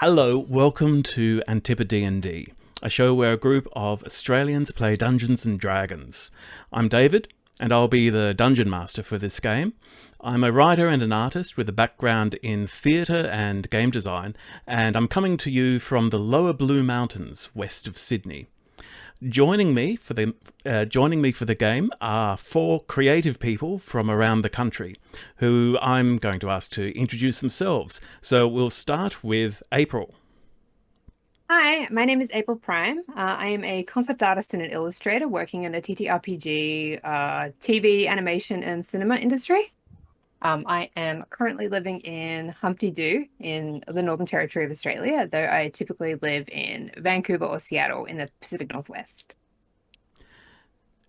Hello, welcome to AntipoDnD, a show where a group of Australians play Dungeons and Dragons. I'm David, and I'll be the Dungeon Master for this game. I'm a writer and an artist with a background in theatre and game design, and I'm coming to you from the lower Blue Mountains, west of Sydney. Joining me for the game are four creative people from around the country, who I'm going to ask to introduce themselves. So we'll start with April. Hi, my name is April Prime. I am a concept artist and an illustrator working in the TTRPG, TV, animation, and cinema industry. I am currently living in Humpty Doo in the Northern Territory of Australia, though I typically live in Vancouver or Seattle in the Pacific Northwest.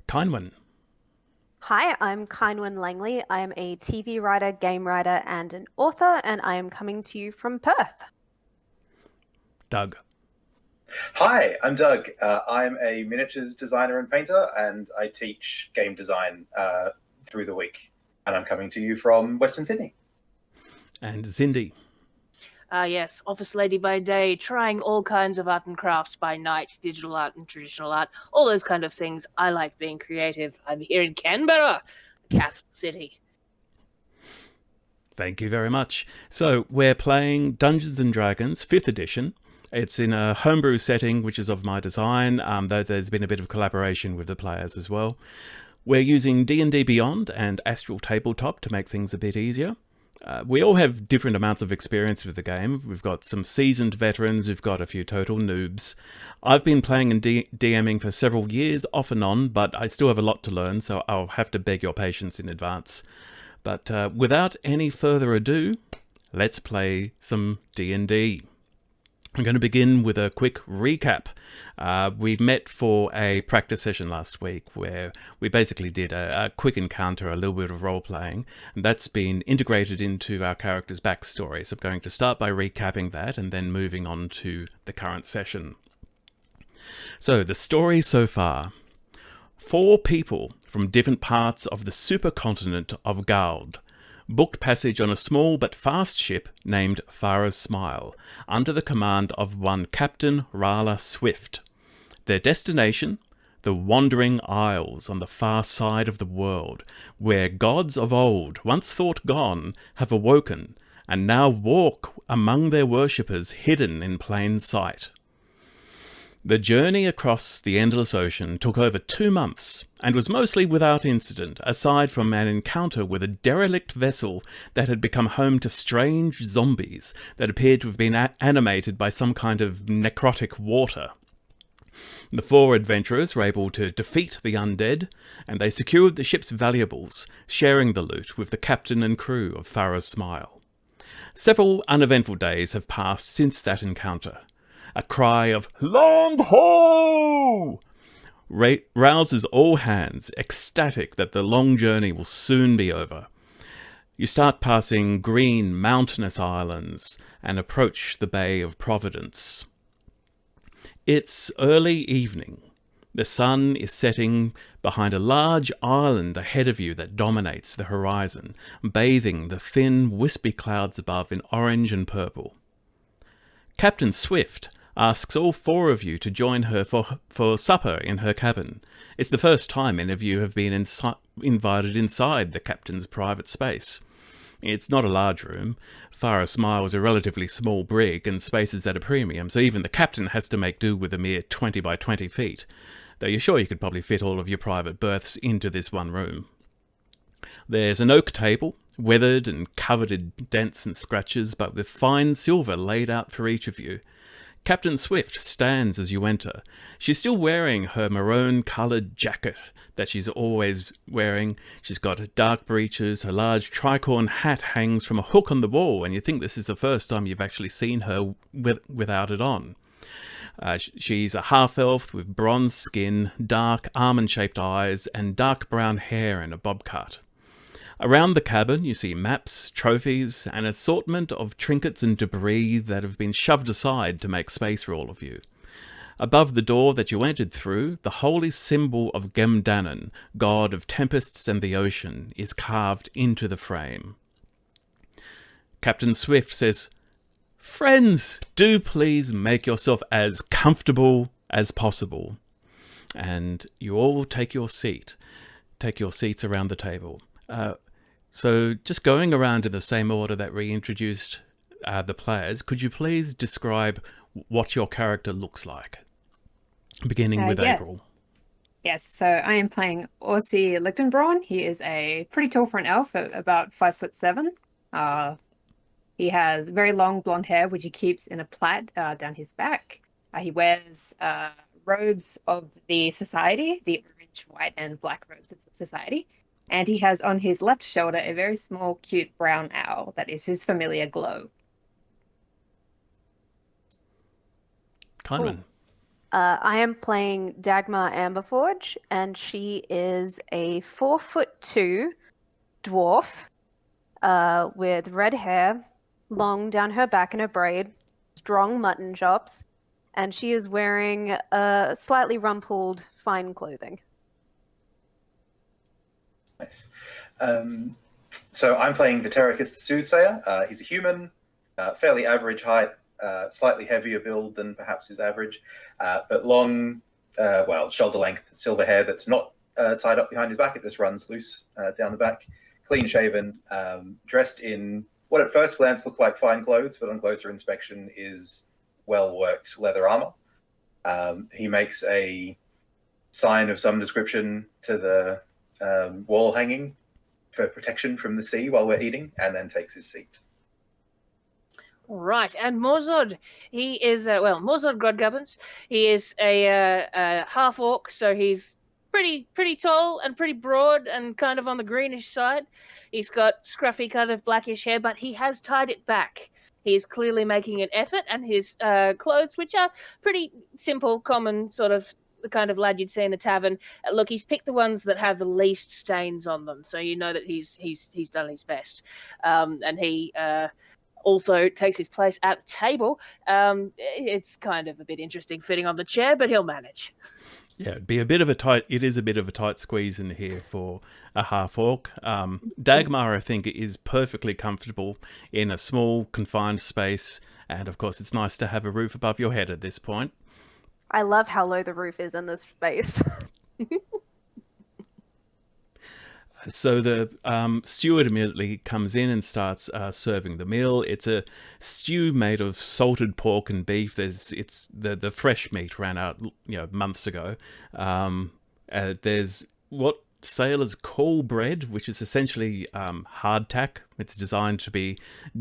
Kindwin. Hi, I'm Kindwin Langley. I am a TV writer, game writer, and an author, and I am coming to you from Perth. Doug. Hi, I'm Doug. I'm a miniatures designer and painter, and I teach game design through the week. And I'm coming to you from Western Sydney. And Zindy. Yes, office lady by day, trying all kinds of art and crafts by night, digital art and traditional art, all those kind of things. I like being creative. I'm here in Canberra, the capital city. Thank you very much. So we're playing Dungeons and Dragons 5th edition. It's in a homebrew setting, which is of my design, though there's been a bit of collaboration with the players as well. We're using D&D Beyond and Astral Tabletop to make things a bit easier. We all have different amounts of experience with the game. We've got some seasoned veterans, we've got a few total noobs. I've been playing and DMing for several years, off and on, but I still have a lot to learn, so I'll have to beg your patience in advance. But without any further ado, let's play some D&D. I'm going to begin with a quick recap. We met for a practice session last week where we basically did a quick encounter, a little bit of role-playing, and that's been integrated into our character's backstory. So I'm going to start by recapping that and then moving on to the current session. So the story so far. 4 people from different parts of the supercontinent of Gauld booked passage on a small but fast ship named Farah's Smile, under the command of one Captain Rala Swift. Their destination? The Wandering Isles on the far side of the world, where gods of old, once thought gone, have awoken, and now walk among their worshippers hidden in plain sight. The journey across the endless ocean took over 2 months, and was mostly without incident, aside from an encounter with a derelict vessel that had become home to strange zombies that appeared to have been animated by some kind of necrotic water. The 4 adventurers were able to defeat the undead, and they secured the ship's valuables, sharing the loot with the captain and crew of Farah's Smile. Several uneventful days have passed since that encounter. A cry of "Land ho!" rouses all hands, ecstatic that the long journey will soon be over. You start passing green, mountainous islands and approach the Bay of Providence. It's early evening. The sun is setting behind a large island ahead of you that dominates the horizon, bathing the thin, wispy clouds above in orange and purple. Captain Swift asks all 4 of you to join her for supper in her cabin. It's the first time any of you have been invited inside the captain's private space. It's not a large room. Farah's Smile was a relatively small brig, and space is at a premium, so even the captain has to make do with a mere 20 by 20 feet, though you're sure you could probably fit all of your private berths into this one room. There's an oak table, weathered and covered in dents and scratches, but with fine silver laid out for each of you. Captain Swift stands as you enter. She's still wearing her maroon-coloured jacket that she's always wearing. She's got dark breeches, her large tricorn hat hangs from a hook on the wall, and you think this is the first time you've actually seen her without it on. She's a half-elf with bronze skin, dark almond-shaped eyes, and dark brown hair in a bob cut. Around the cabin you see maps, trophies, an assortment of trinkets and debris that have been shoved aside to make space for all of you. Above the door that you entered through, the holy symbol of Gemdanen, god of tempests and the ocean, is carved into the frame. Captain Swift says, Friends, do please make yourself as comfortable as possible. And you all take your seat. Take your seats around the table. So just going around in the same order that we introduced the players, could you please describe what your character looks like? Beginning with yes. April. Yes, so I am playing Orsi Lichtenbraun. He is a pretty tall for an elf, about 5'7". He has very long blonde hair, which he keeps in a plait down his back. He wears robes of the society, the orange, white, and black robes of the society. And he has on his left shoulder a very small, cute brown owl that is his familiar glow. Kyman. I am playing Dagmar Amberforge, and she is a 4'2" dwarf with red hair, long down her back in a braid, strong mutton chops, and she is wearing slightly rumpled fine clothing. Nice. So I'm playing Vitericus the Soothsayer. He's a human, fairly average height, slightly heavier build than perhaps his average, but long, shoulder length silver hair that's not tied up behind his back. It just runs loose down the back. Clean shaven, dressed in what at first glance look like fine clothes, but on closer inspection is well-worked leather armor. He makes a sign of some description to the wall hanging for protection from the sea while we're eating, and then takes his seat. Right, and Morzod, he is, Morzod Grodgubbins, he is a half-orc, so he's pretty tall and pretty broad and kind of on the greenish side. He's got scruffy kind of blackish hair, but he has tied it back. He is clearly making an effort, and his clothes, which are pretty simple, common, sort of the kind of lad you'd see in the tavern. Look, he's picked the ones that have the least stains on them, so you know that he's done his best. And he also takes his place at the table. It's kind of a bit interesting fitting on the chair, but he'll manage. Yeah, it is a bit of a tight squeeze in here for a half orc. Dagmar, I think, is perfectly comfortable in a small, confined space. And of course, it's nice to have a roof above your head at this point. I love how low the roof is in this space. So the steward immediately comes in and starts serving the meal. It's a stew made of salted pork and beef. It's the fresh meat ran out months ago. There's what sailors call bread, which is essentially hardtack. It's designed to be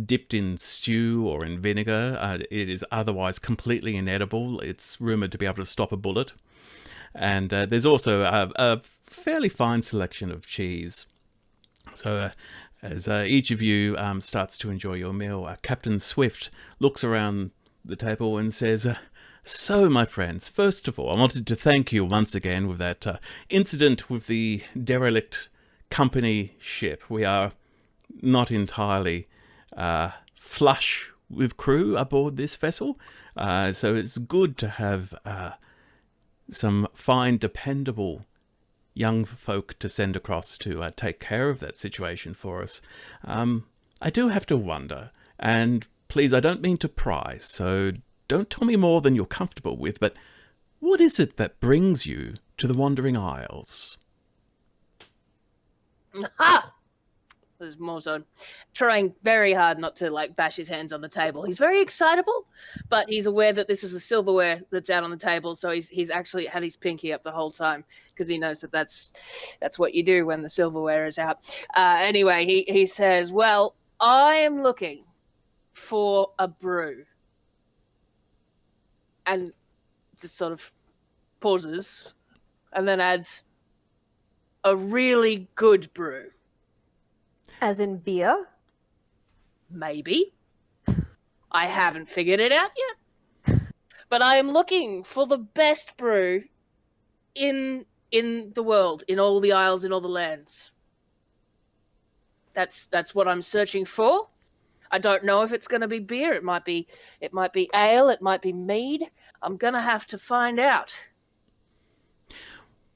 dipped in stew or in vinegar. It is otherwise completely inedible. It's rumoured to be able to stop a bullet. And there's also a fairly fine selection of cheese. So as each of you starts to enjoy your meal, Captain Swift looks around the table and says, so, my friends, first of all, I wanted to thank you once again with that incident with the derelict company ship. We are not entirely flush with crew aboard this vessel, so it's good to have some fine, dependable young folk to send across to take care of that situation for us. I do have to wonder, and please, I don't mean to pry, so don't tell me more than you're comfortable with, but what is it that brings you to the Wandering Isles? Ha! There's Morzod, trying very hard not to bash his hands on the table. He's very excitable, but he's aware that this is the silverware that's out on the table, so he's actually had his pinky up the whole time because he knows that that's what you do when the silverware is out. Anyway, he says, well, I am looking for a brew. And just sort of pauses and then adds, a really good brew. As in beer? Maybe. I haven't figured it out yet. But I am looking for the best brew in the world, in all the isles, in all the lands. That's what I'm searching for. I don't know if it's going to be beer. It might be ale. It might be mead. I'm going to have to find out.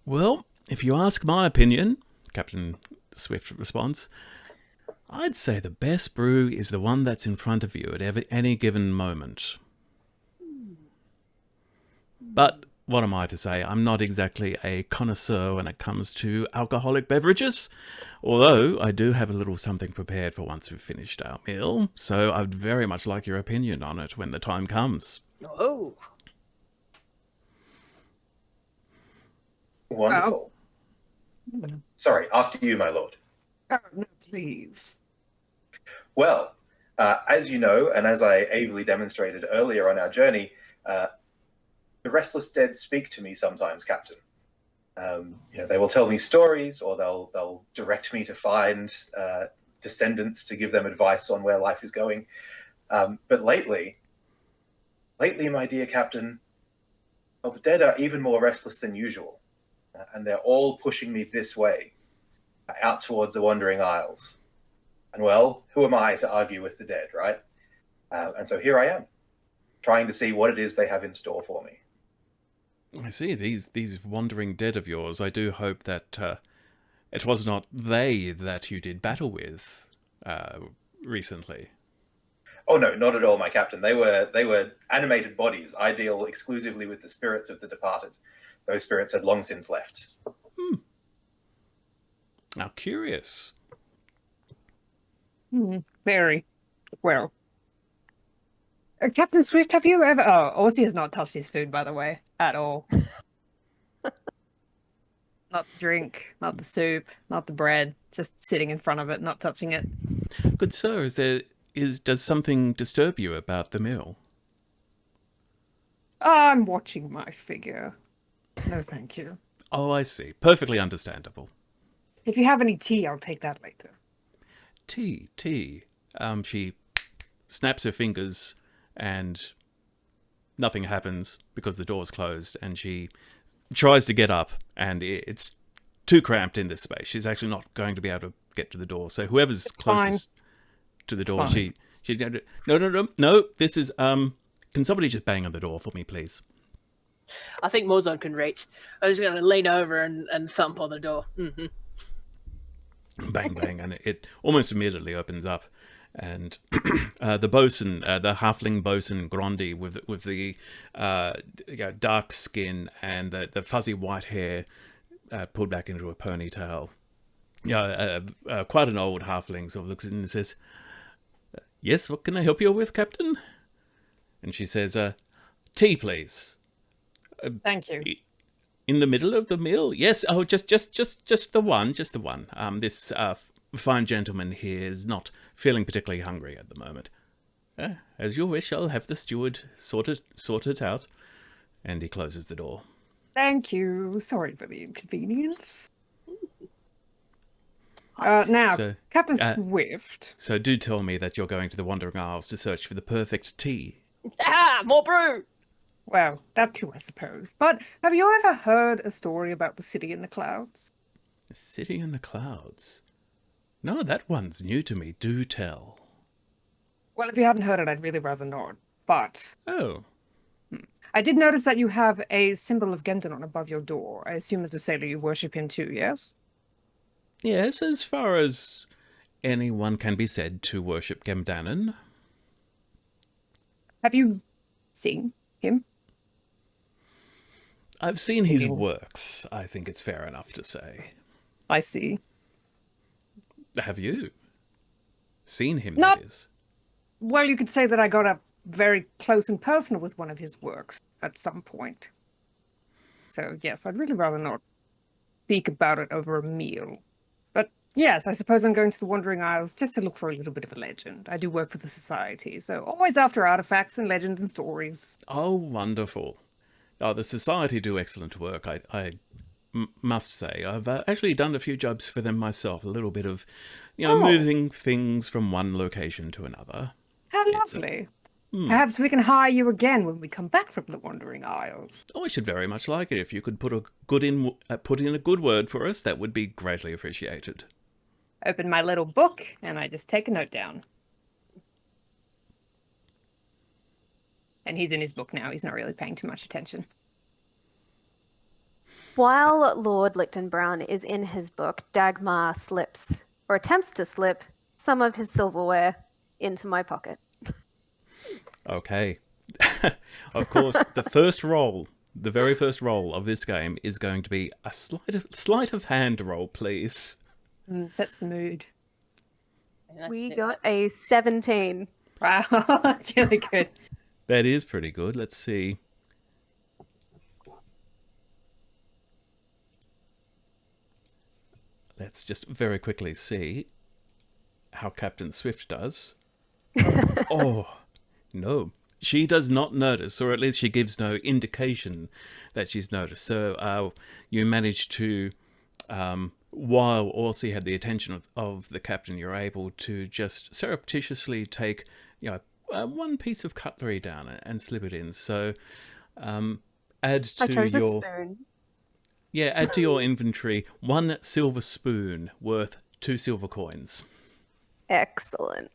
Well, if you ask my opinion, Captain Swift responds, I'd say the best brew is the one that's in front of you at any given moment. But what am I to say? I'm not exactly a connoisseur when it comes to alcoholic beverages, although I do have a little something prepared for once we've finished our meal, so I'd very much like your opinion on it when the time comes. Oh. Wonderful. Sorry, after you, my lord. Oh, no, please. Well, as you know, and as I ably demonstrated earlier on our journey, the restless dead speak to me sometimes, Captain. They will tell me stories, or they'll direct me to find descendants to give them advice on where life is going. But lately, my dear Captain, well, the dead are even more restless than usual, and they're all pushing me this way, out towards the Wandering Isles. And well, who am I to argue with the dead, right? And so here I am, trying to see what it is they have in store for me. I see, these wandering dead of yours, I do hope that it was not they that you did battle with recently. Oh no, not at all, my captain. They were animated bodies. I deal exclusively with the spirits of the departed. Those spirits had long since left. Now, curious. Very. Well. Captain Swift, have you ever... Oh, Aussie has not touched his food, by the way, at all. Not the drink, not the soup, not the bread. Just sitting in front of it, not touching it. Good sir, does something disturb you about the meal? I'm watching my figure. No, thank you. Oh, I see. Perfectly understandable. If you have any tea, I'll take that later. Tea. She snaps her fingers and nothing happens because the door's closed, and she tries to get up and it's too cramped in this space. She's actually not going to be able to get to the door. So whoever's closest to the door, she no, this is, can somebody just bang on the door for me, please? I think Mozart can reach. I'm just going to lean over and thump on the door. Mm-hmm. Bang, bang, and it almost immediately opens up. And the bosun, the halfling bosun Grundy, with the dark skin and the fuzzy white hair pulled back into a ponytail. Quite an old halfling, sort of looks in and says, "Yes, what can I help you with, Captain?" And she says, "Tea, please." Thank you. In the middle of the meal? Yes. Oh, just the one. Just the one. This fine gentleman here is not feeling particularly hungry at the moment. As you wish. I'll have the steward sort it out. And he closes the door. Thank you. Sorry for the inconvenience. Now, Captain Swift. So do tell me that you're going to the Wandering Isles to search for the perfect tea. Ah, more brew! Well, that too, I suppose. But have you ever heard a story about the city in the clouds? The city in the clouds? No, that one's new to me. Do tell. Well, if you hadn't heard it, I'd really rather not. But... Oh. I did notice that you have a symbol of Gendanon above your door. I assume as a sailor you worship him too, yes? Yes, as far as anyone can be said to worship Gendanon. Have you seen him? I've seen his works, I think it's fair enough to say. I see. Have you? Seen him, Not... that is? Well, you could say that I got up very close and personal with one of his works at some point. So, yes, I'd really rather not speak about it over a meal. But, yes, I suppose I'm going to the Wandering Isles just to look for a little bit of a legend. I do work for the Society, so always after artifacts and legends and stories. Oh, wonderful. Oh, the Society do excellent work, I must say. I've actually done a few jobs for them myself. A little bit of, moving things from one location to another. How lovely. Perhaps we can hire you again when we come back from the Wandering Isles. Oh, I should very much like it. If you could put in a good word for us, that would be greatly appreciated. Open my little book, and I just take a note down. And he's in his book now. He's not really paying too much attention. While Lord Lichtenbrown is in his book, Dagmar slips, or attempts to slip, some of his silverware into my pocket. Okay. Of course, the very first roll of this game is going to be a sleight of hand roll, please. Sets the mood. We got a 17. Wow, that's really good. That is pretty good. Let's see. Let's just very quickly see how Captain Swift does. Oh, no. She does not notice, or at least she gives no indication that she's noticed. So you managed to, while Orsi had the attention of the captain, you're able to just surreptitiously take, one piece of cutlery down and slip it in. So add to I chose your a spoon. Yeah, add to your inventory 1 silver spoon worth 2 silver coins. Excellent.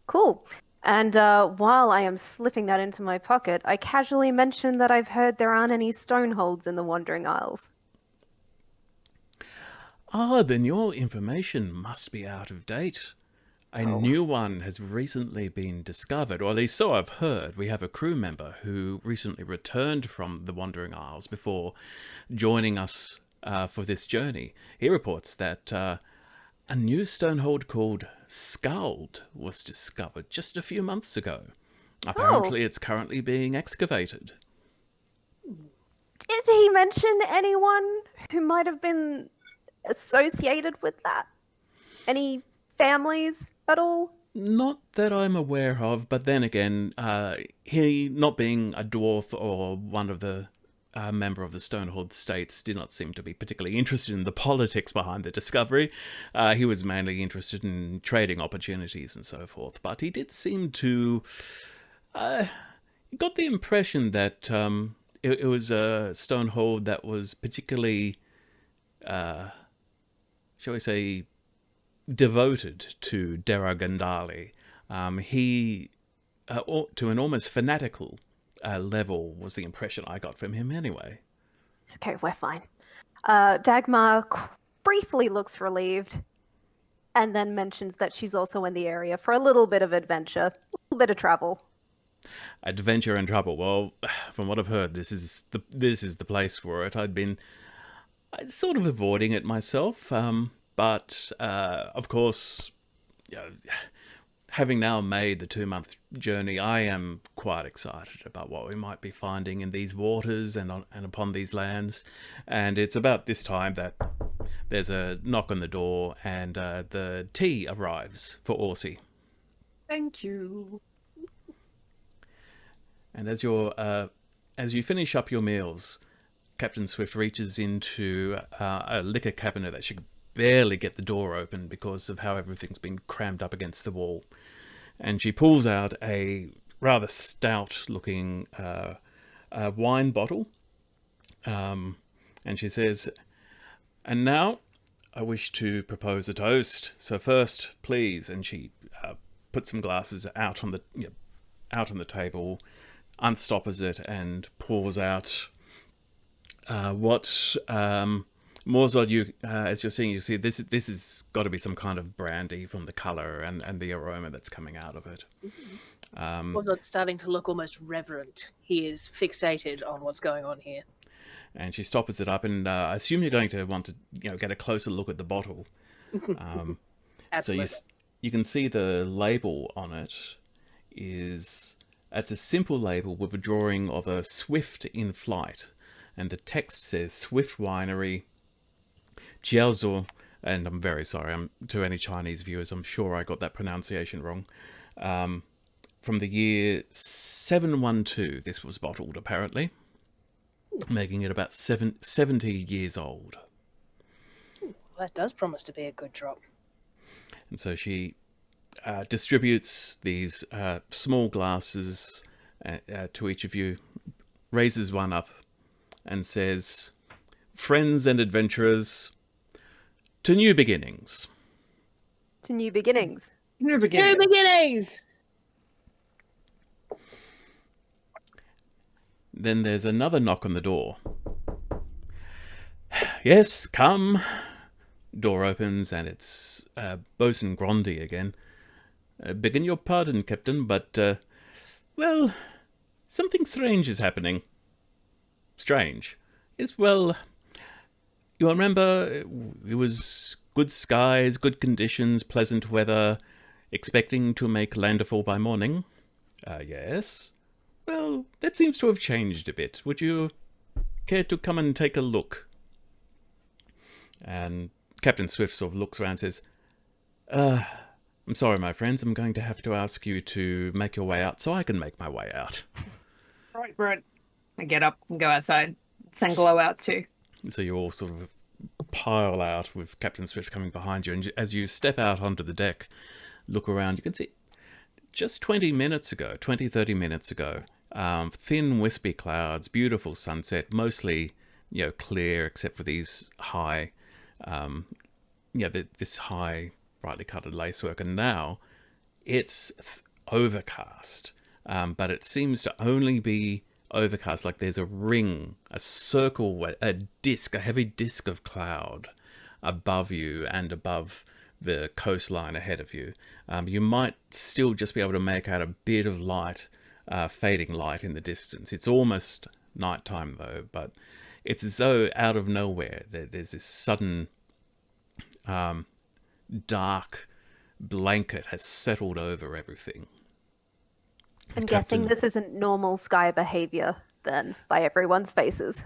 Cool. And while I am slipping that into my pocket, I casually mention that I've heard there aren't any stoneholds in the Wandering Isles. Ah, then your information must be out of date. A new one has recently been discovered, or at least so I've heard. We have a crew member who recently returned from the Wandering Isles before joining us for this journey. He reports that a new stonehold called Skald was discovered just a few months ago. Apparently it's currently being excavated. Did he mention anyone who might have been associated with that? Any families at all? Not that I'm aware of, but then again, he, not being a dwarf or one of the member of the Stonehold states, did not seem to be particularly interested in the politics behind the discovery. He was mainly interested in trading opportunities and so forth. But he did seem to... got the impression that it was a Stonehold that was particularly, shall we say, devoted to Deragandali. He, to an almost fanatical level, was the impression I got from him anyway. Okay, we're fine. Dagmar briefly looks relieved and then mentions that she's also in the area for a little bit of adventure, a little bit of travel. Adventure and trouble. Well, from what I've heard, this is the place for it. I'd sort of avoiding it myself, but of course, having now made the 2-month journey, I am quite excited about what we might be finding in these waters and upon these lands. And it's about this time that there's a knock on the door and the tea arrives for Orsi. Thank you. And as you finish up your meals, Captain Swift reaches into a liquor cabinet that she could barely get the door open because of how everything's been crammed up against the wall. And she pulls out a rather stout-looking wine bottle. And she says, "And now I wish to propose a toast. So first, please," and she puts some glasses out on the table, unstoppers it, and pours out what Morzod, you as you're seeing, you see this has got to be some kind of brandy from the color and the aroma that's coming out of it. Morzod's starting to look almost reverent. He is fixated on what's going on here. And she stoppers it up, and I assume you're going to want to get a closer look at the bottle. Absolutely. So you can see the label on it it's a simple label with a drawing of a swift in flight, and the text says Swift Winery, Jiaozuo, and I'm very sorry to any Chinese viewers, I'm sure I got that pronunciation wrong. From the year 712, this was bottled, apparently, making it about 70 years old. Well, that does promise to be a good drop. And so she distributes these small glasses to each of you, raises one up, and says, "Friends and adventurers, to new beginnings." To new beginnings. New beginning. New beginnings! Then there's another knock on the door. "Yes, come. Door opens and it's Bosun Grondy again. Begging your pardon, Captain, but, well, something strange is happening. Strange? Yes, well, you remember it was good skies, good conditions, pleasant weather, expecting to make landfall by morning? Yes. Well, that seems to have changed a bit. Would you care to come and take a look? And Captain Swift sort of looks around and says, I'm sorry, my friends, I'm going to have to ask you to make your way out so I can make my way out. Right. I get up and go outside. Sanglow out too. So you all sort of pile out with Captain Swift coming behind you, and as you step out onto the deck, look around, you can see just 30 minutes ago, thin wispy clouds, beautiful sunset, mostly, clear except for these high, this high brightly coloured lacework, and now it's overcast, but it seems to only be overcast, like there's a ring, a circle, a disc, a heavy disc of cloud above you and above the coastline ahead of you. You might still just be able to make out a bit of light, fading light in the distance. It's almost nighttime though, but it's as though out of nowhere there's this sudden dark blanket has settled over everything. I'm guessing this isn't normal sky behavior, then, by everyone's faces.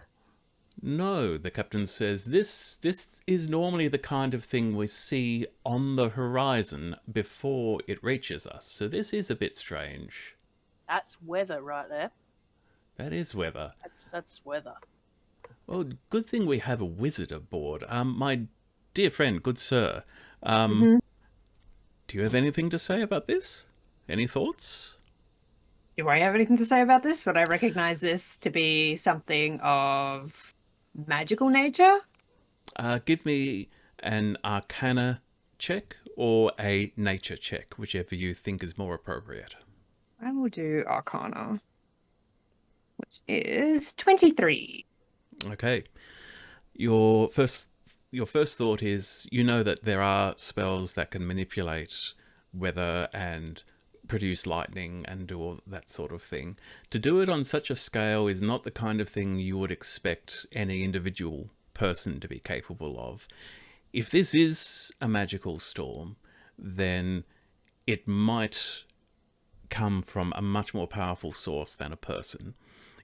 No, the captain says, this is normally the kind of thing we see on the horizon before it reaches us, so this is a bit strange. That's weather right there. That is weather. That's weather. Well, good thing we have a wizard aboard. My dear friend, good sir, do you have anything to say about this? Any thoughts? Do I have anything to say about this? Would I recognize this to be something of magical nature? Give me an Arcana check or a Nature check, whichever you think is more appropriate. I will do Arcana, which is 23. Okay. Your first thought is, that there are spells that can manipulate weather and produce lightning and do all that sort of thing. To do it on such a scale is not the kind of thing you would expect any individual person to be capable of. If this is a magical storm, then it might come from a much more powerful source than a person.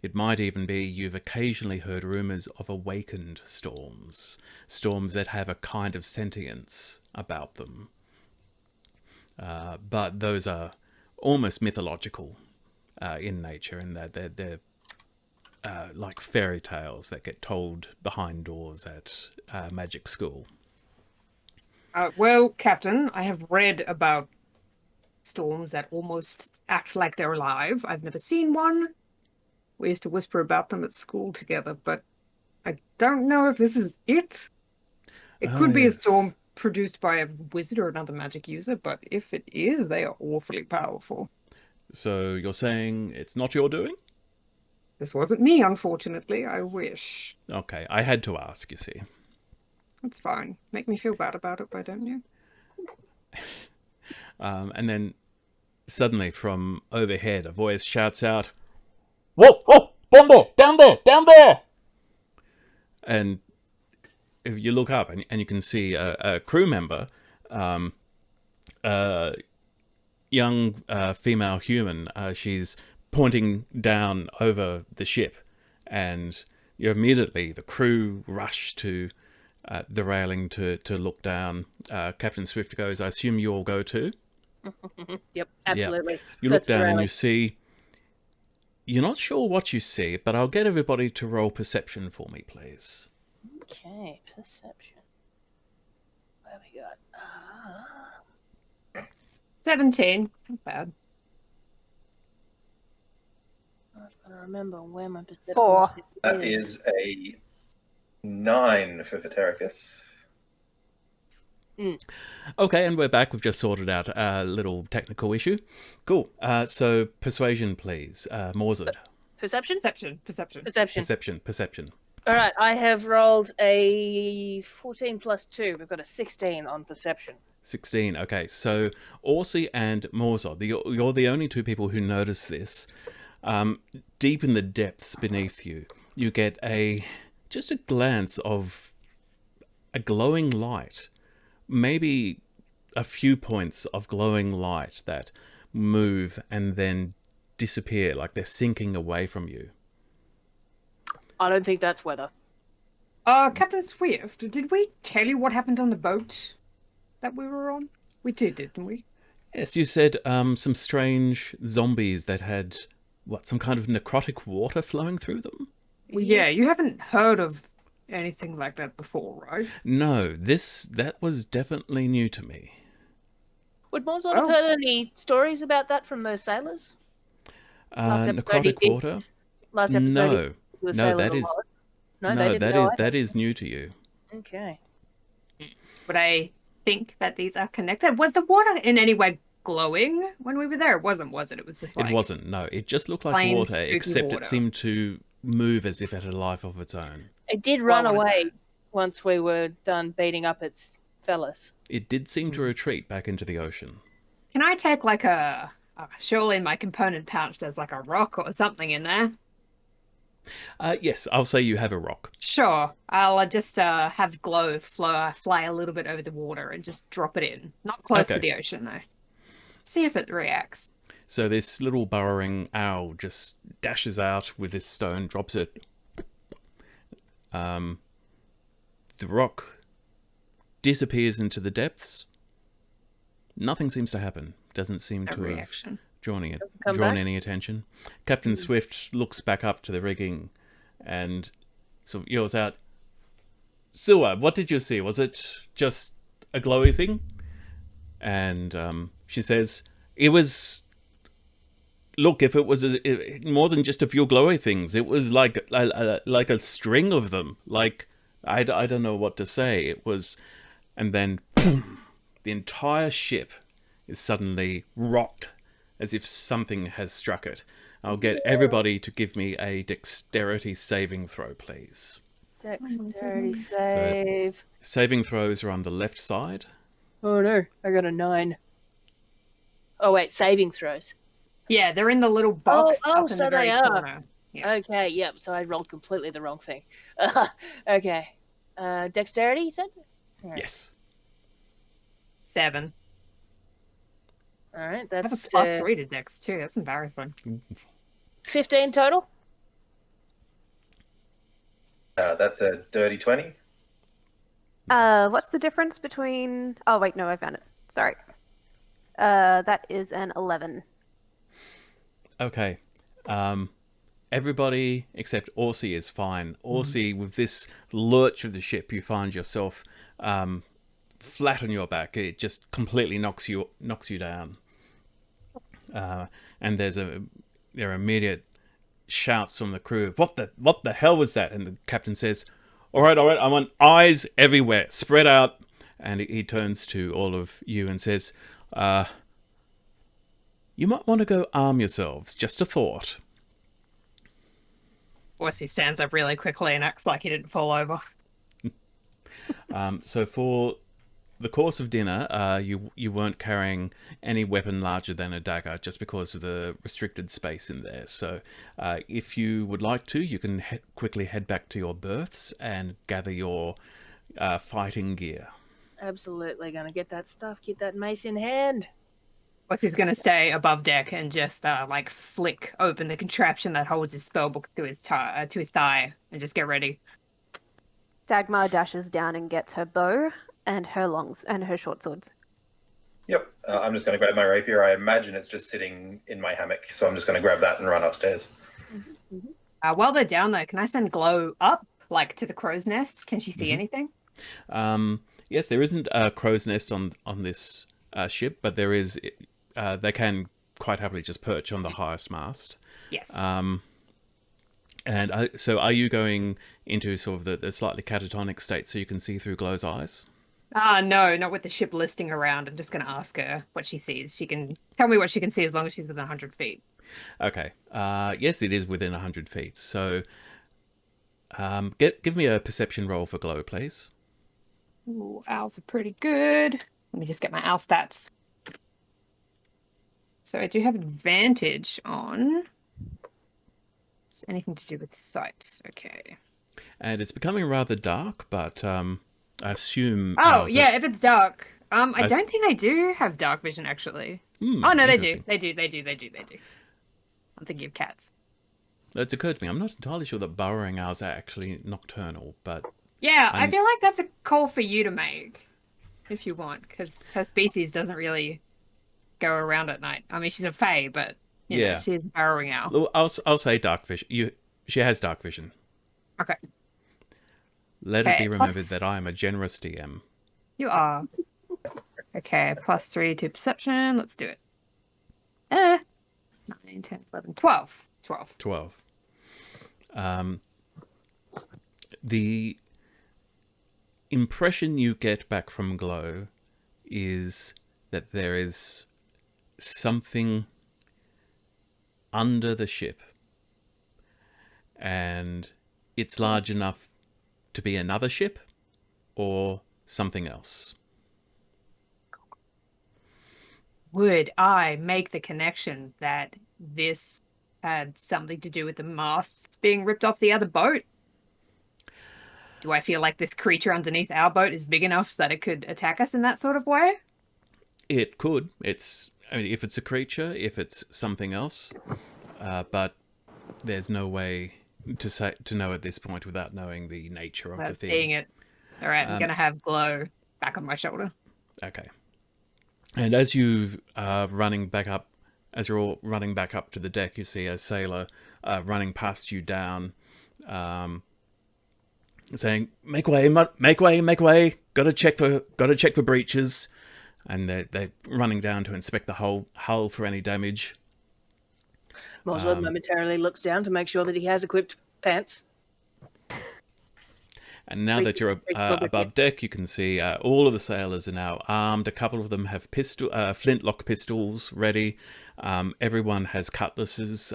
It might even be you've occasionally heard rumours of awakened storms that have a kind of sentience about them. But those are almost mythological in nature, in that they're like fairy tales that get told behind doors at magic school. Well, Captain, I have read about storms that almost act like they're alive. I've never seen one. We used to whisper about them at school together, but I don't know if this is it. It could be a storm produced by a wizard or another magic user, but if it is, they are awfully powerful. So you're saying it's not your doing? This wasn't me, unfortunately. I wish. Okay, I had to ask, you see. That's fine. Make me feel bad about it, why don't you? And then suddenly from overhead, a voice shouts out, "Whoa, whoa, down there! And if you look up and you can see a crew member, young female human, she's pointing down over the ship, and immediately the crew rush to the railing to look down. Captain Swift goes, "I assume you all go too?" Yep, absolutely. Yeah. You look down and you see, you're not sure what you see, but I'll get everybody to roll perception for me, please. Okay, perception. What have we got? 17. Not bad. I've got to remember where my perception 4. That is a 9 for Vatericus. Okay, and we're back. We've just sorted out a little technical issue. Cool. So persuasion, please. Morzard. Perception? Perception. Perception. All right, I have rolled a 14 plus 2. We've got a 16 on perception. 16. Okay, so Orsi and Morzod, you're the only two people who notice this. Deep in the depths beneath you, you get just a glance of a glowing light. Maybe a few points of glowing light that move and then disappear, like they're sinking away from you. I don't think that's weather. Captain Swift, did we tell you what happened on the boat that we were on? We did, didn't we? Yes, you said some strange zombies that had, some kind of necrotic water flowing through them? Well, yeah, you haven't heard of anything like that before, right? No, that was definitely new to me. Would Morzod have heard any stories about that from those sailors? Last episode he Necrotic did- water? Last episode, No, he was no, sailing that a is lot. No, they didn't know either. that is new to you. Okay. Would I think that these are connected? Was the water in any way glowing when we were there? It wasn't, was it? It was just like... It wasn't. No, it just looked like plain water, spooky except water. it seemed to move as if it had a life of its own. It did run Well, away once we were done beating up its fellas. It did seem to retreat back into the ocean. Can I take like surely my component pouch there's like a rock or something in there? Yes, I'll say you have a rock. Sure. I'll just have Glow fly a little bit over the water and just drop it in. Not close to Okay. the ocean, though. See if it reacts. So this little burrowing owl just dashes out with this stone, drops it. The rock disappears into the depths. Nothing seems to happen. Doesn't seem No to reaction. have drawn come back? any attention. Captain Swift looks back up to the rigging and sort of yells out, "Silver, what did you see? Was it just a glowy thing?" And she says, "It was... Look, if it was more than just a few glowy things, it was like a string of them. Like, I don't know what to say. It was..." And then boom, the entire ship is suddenly rocked as if something has struck it. I'll get everybody to give me a dexterity saving throw, please. Dexterity save. Saving throws are on the left side. Oh no, I got a 9. Oh wait, saving throws. Yeah, they're in the little box Oh, up in so the very they are. corner. Yeah. Okay, yep, so I rolled completely the wrong thing. Okay. Dexterity, you said? Alright. Yes. 7. Alright, I have a that's +3 to Dex too. That's embarrassing. 15 total? That's a dirty 20. What's the difference between... Oh, wait, no, I found it. Sorry. That is an 11. Okay. Everybody except Orsi is fine. Orsi, with this lurch of the ship, you find yourself flat on your back. It just completely knocks you down. And there are immediate shouts from the crew. What the hell was that? And the captain says, all right, I want eyes everywhere. Spread out. And he turns to all of you and says, you might want to go arm yourselves. Just a thought. Orsi stands up really quickly and acts like he didn't fall over. So for the course of dinner, you weren't carrying any weapon larger than a dagger, just because of the restricted space in there. So if you would like to, you can quickly head back to your berths and gather your fighting gear. Absolutely gonna get that stuff, get that mace in hand. Orsi's going to stay above deck and just like flick open the contraption that holds his spellbook to his thigh and just get ready. Dagmar dashes down and gets her bow and her short swords. Yep. I'm just going to grab my rapier. I imagine it's just sitting in my hammock, so I'm just going to grab that and run upstairs. While they're down there, can I send Glow up, like to the crow's nest? Can she see anything? Yes, there isn't a crow's nest on this ship, but there is. They can quite happily just perch on the highest mast. Yes. So are you going into sort of the slightly catatonic state so you can see through Glow's eyes? No, not with the ship listing around. I'm just going to ask her what she sees. She can tell me what she can see as long as she's within 100 feet. Okay. Yes, it is within 100 feet. So Give me a perception roll for glow, please. Ooh, owls are pretty good. Let me just get my owl stats. So I do have advantage on anything to do with sight. Okay. And it's becoming rather dark, but I assume. Oh, owls yeah, if it's dark. I I don't think they do have dark vision, actually. Oh, no, they do. They do. I'm thinking of cats. It's occurred to me, I'm not entirely sure that burrowing owls are actually nocturnal, but... Yeah, I feel like that's a call for you to make, if you want, because her species doesn't really go around at night. I mean, she's a fae, but you know, she's a burrowing owl. Well, I'll say dark vision. She has dark vision. Okay. Let it be remembered that I am a generous DM. You are. Okay, +3 to perception. Let's do it. 9, 10, 11, 12. 12. The impression you get back from Glow is that there is something under the ship, and it's large enough to be another ship or something else. Would I make the connection that this had something to do with the masts being ripped off the other boat? Do I feel like this creature underneath our boat is big enough that it could attack us in that sort of way? It could. I mean, if it's a creature, if it's something else, but there's no way to know at this point without knowing the nature of the thing. Seeing it. All right, I'm gonna have Glow back on my shoulder. Okay. And as you are running back up, as you're all running back up to the deck, you see a sailor running past you down, saying, "Make way, make way, make way! Got to check for breaches." And they're running down to inspect the hull for any damage. Mosler momentarily looks down to make sure that he has equipped pants. And now that you're above deck, you can see all of the sailors are now armed. A couple of them have flintlock pistols ready. Everyone has cutlasses.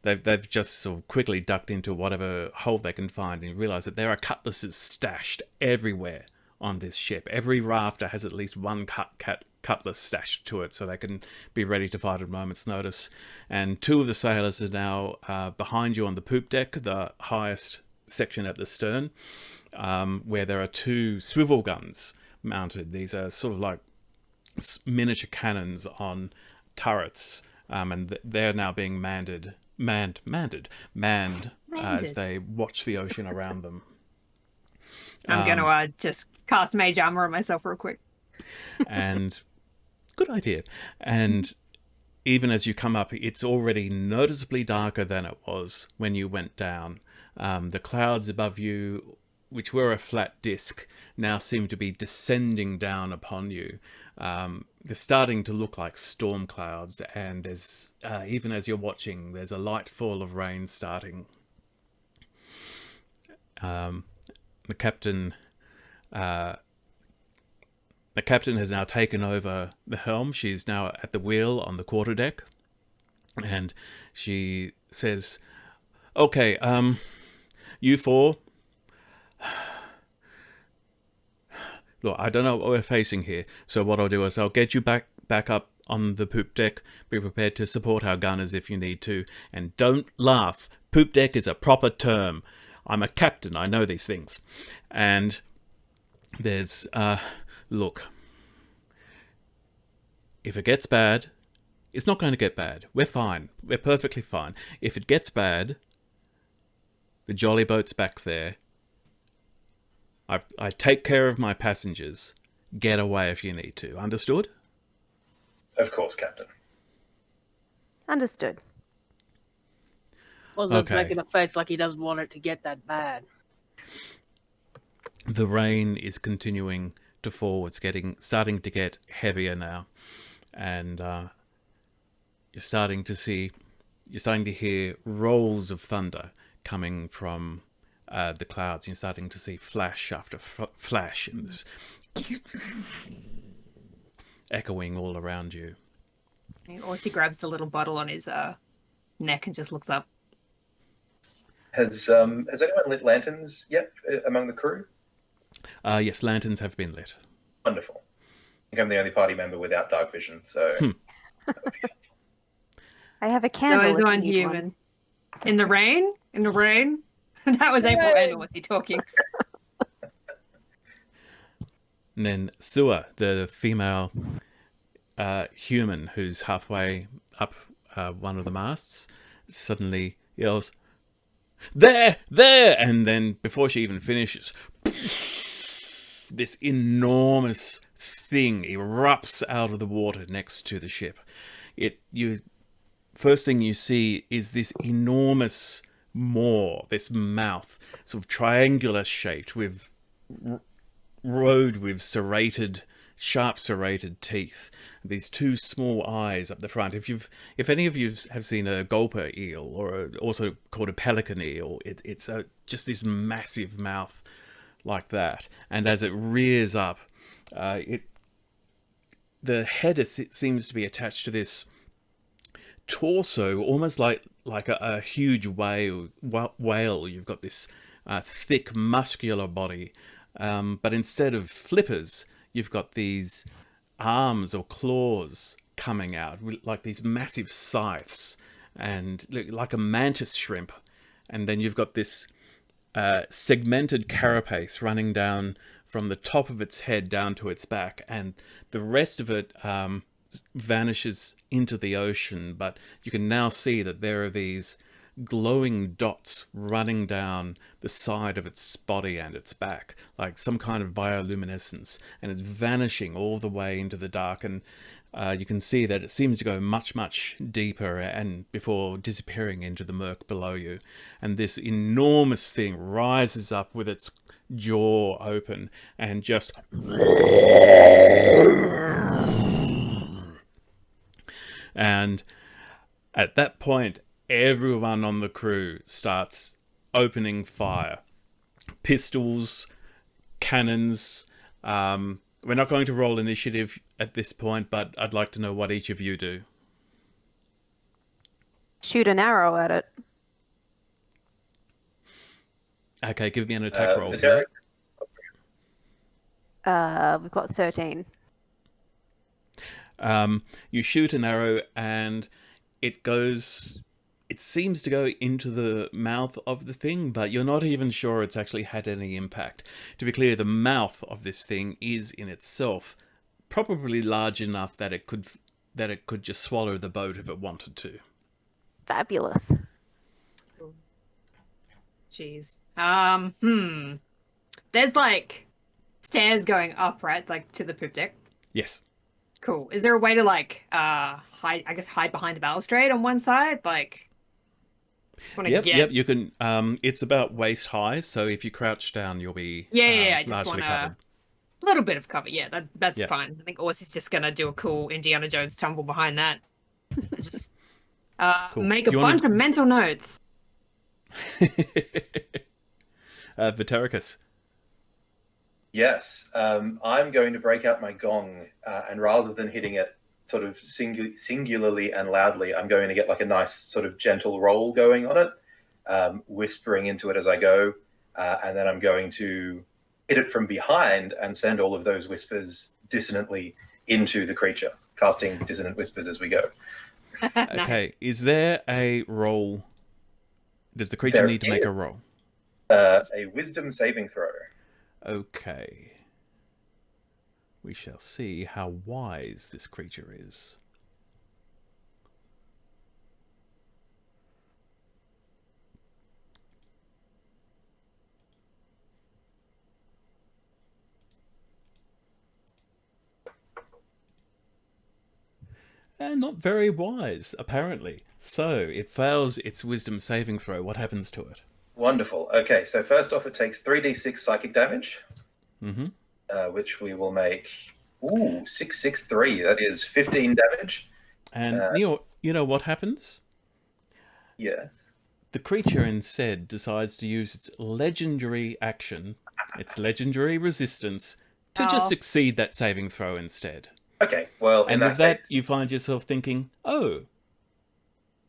They've just sort of quickly ducked into whatever hole they can find and realize that there are cutlasses stashed everywhere on this ship. Every rafter has at least one cutlass stashed to it, so they can be ready to fight at a moment's notice. And two of the sailors are now behind you on the poop deck, the highest section at the stern, where there are two swivel guns mounted. These are sort of like miniature cannons on turrets, and they're now being manned as they watch the ocean around them. I'm gonna just cast Mage Armor on myself real quick. And good idea. And even as you come up, it's already noticeably darker than it was when you went down. The clouds above you, which were a flat disk, now seem to be descending down upon you. They're starting to look like storm clouds, and there's even as you're watching, there's a light fall of rain starting. The captain has now taken over the helm. She's now at the wheel on the quarterdeck, and she says, "Okay, you four. Look, I don't know what we're facing here, so what I'll do is I'll get you back up on the poop deck. Be prepared to support our gunners if you need to, and don't laugh. Poop deck is a proper term. I'm a captain, I know these things." And there's, look, if it gets bad, it's not going to get bad. We're fine. We're perfectly fine. If it gets bad, the jolly boat's back there. I take care of my passengers. Get away if you need to. Understood? Of course, Captain. Understood. Mosler's making a face like he doesn't want it to get that bad. The rain is continuing to fall. It's starting to get heavier now, and you're starting to hear rolls of thunder coming from the clouds. You're starting to see flash after flash, and this echoing all around you. He grabs the little bottle on his neck and just looks up. Has anyone lit lanterns yet among the crew? Yes, lanterns have been lit. Wonderful. I think I'm the only party member without dark vision, so I have a candle Those if you aren't need human. one. In the rain? In the rain? That was April and was he talking? And then Sua, the female human who's halfway up one of the masts, suddenly yells, "There! There!" And then before she even finishes, this enormous thing erupts out of the water next to the ship. First thing you see is this enormous maw, this mouth, sort of triangular shaped with sharp serrated teeth. These two small eyes up the front. If any of you have seen a gulper eel, or also called a pelican eel, it's just this massive mouth like that. And as it rears up, the head seems to be attached to this torso, almost like a huge whale. You've got this thick, muscular body, but instead of flippers, you've got these arms or claws coming out, like these massive scythes, and like a mantis shrimp. And then you've got this segmented carapace running down from the top of its head down to its back, and the rest of it vanishes into the ocean. But you can now see that there are these glowing dots running down the side of its body and its back, like some kind of bioluminescence, and it's vanishing all the way into the dark. And you can see that it seems to go much, much deeper and before disappearing into the murk below you. And this enormous thing rises up with its jaw open and just and at that point, everyone on the crew starts opening fire. Pistols, cannons. We're not going to roll initiative at this point, but I'd like to know what each of you do. Shoot an arrow at it. Okay, give me an attack roll for that. We've got 13. You shoot an arrow and it seems to go into the mouth of the thing, but you're not even sure it's actually had any impact. To be clear, the mouth of this thing is in itself probably large enough that it could just swallow the boat if it wanted to. Fabulous. Jeez. There's like stairs going up, right? Like to the poop deck. Yes. Cool. Is there a way to like hide behind the balustrade on one side? Like Yep, you can it's about waist high, so if you crouch down you'll be I just largely want covered. A little bit of cover. Yeah, that's fine. I think Orsi's just gonna do a cool Indiana Jones tumble behind that. Just cool. Make a bunch of mental notes. Yes, Vitericus. I'm going to break out my gong, and rather than hitting it sort of singularly and loudly, I'm going to get like a nice sort of gentle roll going on it, whispering into it as I go, and then I'm going to hit it from behind and send all of those whispers dissonantly into the creature, casting dissonant whispers as we go. Okay, is there a roll? Does the creature need to make a roll? A wisdom saving throw. Okay. We shall see how wise this creature is. And not very wise, apparently. So, it fails its wisdom saving throw. What happens to it? Wonderful. Okay, so first off, it takes 3d6 psychic damage, which we will make 663. That is 15 damage. And you know what happens? Yes. The creature instead decides to use its legendary action, its legendary resistance, to just succeed that saving throw instead. Okay, well, and with that, you find yourself thinking, oh,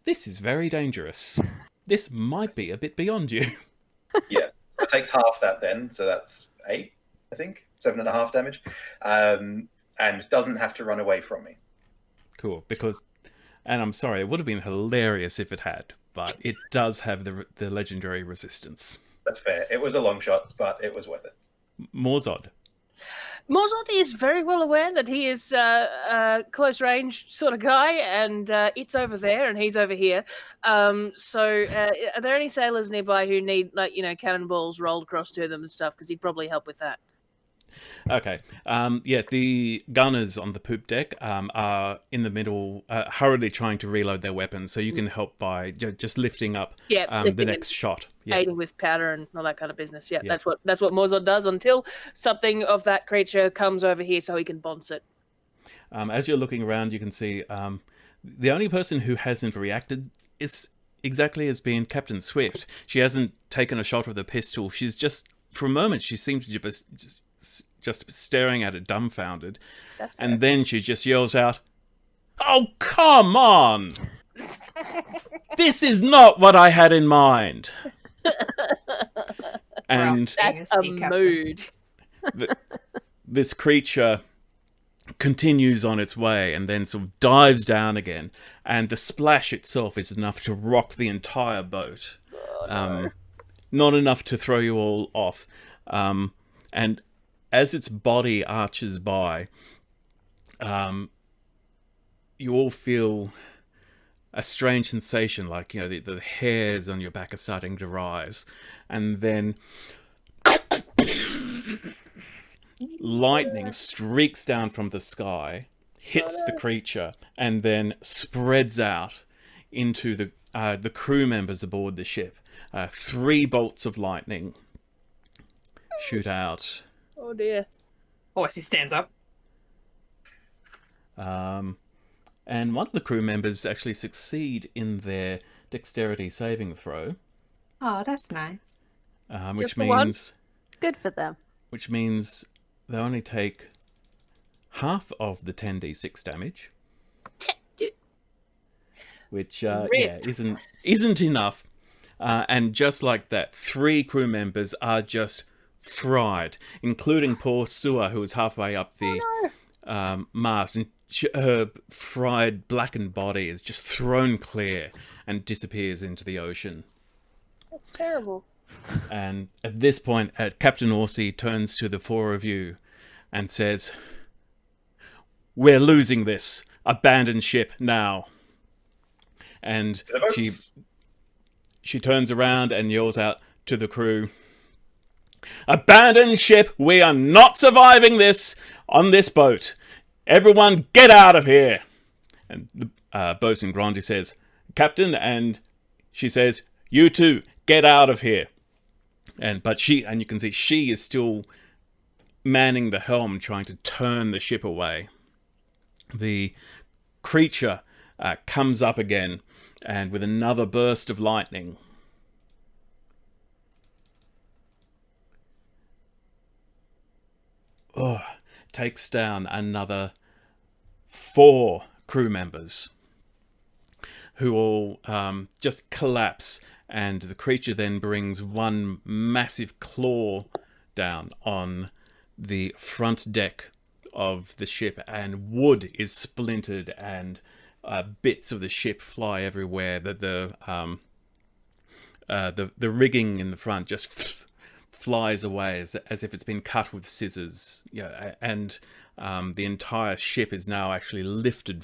this is very dangerous. This might be a bit beyond you. Yes. So it takes half that then. So that's 8, I think. 7.5 damage. And doesn't have to run away from me. Cool, because, and I'm sorry, it would have been hilarious if it had, but it does have the legendary resistance. That's fair. It was a long shot, but it was worth it. Morzod. Morzod is very well aware that he is a close range sort of guy, and it's over there and he's over here. So are there any sailors nearby who need, like, cannonballs rolled across to them and stuff? Because he'd probably help with that. Okay. Yeah, the gunners on the poop deck are in the middle, hurriedly trying to reload their weapons, so you can help by just lifting up lifting the next shot. Yeah. Aiding with powder and all that kind of business. Yeah, that's what Morzod does until something of that creature comes over here so he can bonce it. As you're looking around, you can see the only person who hasn't reacted is exactly as being Captain Swift. She hasn't taken a shot with a pistol. She's just, for a moment, she seemed to just staring at it, dumbfounded. That's fair. And then she just yells out, "Oh, come on! This is not what I had in mind." And That's a mood. This creature continues on its way and then sort of dives down again. And the splash itself is enough to rock the entire boat. Not enough to throw you all off. And as its body arches by, you all feel a strange sensation, like, the hairs on your back are starting to rise. And then lightning streaks down from the sky, hits the creature, and then spreads out into the crew members aboard the ship. 3 bolts of lightning shoot out. Oh dear. Horsey stands up. And one of the crew members actually succeed in their dexterity saving throw. Oh, that's nice. Which the one? means Good for them. which means they only take half of the 10d6 damage, which isn't enough. And just like that, 3 crew members are just fried, including poor Sua, who is halfway up the mast, and her fried, blackened body is just thrown clear and disappears into the ocean. That's terrible. And at this point, Captain Orsi turns to the 4 of you and says, "We're losing this. Abandon ship now." And she turns around and yells out to the crew, "Abandon ship! We are not surviving this on this boat. Everyone get out of here!" And the boatswain Grandi says, "Captain," and she says, "You too, get out of here." But you can see she is still manning the helm, trying to turn the ship away. The creature comes up again, and with another burst of lightning, takes down another 4 crew members, who all just collapse, and the creature then brings one massive claw down on the front deck of the ship, and wood is splintered, and bits of the ship fly everywhere. The rigging in the front just flies away as if it's been cut with scissors. And the entire ship is now actually lifted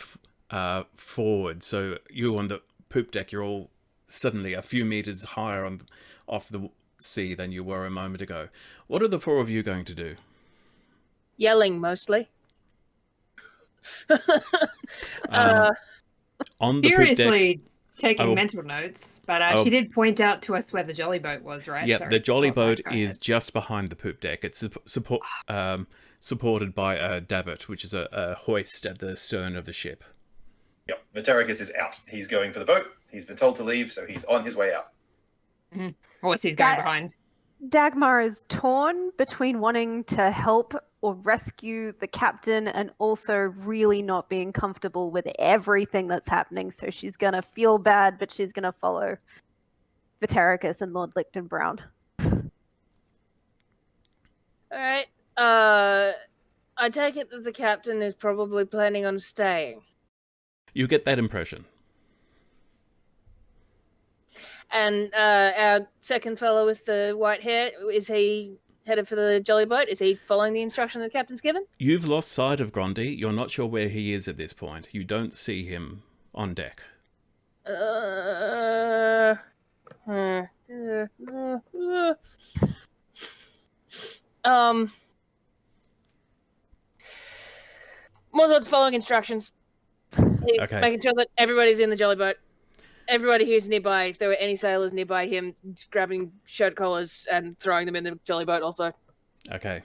forward. So you on the poop deck, you're all suddenly a few meters higher off the sea than you were a moment ago. What are the 4 of you going to do? Yelling, mostly. On the Furiously poop deck, taking mental notes, but she did point out to us where the jolly boat was, right? Yeah, Sorry, the jolly boat go is ahead. just behind the poop deck. It's supported by a davit, which is a hoist at the stern of the ship. Yep, Vitericus is out. He's going for the boat. He's been told to leave, so he's on his way out. Horsey's going behind. Dagmar is torn between wanting to help or rescue the captain and also really not being comfortable with everything that's happening. So she's going to feel bad, but she's going to follow. Vitericus and Lord Lichtenbrown. All right. I take it that the captain is probably planning on staying. You get that impression. And our second fellow with the white hair, is he headed for the jolly boat? Is he following the instruction the captain's given? You've lost sight of Grundy. You're not sure where he is at this point. You don't see him on deck. Mozart's following instructions. He's Okay. making sure that everybody's in the jolly boat. Everybody who's nearby, if there were any sailors nearby him, just grabbing shirt collars and throwing them in the jolly boat also. Okay.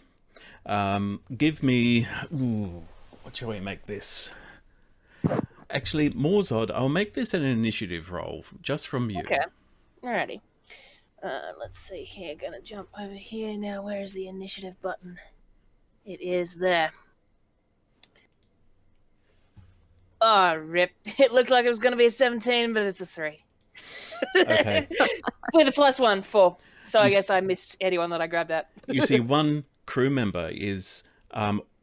Give me... Ooh, what shall we make this? Actually, Morzod, I'll make this an initiative roll, just from you. Okay. Alrighty. Let's see here. Gonna jump over here now. Where's the initiative button? It is there. Oh, rip. It looked like it was gonna be a 17, but it's a 3. Okay. With a +1, 4. So I You guess I missed anyone that I grabbed at. You see, one crew member is...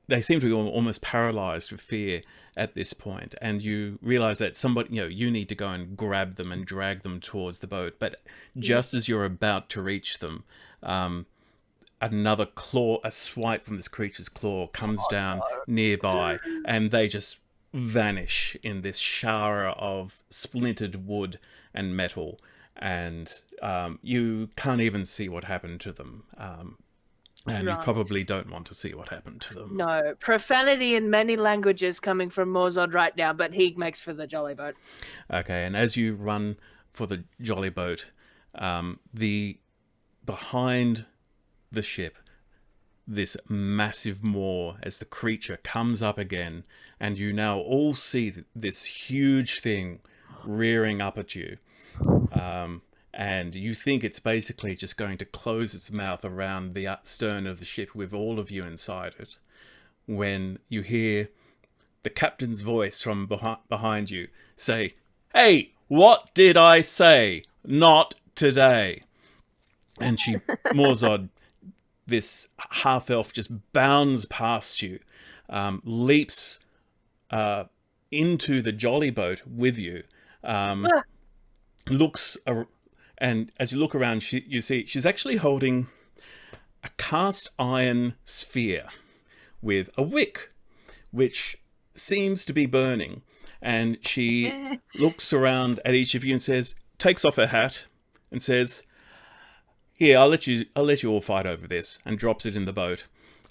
they seem to be almost paralyzed with fear at this point, and you realize that somebody, you need to go and grab them and drag them towards the boat. But just as you're about to reach them, another claw, a swipe from this creature's claw, comes down nearby, and they just vanish in this shower of splintered wood and metal, and you can't even see what happened to them. And you Right. probably don't want to see what happened to them. No, profanity in many languages coming from Morzod right now, but he makes for the jolly boat. Okay, and as you run for the jolly boat, behind the ship, this massive maw, as the creature comes up again, and you now all see this huge thing rearing up at you. And you think it's basically just going to close its mouth around the stern of the ship with all of you inside it, when you hear the captain's voice from behind you say, "Hey, what did I say? Not today." And Morzod, this half-elf, just bounds past you, leaps into the jolly boat with you, looks... And as you look around, you see she's actually holding a cast iron sphere with a wick, which seems to be burning. And she looks around at each of you and takes off her hat and says, "Here, I'll let you all fight over this," and drops it in the boat.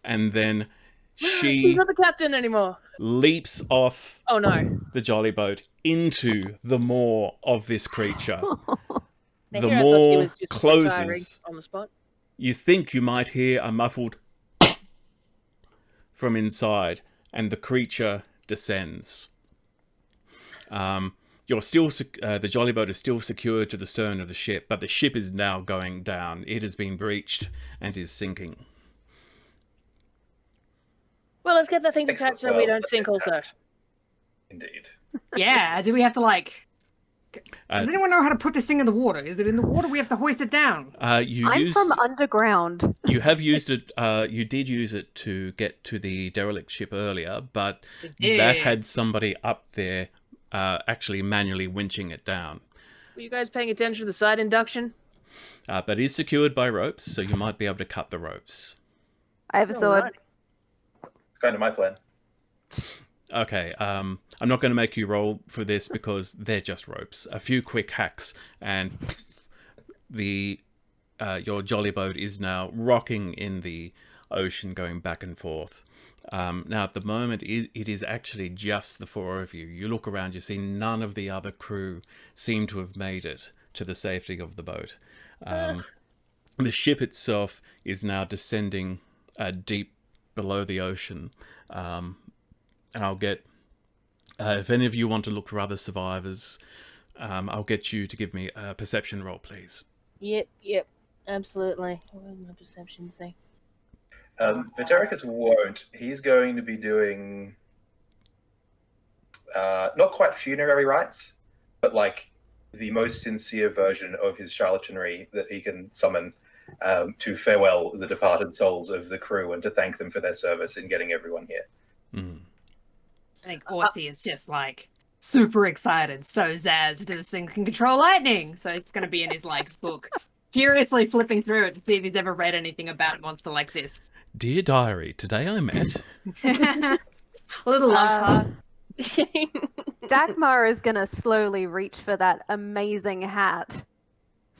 And then She's not the captain anymore. leaps off Oh no. the jolly boat into the maw of this creature. Now, The here I thought she maw was just retiring closes. on the spot. You think you might hear a muffled from inside, and the creature descends. You're still the jolly boat is still secured to the stern of the ship, but the ship is now going down. It has been breached and is sinking. Well, let's get that thing Excellent. detached so we Well, don't let's sink get also. detached. Indeed. Yeah, do we have to does anyone know how to put this thing in the water? Is it in the water? We have to hoist it down. I'm from underground. You have used it. You did use it to get to the derelict ship earlier, but that had somebody up there actually manually winching it down. Were you guys paying attention to the side induction? But it is secured by ropes, so you might be able to cut the ropes. I have a sword. Alright. It's kind of my plan. Okay, I'm not going to make you roll for this because they're just ropes. A few quick hacks, and your jolly boat is now rocking in the ocean, going back and forth. Now, at the moment, it is actually just the four of you. You look around, you see none of the other crew seem to have made it to the safety of the boat. The ship itself is now descending deep below the ocean. And I'll get, if any of you want to look for other survivors, I'll get you to give me a perception roll, please. Yep, absolutely. Where's my perception thing? Vitericus won't. He's going to be doing not quite funerary rites, but the most sincere version of his charlatanry that he can summon to farewell the departed souls of the crew and to thank them for their service in getting everyone here. Mm. I think Horsey is just like super excited, so zazzed that this thing can control lightning. So it's going to be in his like book, furiously flipping through it to see if he's ever read anything about a monster like this. Dear diary, today I met. A little love heart. Dagmar is going to slowly reach for that amazing hat.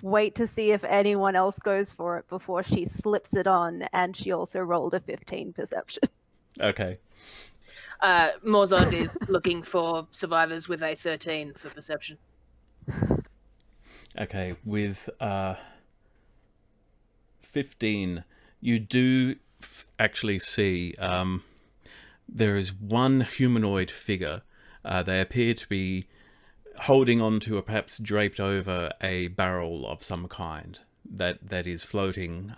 Wait to see if anyone else goes for it before she slips it on, and she also rolled a 15 perception. Okay. Morzod is looking for survivors with a 13 for perception. Okay, with 15, you do actually see there is one humanoid figure. They appear to be holding on to or perhaps draped over a barrel of some kind that is floating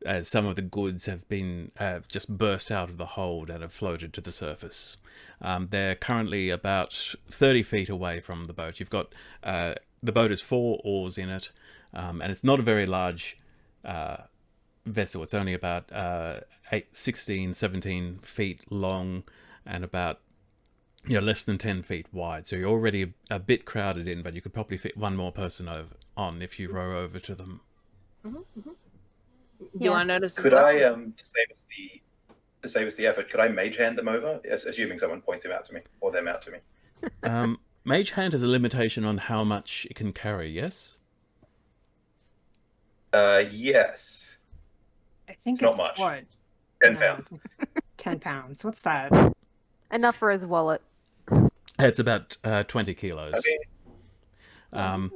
as some of the goods have just burst out of the hold and have floated to the surface. They're currently about 30 feet away from the boat. You've got the boat has 4 oars in it, and it's not a very large vessel. It's only about 16, 17 feet long and about less than 10 feet wide. So you're already a bit crowded in, but you could probably fit one more person on if you row over to them. Do I notice? Could I, to save us the effort, could I mage hand them over, assuming someone points him out to me or them out to me? Mage hand has a limitation on how much it can carry. Yes. Yes. I think It's not much. What? 10 pounds. 10 pounds. What's that? Enough for his wallet. It's about 20 kilos. Okay. And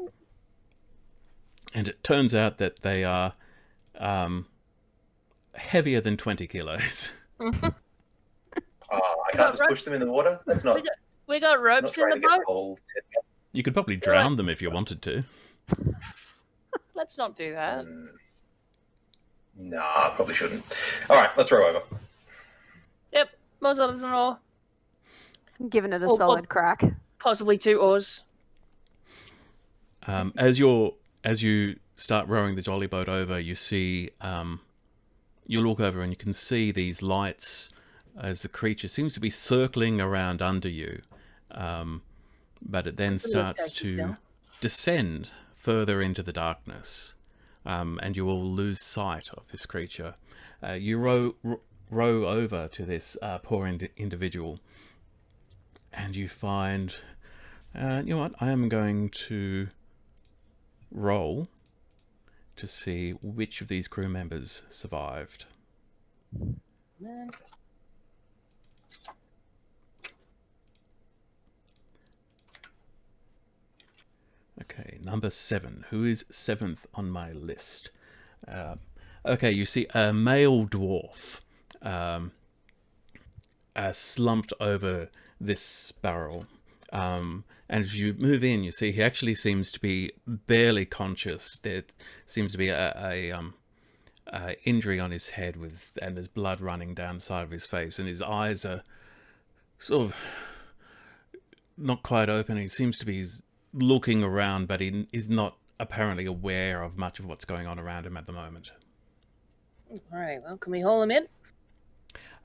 it turns out that they are heavier than 20 kilos. I can't just push them in the water? That's not... We got ropes in the boat? You could probably drown them if you wanted to. Let's not do that. Nah, probably shouldn't. All right, let's row over. Yep, Morzod is an oar. Giving it a solid crack. Possibly 2 oars. As you start rowing the jolly boat over, you see, you look over and you can see these lights as the creature seems to be circling around under you. But it then starts to descend further into the darkness, and you will lose sight of this creature. You row over to this poor individual, and you find, you know what, I am going to roll to see which of these crew members survived. Okay, number 7. Who is 7th on my list? Okay, you see a male dwarf slumped over this barrel. And as you move in, you see he actually seems to be barely conscious. There seems to be a injury on his head and there's blood running down the side of his face, and his eyes are sort of not quite open. He seems to be looking around, but he is not apparently aware of much of what's going on around him at the moment. All right, well, can we haul him in?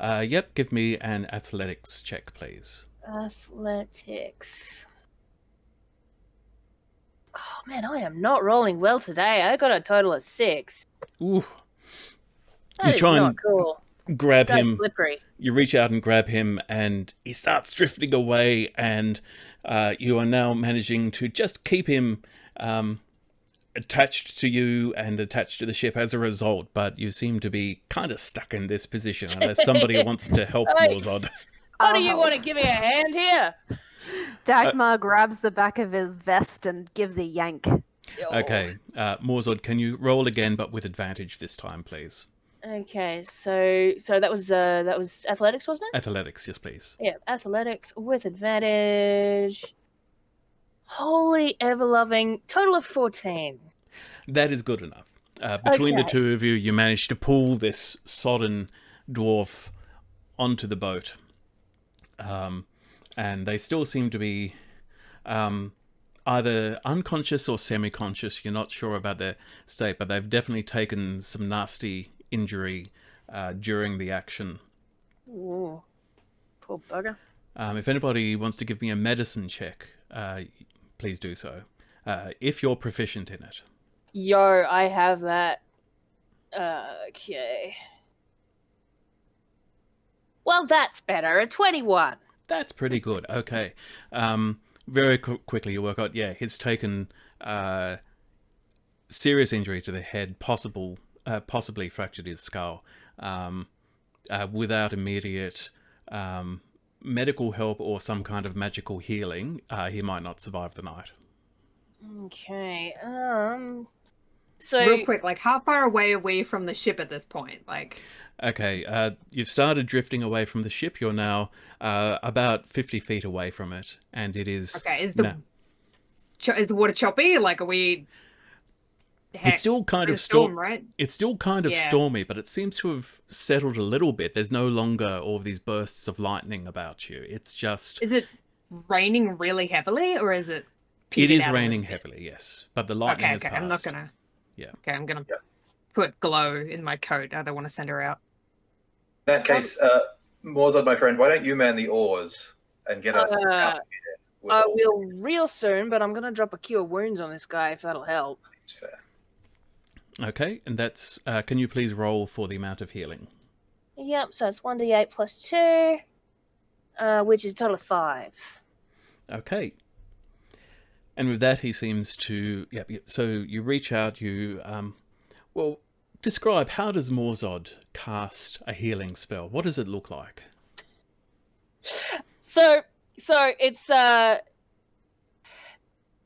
Yep, give me an athletics check, please. Athletics. Oh man, I am not rolling well today. I got a total of 6. Ooh. That You is try not and cool. grab That's him. slippery. You reach out and grab him, and he starts drifting away, and you are now managing to just keep him attached to you and attached to the ship as a result, but you seem to be kind of stuck in this position unless somebody wants to help Morzod. Oh, do you want to give me a hand here? Dagmar grabs the back of his vest and gives a yank. Okay, Morzod, can you roll again, but with advantage this time, please? Okay, so that was athletics, wasn't it? Athletics, yes, please. Yeah, athletics with advantage. Holy ever-loving, total of 14. That is good enough. Between the Okay. two of you, you manage to pull this sodden dwarf onto the boat. And they still seem to be either unconscious or semi-conscious. You're not sure about their state, but they've definitely taken some nasty injury during the action. Ooh, poor bugger. If anybody wants to give me a medicine check, please do so. If you're proficient in it. Yo, I have that. Okay. Well, that's better. A 21. That's pretty good. Okay. Very quickly you work out, yeah, he's taken serious injury to the head, possibly fractured his skull. Without immediate medical help or some kind of magical healing, he might not survive the night. Okay. So Real quick, like, how far away are we from the ship at this point? Like, Okay, you've started drifting away from the ship. You're now about 50 feet away from it, and it is... okay, is the water choppy? Like, are we... It's still kind of storm, right? It's still kind of Yeah. stormy, but it seems to have settled a little bit. There's no longer all these bursts of lightning about you. It's just... Is it raining really heavily, or is it... It petered is out a raining little bit? heavily, yes. But the lightning Okay, is okay, past. I'm not gonna... Yeah. Okay, I'm gonna put Glow in my coat. I don't want to send her out. In that case, Morzad, my friend, why don't you man the oars and get us out of here? With I all will real soon, but I'm gonna drop a cure wounds on this guy if that'll help. seems fair. Okay, and that's... can you please roll for the amount of healing? Yep, so it's 1d8 plus 2, which is a total of 5. Okay. And with that, he seems to... Yeah, so you reach out, you... well, describe, how does Morzad cast a healing spell? What does it look like? So it's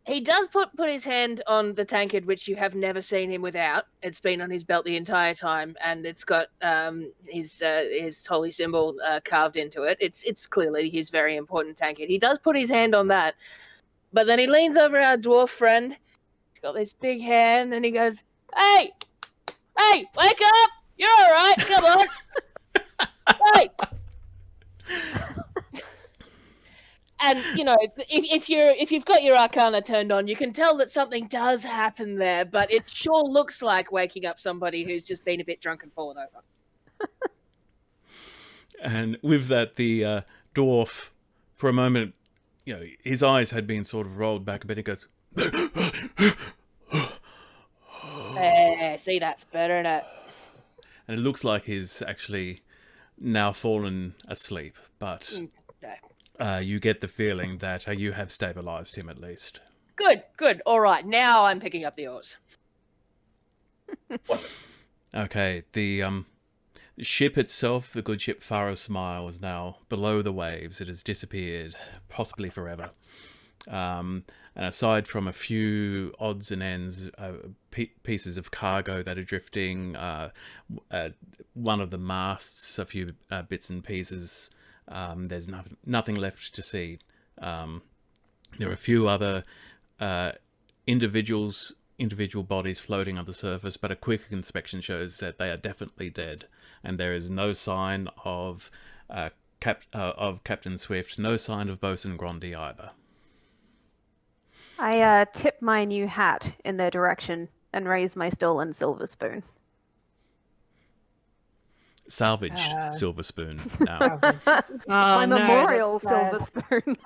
he does put his hand on the tankard, which you have never seen him without. It's been on his belt the entire time, and it's got his holy symbol carved into it. It's clearly his very important tankard. He does put his hand on that, but then he leans over our dwarf friend. He's got this big hand, and he goes, "Hey, wake up! You're all right. Come on, hey." And you know, if you've got your Arcana turned on, you can tell that something does happen there, but it sure looks like waking up somebody who's just been a bit drunk and fallen over. And with that, the dwarf, for a moment, you know, his eyes had been sort of rolled back a bit. He goes, See, that's better than it. and it looks like he's actually now fallen asleep. But you get the feeling that you have stabilized him at least. Good. All right, now I'm picking up the oars. Okay, the ship itself, the good ship Farrow Smile, is now below the waves. It has disappeared, possibly forever. And aside from a few odds and ends, pieces of cargo that are drifting, one of the masts, a few bits and pieces, there's nothing left to see. There are a few other individual bodies floating on the surface, but a quick inspection shows that they are definitely dead, and there is no sign of Captain Swift, no sign of Bosun Grundy either. I tip my new hat in their direction and raise my stolen silver spoon. Salvaged silver spoon now. My no, memorial that's silver spoon.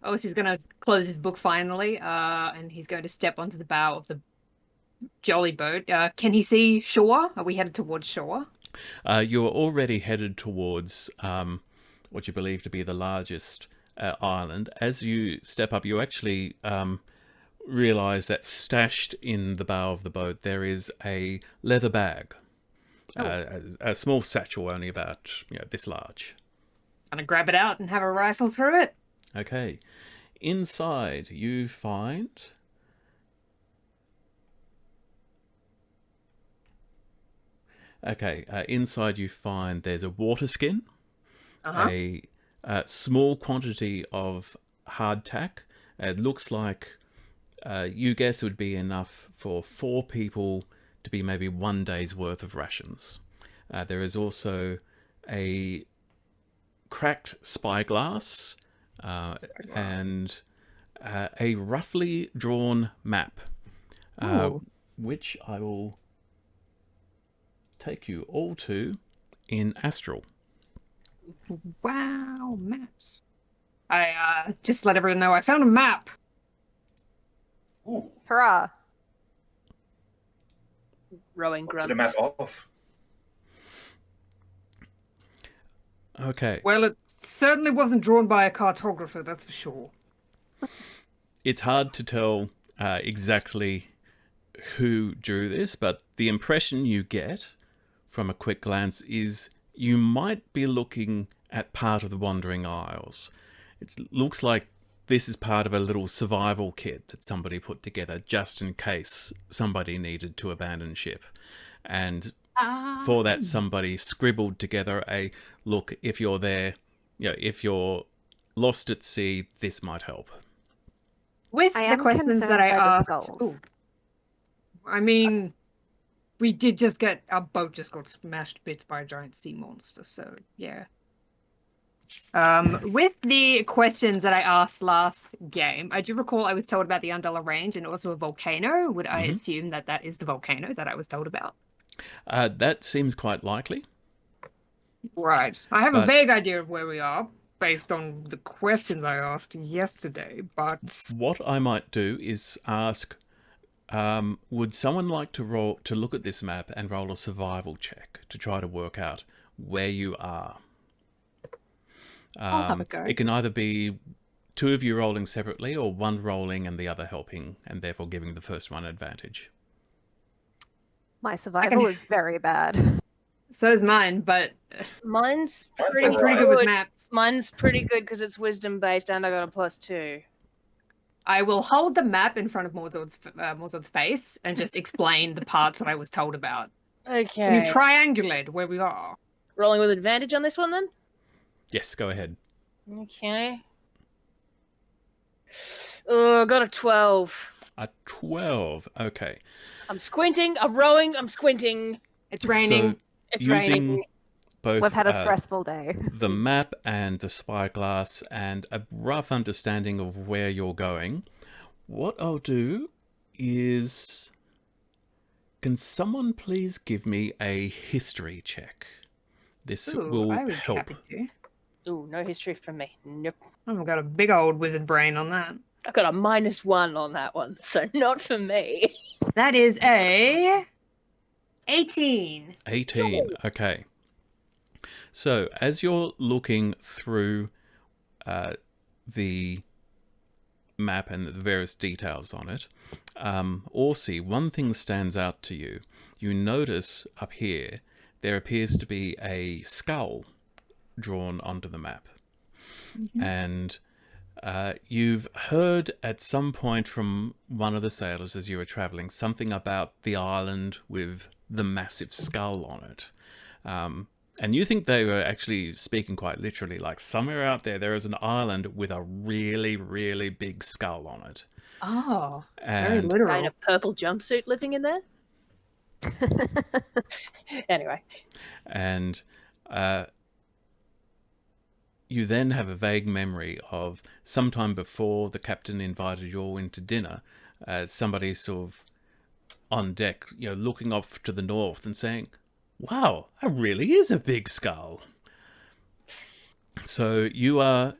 Oh, he's going to close his book finally, and he's going to step onto the bow of the jolly boat. Can he see shore? Are we headed towards shore? You're already headed towards what you believe to be the largest island. As you step up, you actually realize that stashed in the bow of the boat there is a leather bag, a small satchel, only about this large. Gonna grab it out and have a rifle through it. Okay, inside you find there's a water skin, a small quantity of hardtack. It looks like you guess it would be enough for 4 people to be maybe 1 day's worth of rations. There is also a cracked spyglass and a roughly drawn map, Ooh. which I will take you all to in Astral. Wow, maps. I just let everyone know I found a map. Ooh, Hurrah! Rowing what's grunts. the map off? Okay. Well, it certainly wasn't drawn by a cartographer, that's for sure. It's hard to tell exactly who drew this, but the impression you get from a quick glance is you might be looking at part of the Wandering Isles. It looks like this is part of a little survival kit that somebody put together just in case somebody needed to abandon ship. And for that, somebody scribbled together a look, if you're there, if you're lost at sea, this might help. With I the am questions that concerned I by the asked, skulls. I mean, we did just get our boat just got smashed to bits by a giant sea monster, so yeah. With the questions that I asked last game, I do recall I was told about the Undella Range and also a volcano. Would I assume that that is the volcano that I was told about? That seems quite likely. Right. I have a But- vague idea of where we are based on the questions I asked yesterday, but What I might do is ask, would someone like to look at this map and roll a survival check to try to work out where you are? I'll have a go. It can either be two of you rolling separately or one rolling and the other helping, and therefore giving the first one advantage. My survival is very bad. so is mine, but Mine's Mine's pretty I'm pretty good with good. maps. Mine's pretty good because it's wisdom based and I got a +2. I will hold the map in front of Morzod's face and just explain the parts that I was told about. Can you Okay. triangulate where we are? Rolling with advantage on this one then? Yes, go ahead. Okay. Oh, I got a 12. A 12. Okay. I'm squinting, I'm rowing, I'm squinting. It's raining. So It's using raining. both We've had a stressful day. the map and the spyglass and a rough understanding of where you're going, what I'll do is... Can someone please give me a history check? This will I would be help. happy to. Ooh, no history from me. Nope. I've got a big old wizard brain on that. I got a -1 on that one, so not for me. That is a 18. 18. Okay. So as you're looking through the map and the various details on it, Orsi, one thing stands out to you. You notice up here there appears to be a skull drawn onto the map. And you've heard at some point from one of the sailors as you were traveling something about the island with the massive skull on it. And you think they were actually speaking quite literally, like somewhere out there is an island with a really, really big skull on it. Oh, very And Guy in literal. a purple jumpsuit living in there? Anyway. And you then have a vague memory of sometime before the captain invited you all into dinner, somebody sort of on deck, looking off to the north and saying, wow, that really is a big skull. So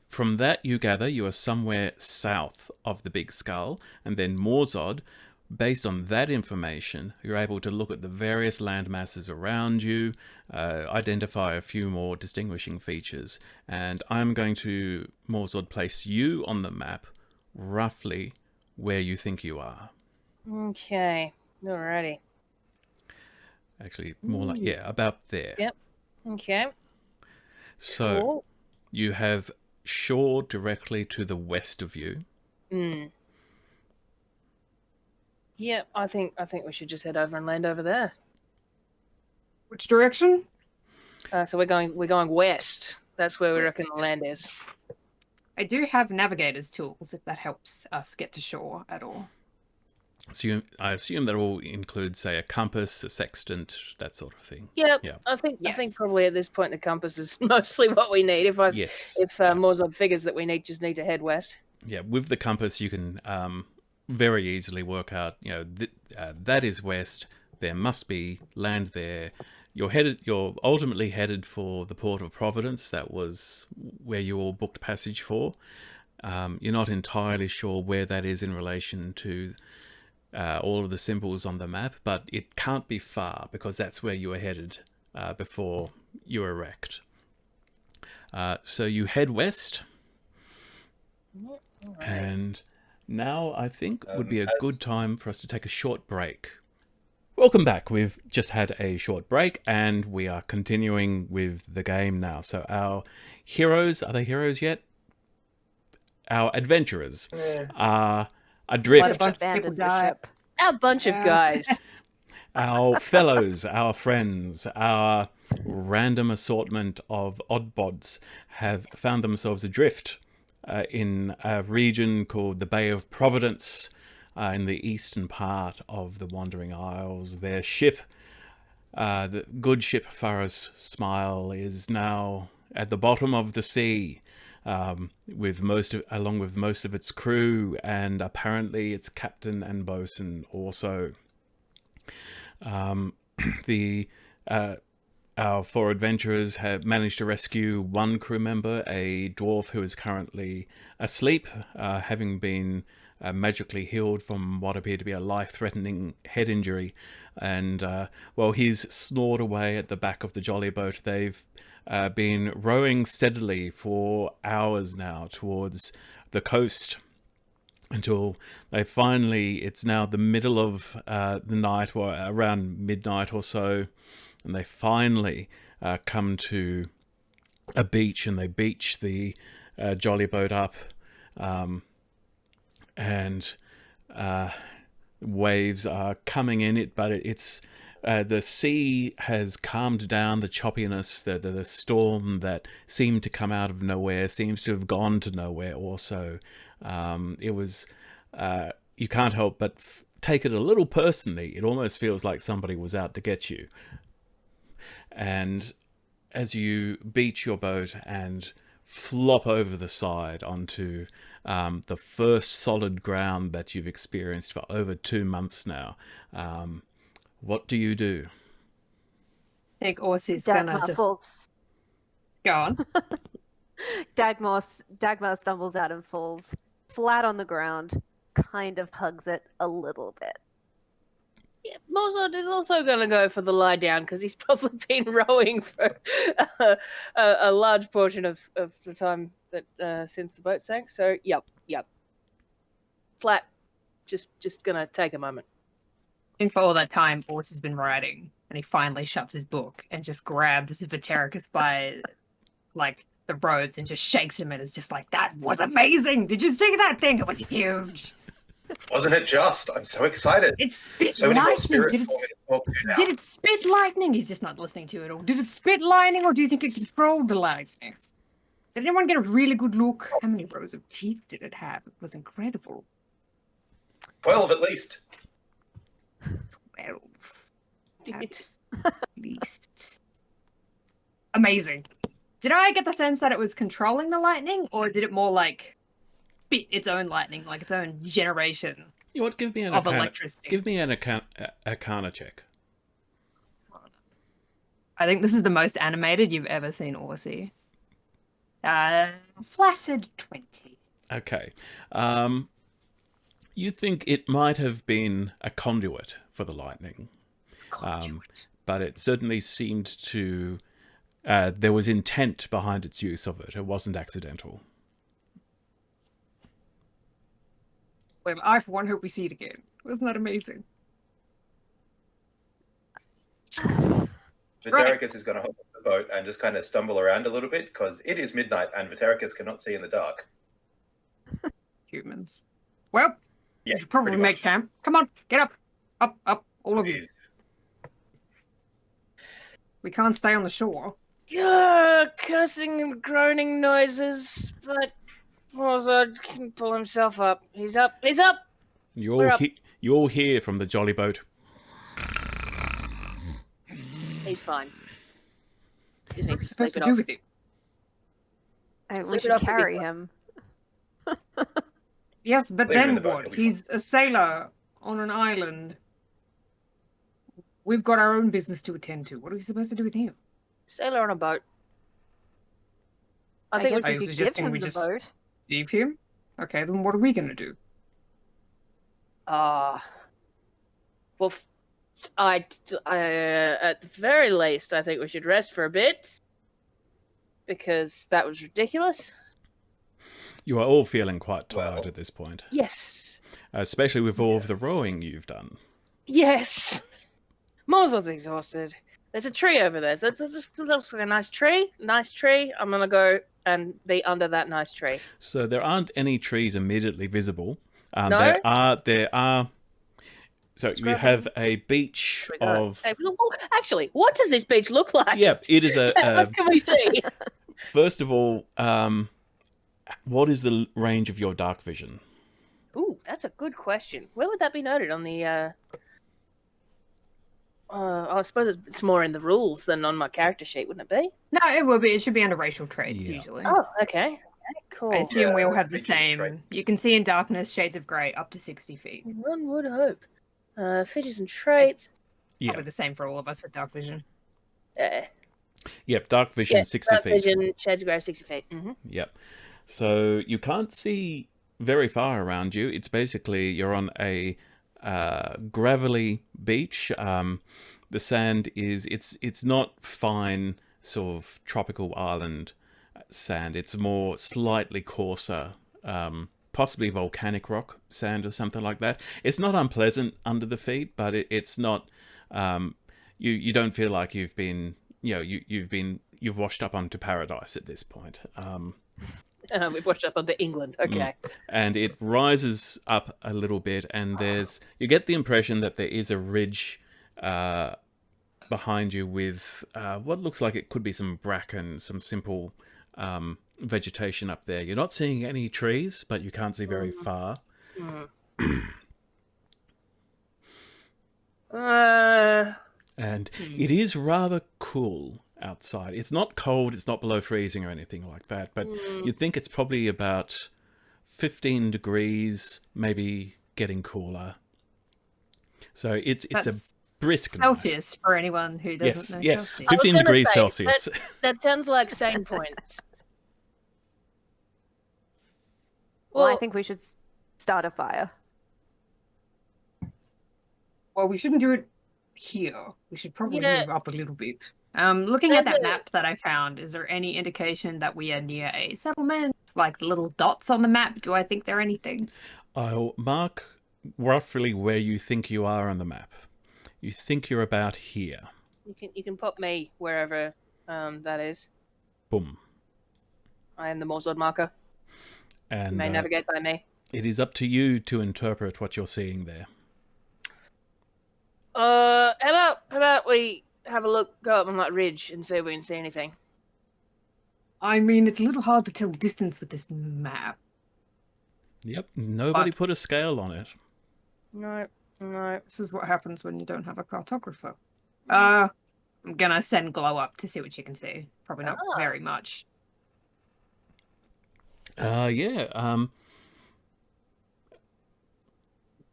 from that you gather you are somewhere south of the big skull, and then Morzod, based on that information, you're able to look at the various land masses around you, identify a few more distinguishing features, and I'm going to, Morzod, place you on the map roughly where you think you are. Okay. Alrighty. Actually, more like, about there. Yep. Okay. So Cool. you have shore directly to the west of you. Yep, I think we should just head over and land over there. Which direction? So we're going west. That's where we reckon the West. land is. I do have navigator's tools if that helps us get to shore at all. I assume that all includes, say, a compass, a sextant, that sort of thing. Yeah, Yeah. I think Yes. probably at this point the compass is mostly what we need. If Yes. Morzad figures that we just need to head west. Yeah, with the compass, you can very easily work out, that is west. There must be land there. You're ultimately headed for the port of Providence. That was where you all booked passage for. You're not entirely sure where that is in relation to all of the symbols on the map, but it can't be far because that's where you were headed before you were wrecked. So you head west, and now I think would be a good time for us to take a short break. Welcome back. We've just had a short break, and we are continuing with the game now. So our heroes, are they heroes yet? Our adventurers are adrift. Let a bunch of people Abandoned the die. ship. A bunch of guys. Our fellows, our friends, our random assortment of oddbods have found themselves adrift in a region called the Bay of Providence in the eastern part of the Wandering Isles. Their ship, the good ship Faros Smile, is now at the bottom of the sea, along with most of its crew, and apparently its captain and bosun also. Our four adventurers have managed to rescue one crew member, a dwarf who is currently asleep, having been magically healed from what appeared to be a life-threatening head injury. And while he's snored away at the back of the jolly boat, they've been rowing steadily for hours now towards the coast, until they finally, it's now the middle of the night, or around midnight or so, and they finally come to a beach, and they beach the jolly boat up, and waves are coming in it, but it's the sea has calmed down. The choppiness, the storm that seemed to come out of nowhere seems to have gone to nowhere also. It was, you can't help but take it a little personally. It almost feels like somebody was out to get you. And as you beach your boat and flop over the side onto the first solid ground that you've experienced for over 2 months now, what do you do? I think Orsi's gonna Dagmar just falls. go on. Dagmar stumbles out and falls flat on the ground, kind of hugs it a little bit. Yeah, Morzad is also going to go for the lie down because he's probably been rowing for a large portion of the time that since the boat sank. So, yep. Flat, just going to take a moment. And for all that time, Ors has been writing, and he finally shuts his book and just grabs Vitericus by, like, the robes and just shakes him, and is just like, "That was amazing! Did you see that thing? It was huge! Wasn't it just? I'm so excited. It spit So many more lightning! spirits Did for me to talk to now. it spit lightning?" He's just not listening to it all. Did it spit lightning, or do you think it controlled the lightning? Did anyone get a really good look? How many rows of teeth did it have? It was incredible. 12 at least. 12. At least. Amazing. Did I get the sense that it was controlling the lightning, or did it more like spit its own lightning, like its own generation You know what? Give me an of arcana. electricity? Give me an arcana check. I think this is the most animated you've ever seen Orsi. Flaccid 20. Okay. You think it might have been a conduit for the lightning, Conduit. but it certainly seemed to. There was intent behind its use of it. It wasn't accidental. Well, I, for one, hope we see it again. Wasn't that amazing? Vitericus is going to hold up the boat and just kind of stumble around a little bit because it is midnight and Vitericus cannot see in the dark. Humans. Well, Yeah, we should probably pretty make much. camp. Come on, get up. Up, all of you. Is- We can't stay on the shore. Cursing and groaning noises, but Morzad can pull himself up. He's up. You We're all up. You all hear from the jolly boat. He's fine. Just What are needs we to supposed sleep to it do off. with him? We Sleep it should off, carry everyone. him. Yes, but Leave him in then the boat, what? he'll be He's a sailor on an island. We've got our own business to attend to. What are we supposed to do with him? Sailor on a boat. I I think guess Are we you could give suggesting him we the just boat. leave him? Okay, then what are we going to do? Well, at the very least, I think we should rest for a bit because that was ridiculous. You are all feeling quite tired Well. at this point, Yes, especially with all of the Yes. rowing you've done. yes. Mosel's exhausted. There's a tree over there. That looks like a nice tree. Nice tree. I'm gonna go and be under that nice tree. So there aren't any trees immediately visible. No? There are. So you Describe have them. a beach We go. of. Hey, look, actually, what does this beach look like? Yeah, it is a. What can we see? First of all, what is the range of your dark vision? Ooh, that's a good question. Where would that be noted on the? I suppose it's more in the rules than on my character sheet, wouldn't it be? No, it will be. It should be under racial traits, Yeah. usually. Oh, okay. Cool. I assume we all have the Racial same. traits. You can see in darkness, shades of grey, up to 60 feet. One would hope. Features and traits. Yeah. Probably the same for all of us with dark vision. Yep, dark vision, Yeah, 60 dark feet. vision, shades of grey, 60 feet. Mm-hmm. Yep. So you can't see very far around you. It's basically you're on a gravelly beach. The sand is it's not fine sort of tropical island sand. It's more slightly coarser, possibly volcanic rock sand or something like that. It's not unpleasant under the feet, but it's not. You don't feel like you've been you've washed up onto paradise at this point. We've washed up onto England. Okay. And it rises up a little bit, and you get the impression that there is a ridge behind you with what looks like it could be some bracken, some simple vegetation up there. You're not seeing any trees, but you can't see very far. And it is rather cool outside. It's not cold, it's not below freezing or anything like that, but you'd think it's probably about 15 degrees, maybe getting cooler. So it's That's a brisk night. Celsius for anyone who doesn't know Yes, Celsius. 15 gonna degrees say, Celsius. That sounds like sane points. Well, I Well, think we should start a fire. Well, we shouldn't do it here. We should probably Yeah. move up a little bit. Looking at There's that a- map that I found, is there any indication that we are near a settlement? Like the little dots on the map, do I think they're anything? I'll mark roughly where you think you are on the map. You think you're about here. you can pop me wherever that is. Boom. I am the Morsord marker. You And may navigate by me. it is up to you to interpret what you're seeing there. How about we have a look, go up on that ridge and see if we can see anything. I mean, it's a little hard to tell distance with this map. Yep, nobody But- put a scale on it. No. This is what happens when you don't have a cartographer. I'm gonna send Glow up to see what she can see. Probably not Ah. very much.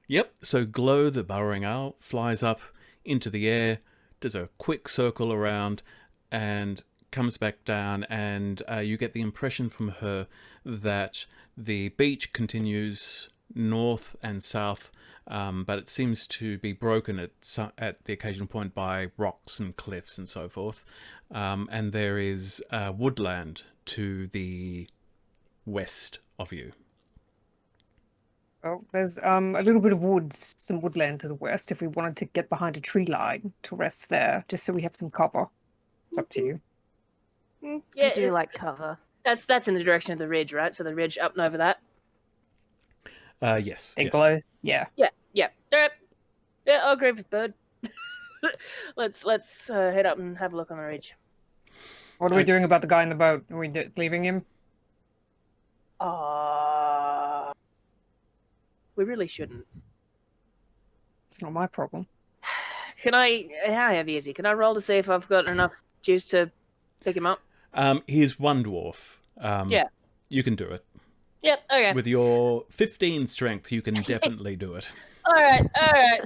Yep, so Glow, the burrowing owl, flies up into the air, does a quick circle around, and comes back down, and you get the impression from her that the beach continues north and south, but it seems to be broken at the occasional point by rocks and cliffs and so forth. And there is woodland to the west of you. Oh, there's a little bit of woods, some woodland to the west. If we wanted to get behind a tree line to rest there, just so we have some cover, it's up to you. Yeah, I do like cover. that's in the direction of the ridge, right? So the ridge up and over that. Yes. Hey, yes. Glow, yeah. Yeah. Yeah, I'll agree with Bird. let's head up and have a look on the ridge. What are we doing about the guy in the boat? Are we leaving him? We really shouldn't. It's not my problem. Can I? How heavy is he? Can I roll to see if I've got enough juice to pick him up? He's one dwarf. Yeah. You can do it. Yep. Okay. With your 15 strength, you can definitely do it. All right.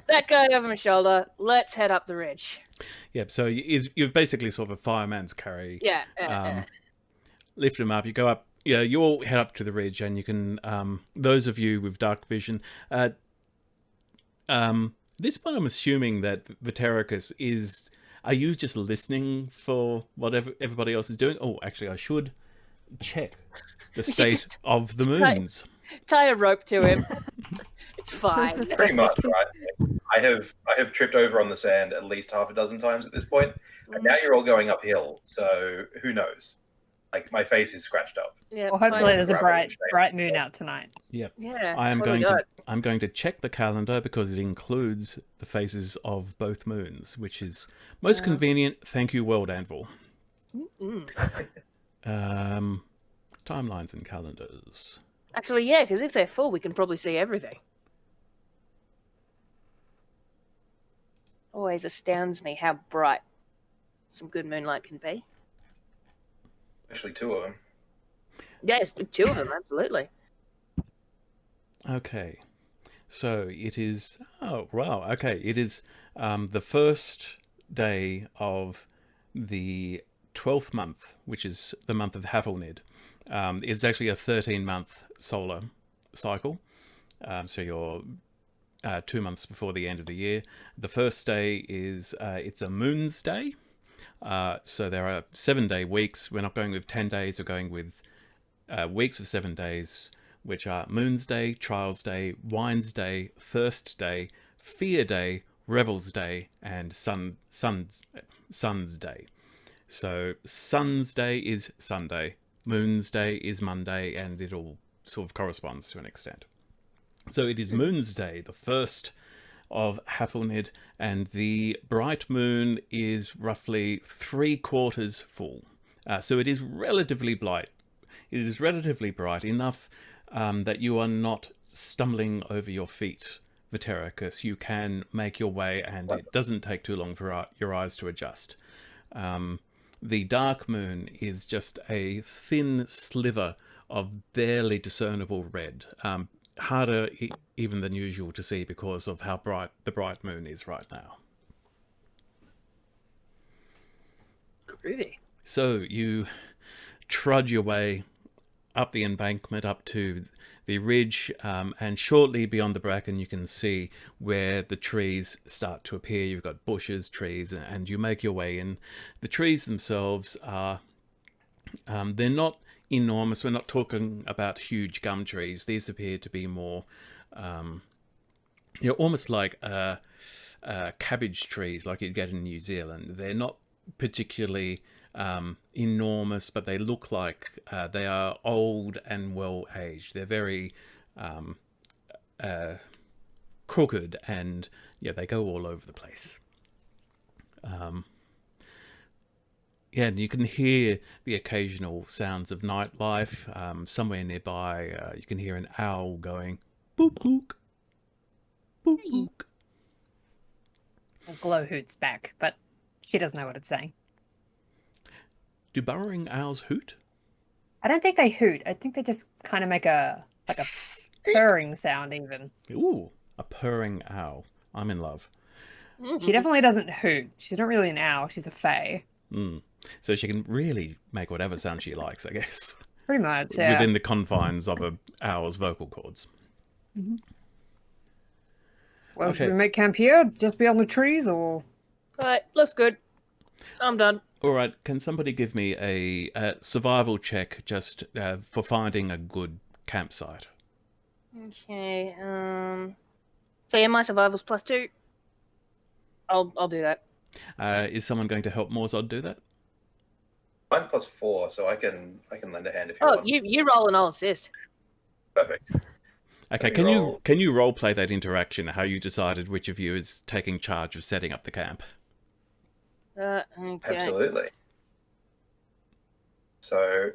That guy over my shoulder. Let's head up the ridge. Yep, so you're basically sort of a fireman's carry. Yeah. Lift him up, you go up, you all head up to the ridge, and you can, those of you with dark vision, this one I'm assuming that Vitericus is, are you just listening for whatever everybody else is doing? Oh, actually, I should check the state of the moons. Tie a rope to him. It's fine. Pretty much, right? I have tripped over on the sand at least half a dozen times at this point, and now you're all going uphill, so who knows? Like, my face is scratched up. Yeah, Well, hopefully there's a bright moon out tonight. Yep. Yeah. I'm going to check the calendar because it includes the phases of both moons, which is most convenient. Thank you, World Anvil. Timelines and calendars. Actually, yeah, because if they're full, we can probably see everything. Always astounds me how bright some good moonlight can be. Actually, two of them. Yes, two of them, absolutely. Okay, so it is. Oh wow! Okay, it is the first day of the 12th month, which is the month of Havelnid. It's actually a 13-month solar cycle. So you're 2 months before the end of the year. The first day is it's a moon's day. So there are 7-day weeks. We're not going with 10 days. We're going with weeks of 7 days, which are Moon's Day, Trials Day, Wine's Day, Thirst Day, Fear Day, Revel's Day, and Sun's Day. So Sun's Day is Sunday, Moon's Day is Monday, and it all sort of corresponds to an extent. So it is Moon's Day, the first of Havelnid, and the bright moon is roughly 3/4 full. So it is relatively bright. It is relatively bright enough that you are not stumbling over your feet, Vitericus. You can make your way, and it doesn't take too long for your eyes to adjust. The dark moon is just a thin sliver of barely discernible red. Harder even than usual to see because of how bright the bright moon is right now. Groovy. So you trudge your way up the embankment up to the ridge, and shortly beyond the bracken you can see where the trees start to appear. You've got bushes, trees, and you make your way in. The trees themselves are they're not enormous. We're not talking about huge gum trees. These appear to be more almost like cabbage trees like you'd get in New Zealand. They're not particularly enormous, but they look like they are old and well aged. They're very crooked, and they go all over the place. And you can hear the occasional sounds of nightlife. Somewhere nearby, you can hear an owl going boop boop boop boop. Glow hoots back, but she doesn't know what it's saying. Do burrowing owls hoot? I don't think they hoot. I think they just kind of make a purring sound even. Ooh, a purring owl. I'm in love. She definitely doesn't hoot. She's not really an owl. She's a fae. So she can really make whatever sound she likes, I guess. Pretty much, yeah. Within the confines of an owl's vocal cords. Well, should we make camp here? Just beyond the trees, or? Alright, looks good. I'm done. All right, can somebody give me a survival check just for finding a good campsite? Okay, so yeah, my survival's +2. I'll do that. Is someone going to help Morzod do that? Mine's +4, so I can lend a hand if you want. You roll and I'll assist. Perfect. Okay, can you role play that interaction? How you decided which of you is taking charge of setting up the camp? Okay. Absolutely. So,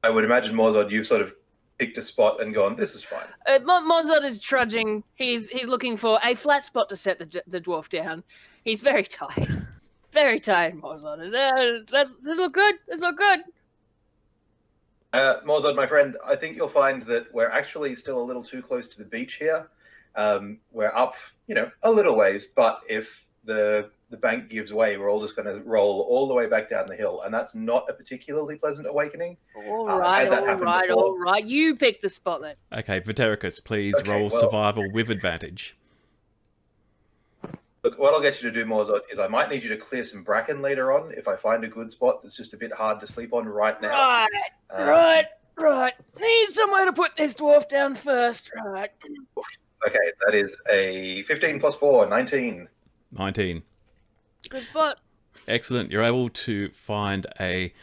I would imagine Morzod, you've sort of picked a spot and gone, this is fine. Mozart is trudging. He's looking for a flat spot to set the dwarf down. He's very tired. Very tired, Mozart. This look good. This look good. Morzod, my friend, I think you'll find that we're actually still a little too close to the beach here. We're up, a little ways, but if the bank gives way, we're all just going to roll all the way back down the hill, and that's not a particularly pleasant awakening. All right. You pick the spot then. Okay, Vitericus, please roll well- survival with advantage. Look, what I'll get you to do, Morzod, is I might need you to clear some bracken later on if I find a good spot that's just a bit hard to sleep on right now. Right. Need somewhere to put this dwarf down first. Right. Okay, that is a 15 plus 4, 19. 19. Good spot. Excellent. You're able to find a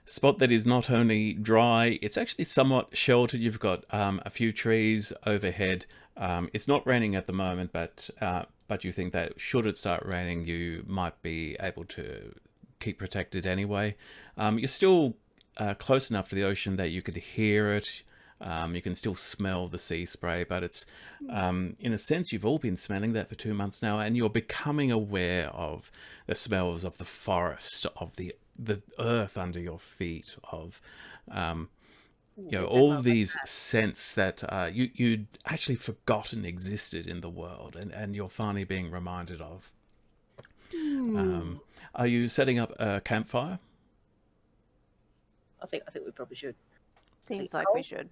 spot that is not only dry, it's actually somewhat sheltered. You've got a few trees overhead. It's not raining at the moment, but you think that should it start raining, you might be able to keep protected anyway. You're still close enough to the ocean that you could hear it. You can still smell the sea spray, but it's, in a sense, you've all been smelling that for 2 months now, and you're becoming aware of the smells of the forest, of the earth under your feet, of all of these scents that you'd actually forgotten existed in the world, and you're finally being reminded of. Are you setting up a campfire? I think we probably should. Seems like we should.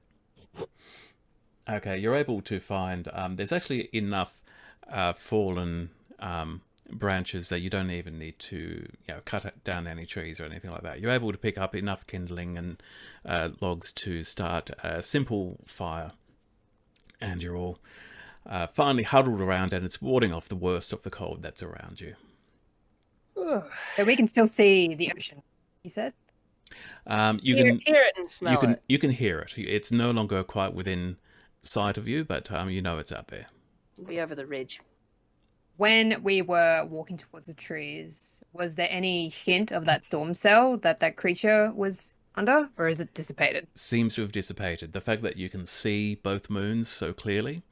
Okay, you're able to find there's actually enough fallen branches that you don't even need to cut down any trees or anything like that. You're able to pick up enough kindling and logs to start a simple fire, and you're all finally huddled around, and it's warding off the worst of the cold that's around you. So we can still see the ocean, you said? You Hear can it and smell it. You can hear it. It's no longer quite within sight of you, but it's out there. Be over the ridge. When we were walking towards the trees, was there any hint of that storm cell that creature was under, or is it dissipated? Seems to have dissipated. The fact that you can see both moons so clearly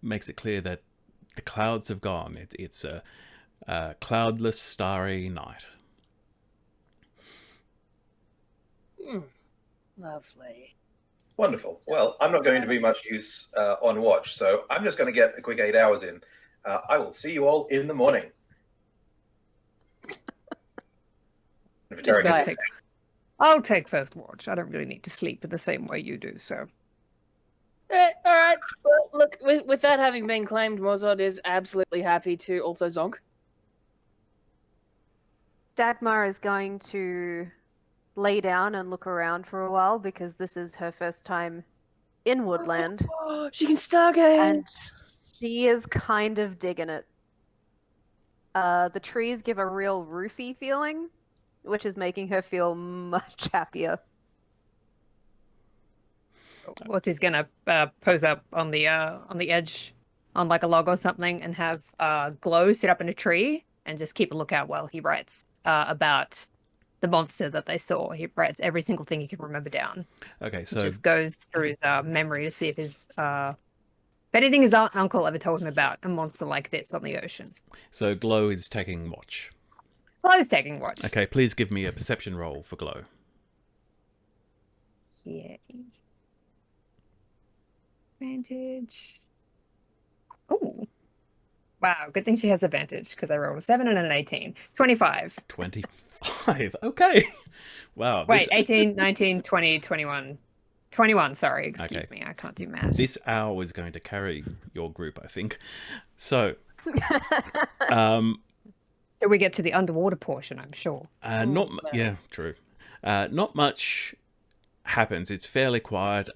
makes it clear that the clouds have gone. It's a cloudless, starry night. Lovely. Wonderful. Well, I'm not going to be much use on watch, so I'm just going to get a quick 8 hours in. I will see you all in the morning. I'll take first watch. I don't really need to sleep in the same way you do, so. All right. Well, look, with that having been claimed, Mozart is absolutely happy to also zonk. Dagmar is going to lay down and look around for a while because this is her first time in Woodland. She can stargaze. And she is kind of digging it. The trees give a real roofy feeling, which is making her feel much happier. Watty's gonna pose up on the edge, on like a log or something, and have Glow sit up in a tree and just keep a lookout while he writes about the monster that they saw. He writes every single thing he can remember down. Okay, so just goes through his memory to see if if anything his uncle ever told him about a monster like this on the ocean. So Glow is taking watch. Glow's taking watch. Okay, please give me a perception roll for Glow. Yeah. Advantage. Oh. Wow, good thing she has advantage because I rolled a 7 and an 18. 25. 25. Okay. Wow. Wait, 18, 19, 20, 21. 21, sorry. Excuse me. I can't do math. This hour is going to carry your group, I think. So, Till we get to the underwater portion, I'm sure. yeah, true. Not much happens. It's fairly quiet.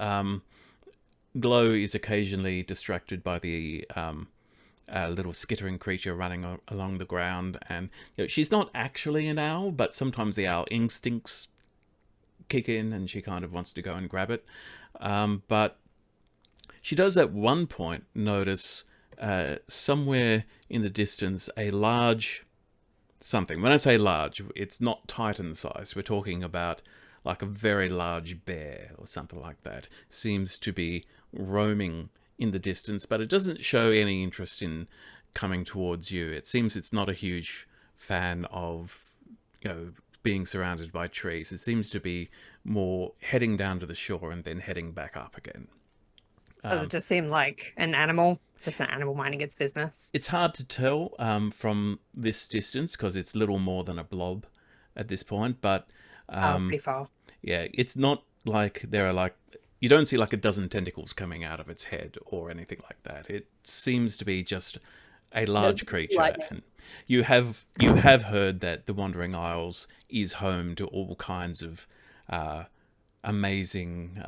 Glow is occasionally distracted by the little skittering creature running along the ground, and she's not actually an owl, but sometimes the owl instincts kick in and she kind of wants to go and grab it. But she does at one point notice somewhere in the distance a large something. When I say large, it's not Titan size. We're talking about like a very large bear or something like that, seems to be roaming in the distance, but it doesn't show any interest in coming towards you. It seems it's not a huge fan of, being surrounded by trees. It seems to be more heading down to the shore and then heading back up again. Does it just seem like an animal? Just an animal minding its business? It's hard to tell from this distance because it's little more than a blob at this point, but Pretty far. yeah, it's not like there are like, you don't see like a dozen tentacles coming out of its head or anything like that. It seems to be just a large creature. lightning. And you have heard that the Wandering Isles is home to all kinds of amazing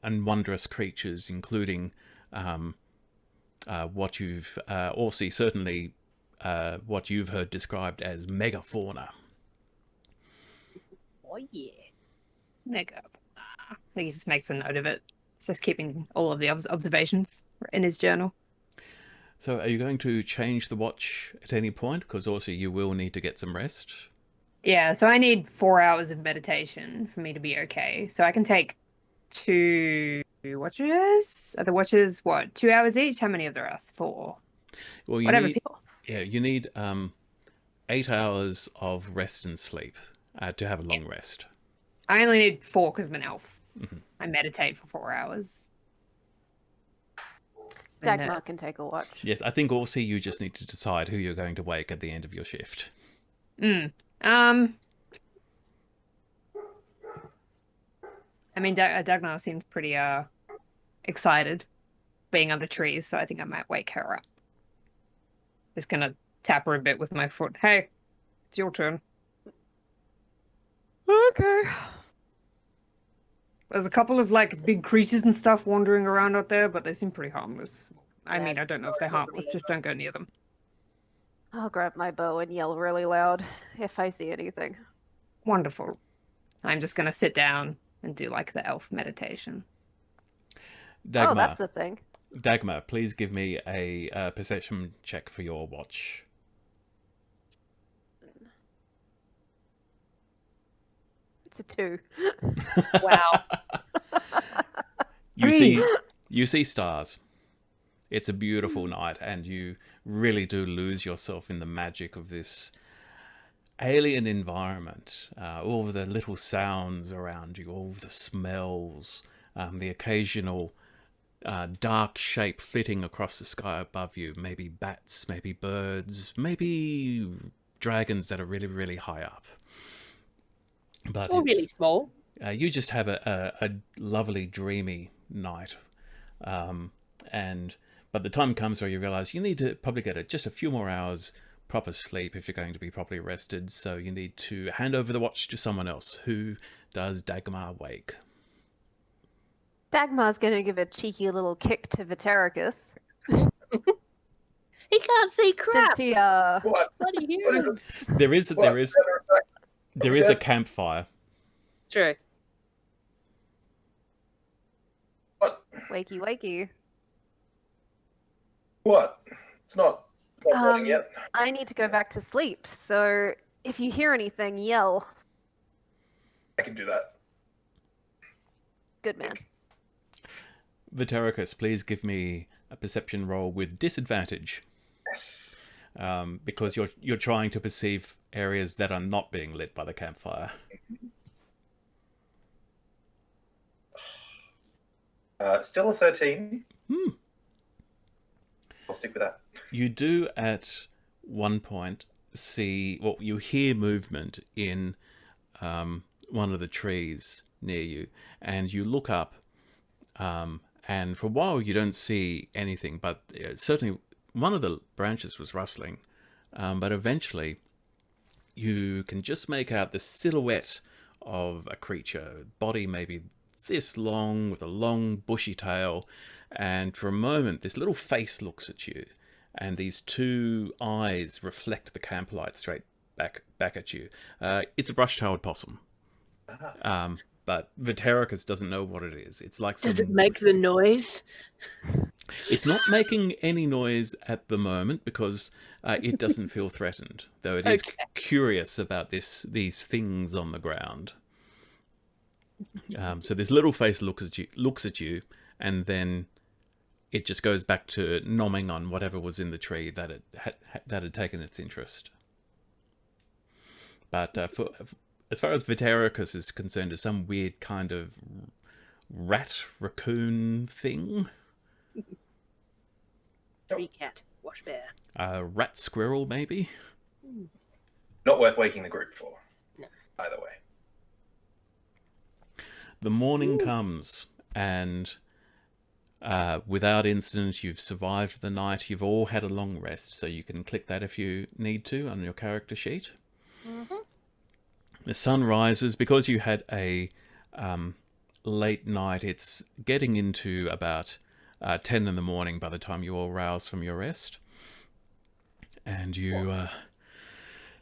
and wondrous creatures, including what you've also certainly what you've heard described as megafauna. Oh yeah. Mega. I think he just makes a note of it. He's just keeping all of the observations in his journal. So are you going to change the watch at any point? Because also you will need to get some rest. Yeah, so I need 4 hours of meditation for me to be okay. So I can take 2 watches. Are the watches what? 2 hours each? How many of there are? 4. Well, you Whatever need, people. yeah, you need 8 hours of rest and sleep to have a long rest. I only need 4 because I'm an elf. Mhm. I meditate for 4 hours. Dagmar can take a watch. Yes, I think also you just need to decide who you're going to wake at the end of your shift. I mean, Dagmar seemed pretty excited being on the trees, so I think I might wake her up. Just gonna tap her a bit with my foot. Hey, it's your turn. Okay. There's a couple of like big creatures and stuff wandering around out there, but they seem pretty harmless. I Yeah, mean, I don't know if they're harmless, just don't go near them. I'll grab my bow and yell really loud if I see anything. Wonderful. I'm just gonna sit down and do like the elf meditation. Dagmar, Oh, that's a thing. Dagmar, please give me a perception check for your watch. It's a 2. Wow. You see stars. It's a beautiful night, and you really do lose yourself in the magic of this alien environment. All of the little sounds around you, all of the smells, the occasional dark shape flitting across the sky above you. Maybe bats, maybe birds, maybe dragons that are really, really high up. But Or really small. you just have a lovely, dreamy night. And but the time comes where you realize you need to probably get just a few more hours proper sleep if you're going to be properly rested. So you need to hand over the watch to someone else. Who does Dagmar wake? Dagmar's gonna give a cheeky little kick to Vitericus. He can't see crap. Since he What? Bloody heroes. There is a campfire. True. What? wakey wakey. What? It's not morning yet. I need to go back to sleep, so if you hear anything, yell. I can do that. Good man. Vitericus, please give me a perception roll with disadvantage. Yes. Because you're trying to perceive areas that are not being lit by the campfire. Still a 13. I'll stick with that. You do at one point see, well, you hear movement in one of the trees near you, and you look up, and for a while you don't see anything, but certainly one of the branches was rustling, but eventually you can just make out the silhouette of a creature, body maybe this long with a long bushy tail, and for a moment this little face looks at you, and these 2 eyes reflect the camplight straight back at you. It's a brush-tailed possum. But Vitericus doesn't know what it is. It's like Does it make the noise? It's not making any noise at the moment because it doesn't feel threatened, though it is Okay. curious about these things on the ground. So this little face looks at you, and then it just goes back to nomming on whatever was in the tree that it had taken its interest. But as far as Vitericus is concerned, it's some weird kind of rat raccoon thing. Tree cat, wash bear. Rat squirrel, maybe? Not worth waking the group for. No. Either way. The morning comes, and without incident, you've survived the night. You've all had a long rest, so you can click that if you need to on your character sheet. Mm-hmm. The sun rises. Because you had a late night, it's getting into about 10 in the morning by the time you all rouse from your rest. And you...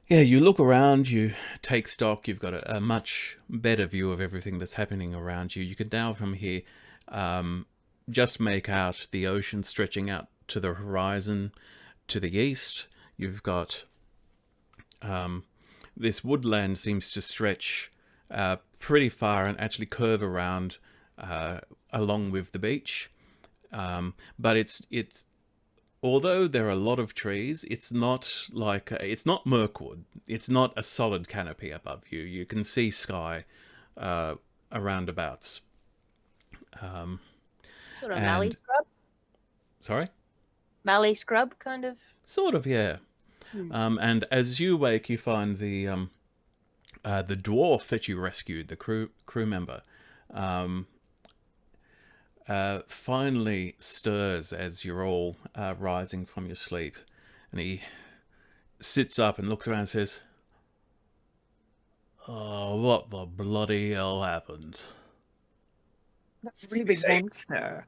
you look around, you take stock, you've got a much better view of everything that's happening around you. You can now from here just make out the ocean stretching out to the horizon to the east. You've got this woodland seems to stretch pretty far and actually curve around along with the beach. But it's although there are a lot of trees, it's not like it's not Mirkwood. It's not a solid canopy above you. You can see sky around abouts. Sort of mallee scrub? Sorry? Mallee scrub, kind of? Sort of, yeah. And as you wake, you find the dwarf that you rescued, the crew member, finally stirs as you're all rising from your sleep, and he sits up and looks around and says, "Oh, what the bloody hell happened?" That's a really big monster.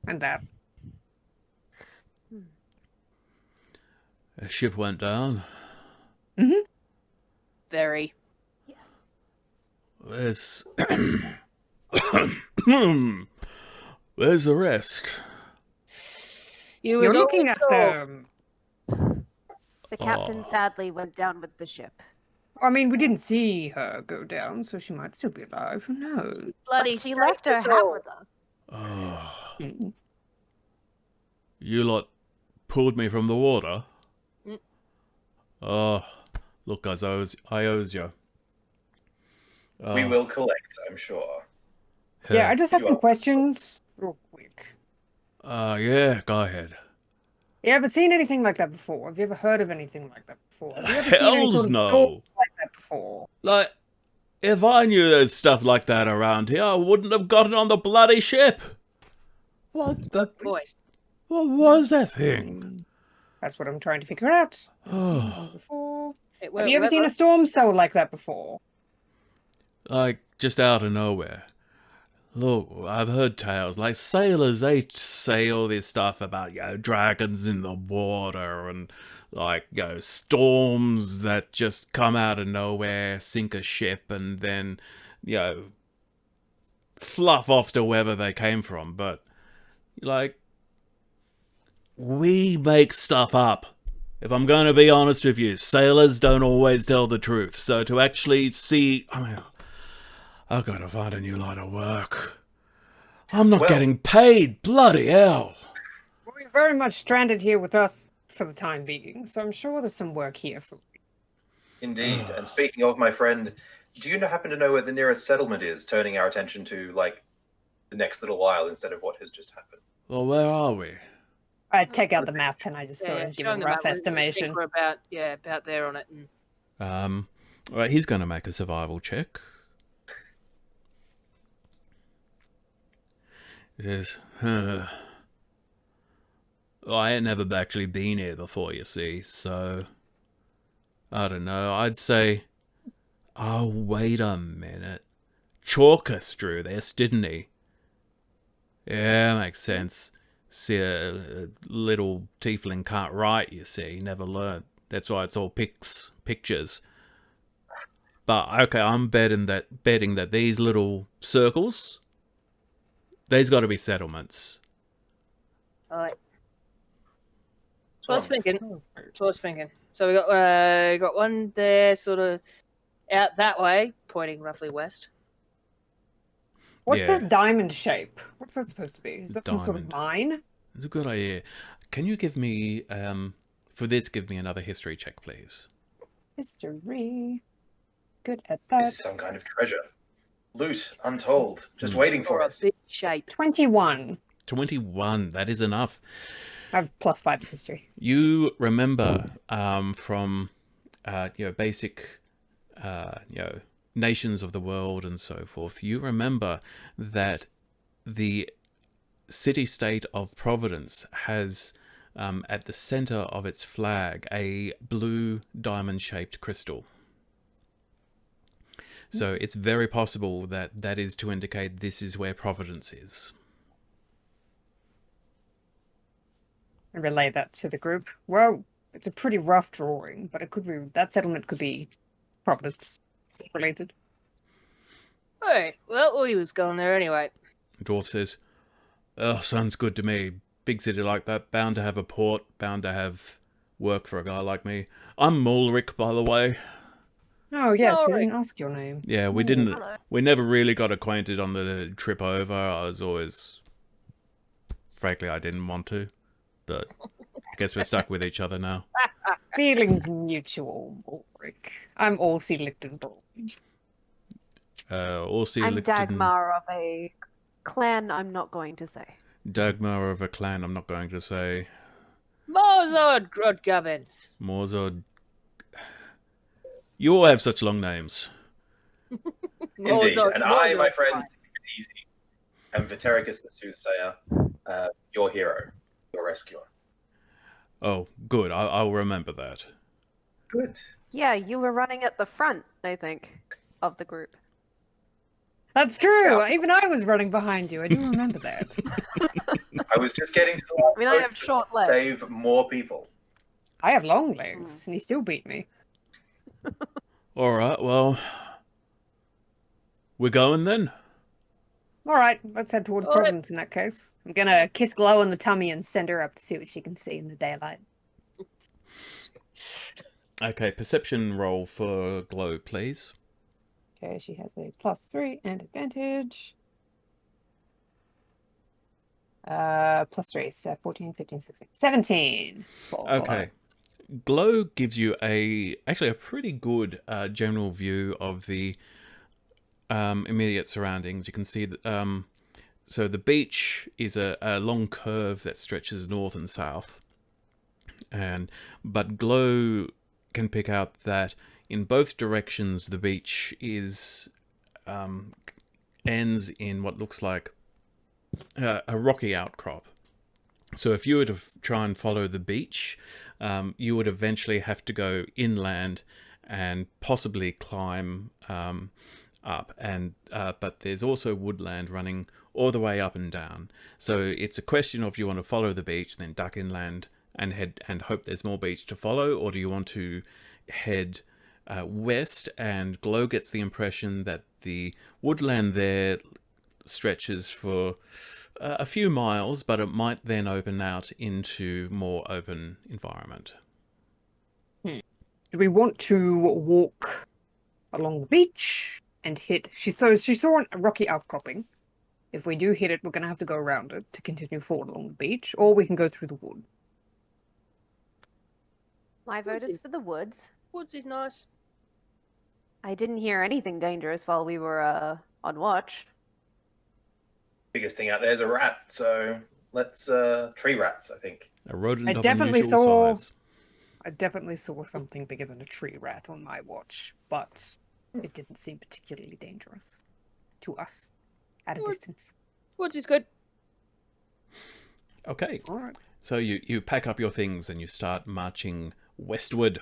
And that. A ship went down. Mm-hmm. Very. Yes. Where's the rest? You're looking at them. The captain sadly went down with the ship. I mean, we didn't see her go down, so she might still be alive. Who knows? Bloody But she left her hat with us. Oh, Mm. you lot pulled me from the water? Mm. Oh, look, guys, I owes you. We will collect, I'm sure. Yeah, I just have You some are- questions real quick. Yeah, go ahead. You ever seen anything like that before? Have you ever heard of anything like that before? Have you ever seen any Hells sort of no. story like that before? Like, if I knew there's stuff like that around here, I wouldn't have gotten on the bloody ship. What the... Boy. What was that thing? That's what I'm trying to figure out. Never seen Oh. one before. It Have you ever seen a storm cell like that before? Like, just out of nowhere. Look, I've heard tales, like sailors, they say all this stuff about, dragons in the water and, like, storms that just come out of nowhere, sink a ship, and then, fluff off to wherever they came from. But, like, we make stuff up. If I'm going to be honest with you, sailors don't always tell the truth. So to actually see... I've got to find a new line of work. I'm not getting paid. Bloody hell. Well, you're very much stranded here with us for the time being, so I'm sure there's some work here for you. Indeed. And speaking of, my friend, do you happen to know where the nearest settlement is, turning our attention to, like, the next little while instead of what has just happened? Well, where are we? I take out the map and I just sort of give a rough estimation. We're about there on it. And... Right, he's going to make a survival check. He says, well, I ain't never actually been here before, you see, so... I don't know, I'd say... Oh, wait a minute. Chalkus drew this, didn't he? Yeah, makes sense. See, a little tiefling can't write, you see, never learned. That's why it's all pictures. But, okay, I'm betting that these little circles... There's got to be settlements. Alright. So I was thinking. So we got one there, sort of out that way, pointing roughly west. What's Yeah. this diamond shape? What's that supposed to be? Is that some sort of Diamond. mine? It's a good idea. Can you give me, for this, give me another history check, please? History. Good at This that. is some kind of treasure. Loot, untold, just Hmm. waiting for Or a us. big shape. 21. 21, that is enough. I have +5 to history. You remember from, basic, nations of the world and so forth, you remember that the city-state of Providence has, at the center of its flag, a blue diamond-shaped crystal. So it's very possible that that is to indicate this is where Providence is. I relay that to the group. Well, it's a pretty rough drawing, but it could be that settlement could be Providence related. Hey, well, we was going there anyway. Dwarf says, "Oh, sounds good to me. Big city like that, bound to have a port, bound to have work for a guy like me. I'm Mulric, by the way." Oh yes, we Alright. didn't ask your name. Yeah, we didn't. hello. We never really got acquainted on the trip over. I was always, frankly, I didn't want to, but I guess we're stuck with each other now. Feelings mutual, Ulrich. I'm Allsea Lichtenberg. Also, I'm Dagmar of a clan I'm not going to say. Dagmar of a clan. I'm not going to say Mozart Grudgubbins. Morzod. You all have such long names. Indeed, Mozart- and I, my Mozart friend, Prime. keep it easy, am Vitericus the Soothsayer, your hero, your rescuer. Oh, good. I'll remember that. Good. Yeah, you were running at the front, I think, of the group. That's true. Yeah. Even I was running behind you. I do remember that. I was just getting to the I mean, I have short legs. save more people. I have long legs, and he still beat me. All right. Well, we're going then. All right, let's head towards All right. Providence in that case. I'm gonna kiss Glow on the tummy and send her up to see what she can see in the daylight. Okay, perception roll for Glow, please. Okay, she has a +3 and advantage. +3, so 14, 15, 16, 17. for Glow. Okay. Glow gives you actually a pretty good general view of the immediate surroundings. You can see that so the beach is a long curve that stretches north and south, but Glow can pick out that in both directions the beach is ends in what looks like a rocky outcrop. So if you were to try and follow the beach, you would eventually have to go inland and possibly climb up. But there's also woodland running all the way up and down. So it's a question of, you want to follow the beach, then duck inland and head and hope there's more beach to follow, or do you want to head west? And Glow gets the impression that the woodland there stretches for a few miles, but it might then open out into more open environment. Do we want to walk along the beach and hit? She saw a rocky outcropping. If we do hit it, we're going to have to go around it to continue forward along the beach, or we can go through the wood. My vote is for the woods. Woods is nice. I didn't hear anything dangerous while we were on watch. Biggest thing out there is a rat, so let's tree rats, I think. A rodent I of definitely unusual saw- size. I definitely saw something bigger than a tree rat on my watch, but it didn't seem particularly dangerous to us at a Or- distance. Woods is good. Okay, All right. so you pack up your things and you start marching westward.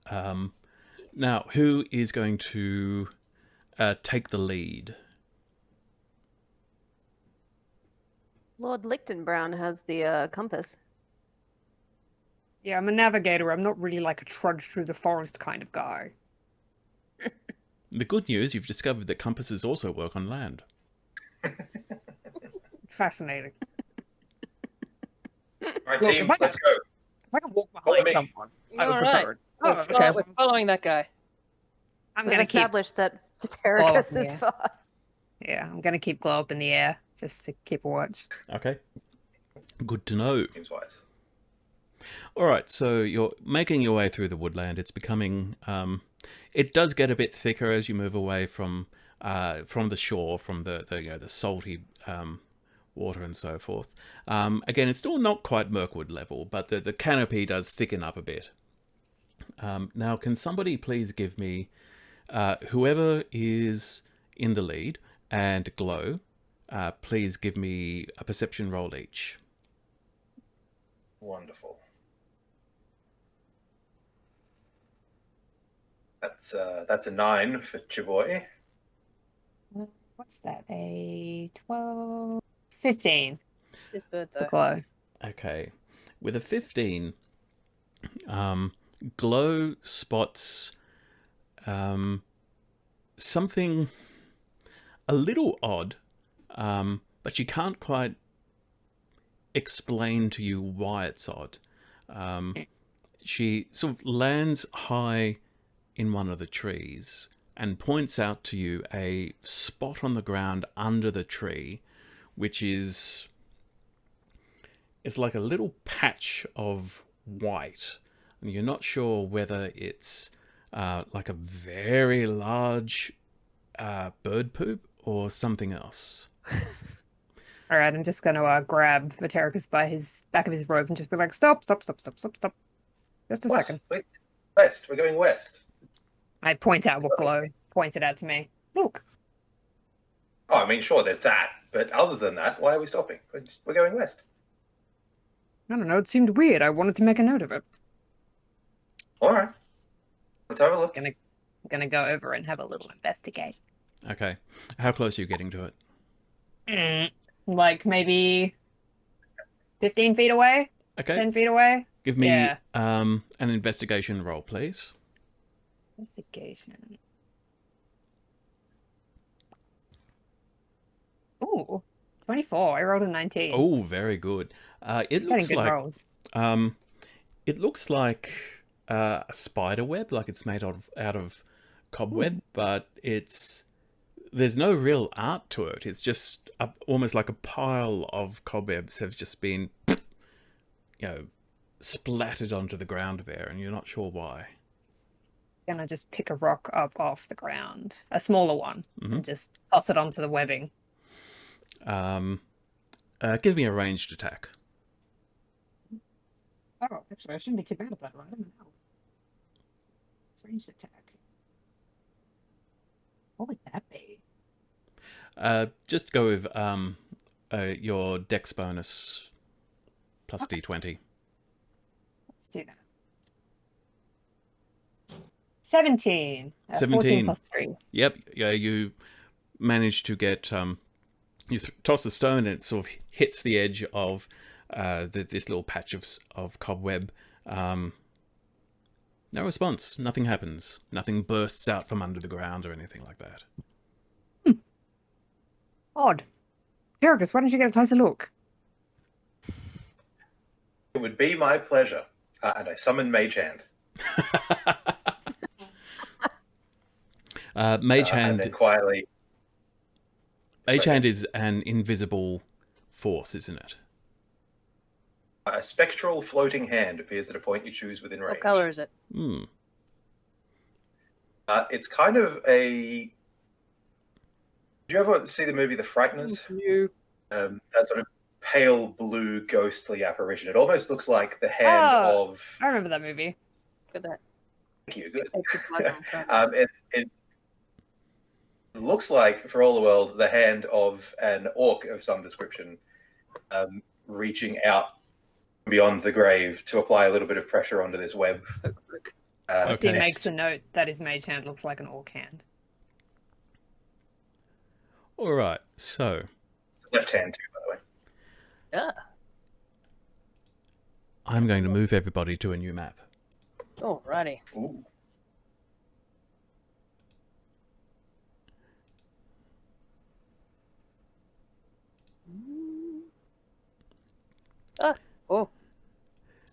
Now, who is going to take the lead? Lord Lichtenbrown has the compass. Yeah, I'm a navigator. I'm not really like a trudge through the forest kind of guy. The good news, you've discovered that compasses also work on land. Fascinating. All right, Look, team, if I- let's go. If I can walk Follow behind me. someone, I would All prefer right. it. Oh, We're okay. we're following that guy. I'm We've gonna keep. established that Ptericus me, is yeah. fast. Yeah, I'm gonna keep glow up in the air just to keep a watch. Okay. Good to know. Seems wise. All right, so you're making your way through the woodland. It's becoming, it does get a bit thicker as you move away from the shore, from the salty water and so forth. Again, it's still not quite Mirkwood level, but the canopy does thicken up a bit. Now, can somebody please give me, whoever is in the lead and glow, please give me a perception roll each. Wonderful. That's a 9 for Chivoy. What's that? A 12, 15 This for birthday. glow. Okay, with a 15, glow spots something a little odd, but she can't quite explain to you why it's odd. She sort of lands high in one of the trees and points out to you a spot on the ground under the tree, which is, it's like a little patch of white. And you're not sure whether it's like a very large bird poop or something else. All right, I'm just gonna grab Vatericus by his back of his robe and just be like, stop. Just a second. Wait, west. We're going west. I point out what glow pointed out to me. Look. Oh, I mean, sure, there's that. But other than that, why are we stopping? We're going west. I don't know, it seemed weird. I wanted to make a note of it. All right. Let's have a look. I'm gonna go over and have a little investigate. Okay. How close are you getting to it? Like maybe 15 feet away? Okay. 10 feet away? Give me Yeah. an investigation roll, please. Investigation. Ooh, 24. I rolled a 19. Oh, very good. It Getting looks good like rolls. it looks like a spider web, like it's made out of cobweb, but there's no real art to it. It's just almost like a pile of cobwebs have just been, splattered onto the ground there, and you're not sure why. Gonna just pick a rock up off the ground, a smaller one, and just toss it onto the webbing. Give me a ranged attack. Oh, actually, I shouldn't be too bad at that, right? I don't know. It's ranged attack. What would that be? Just go with your dex bonus plus d20. Let's do that. 17. 17. 14 plus 3. Yep. Yeah, you manage to get you toss the stone and it sort of hits the edge of this little patch of cobweb. No response. Nothing happens. Nothing bursts out from under the ground or anything like that. Odd. Vatericus, why don't you get a closer look? It would be my pleasure. And I summon Mage Hand. Mage And Hand. then quietly. Mage Hand is an invisible force, isn't it? A spectral floating hand appears at a point you choose within range. What color is it? It's kind of a. Did you ever see the movie The Frighteners? That sort of pale blue ghostly apparition. It almost looks like the hand of. I remember that movie. Look at that. Thank you. Good. Extra plug on front. It looks like, for all the world, the hand of an orc of some description, reaching out beyond the grave to apply a little bit of pressure onto this web. He makes a note that his mage hand looks like an orc hand. All right. So Left hand too, by the way. Yeah. I'm going to move everybody to a new map. Alrighty. Ooh. Oh.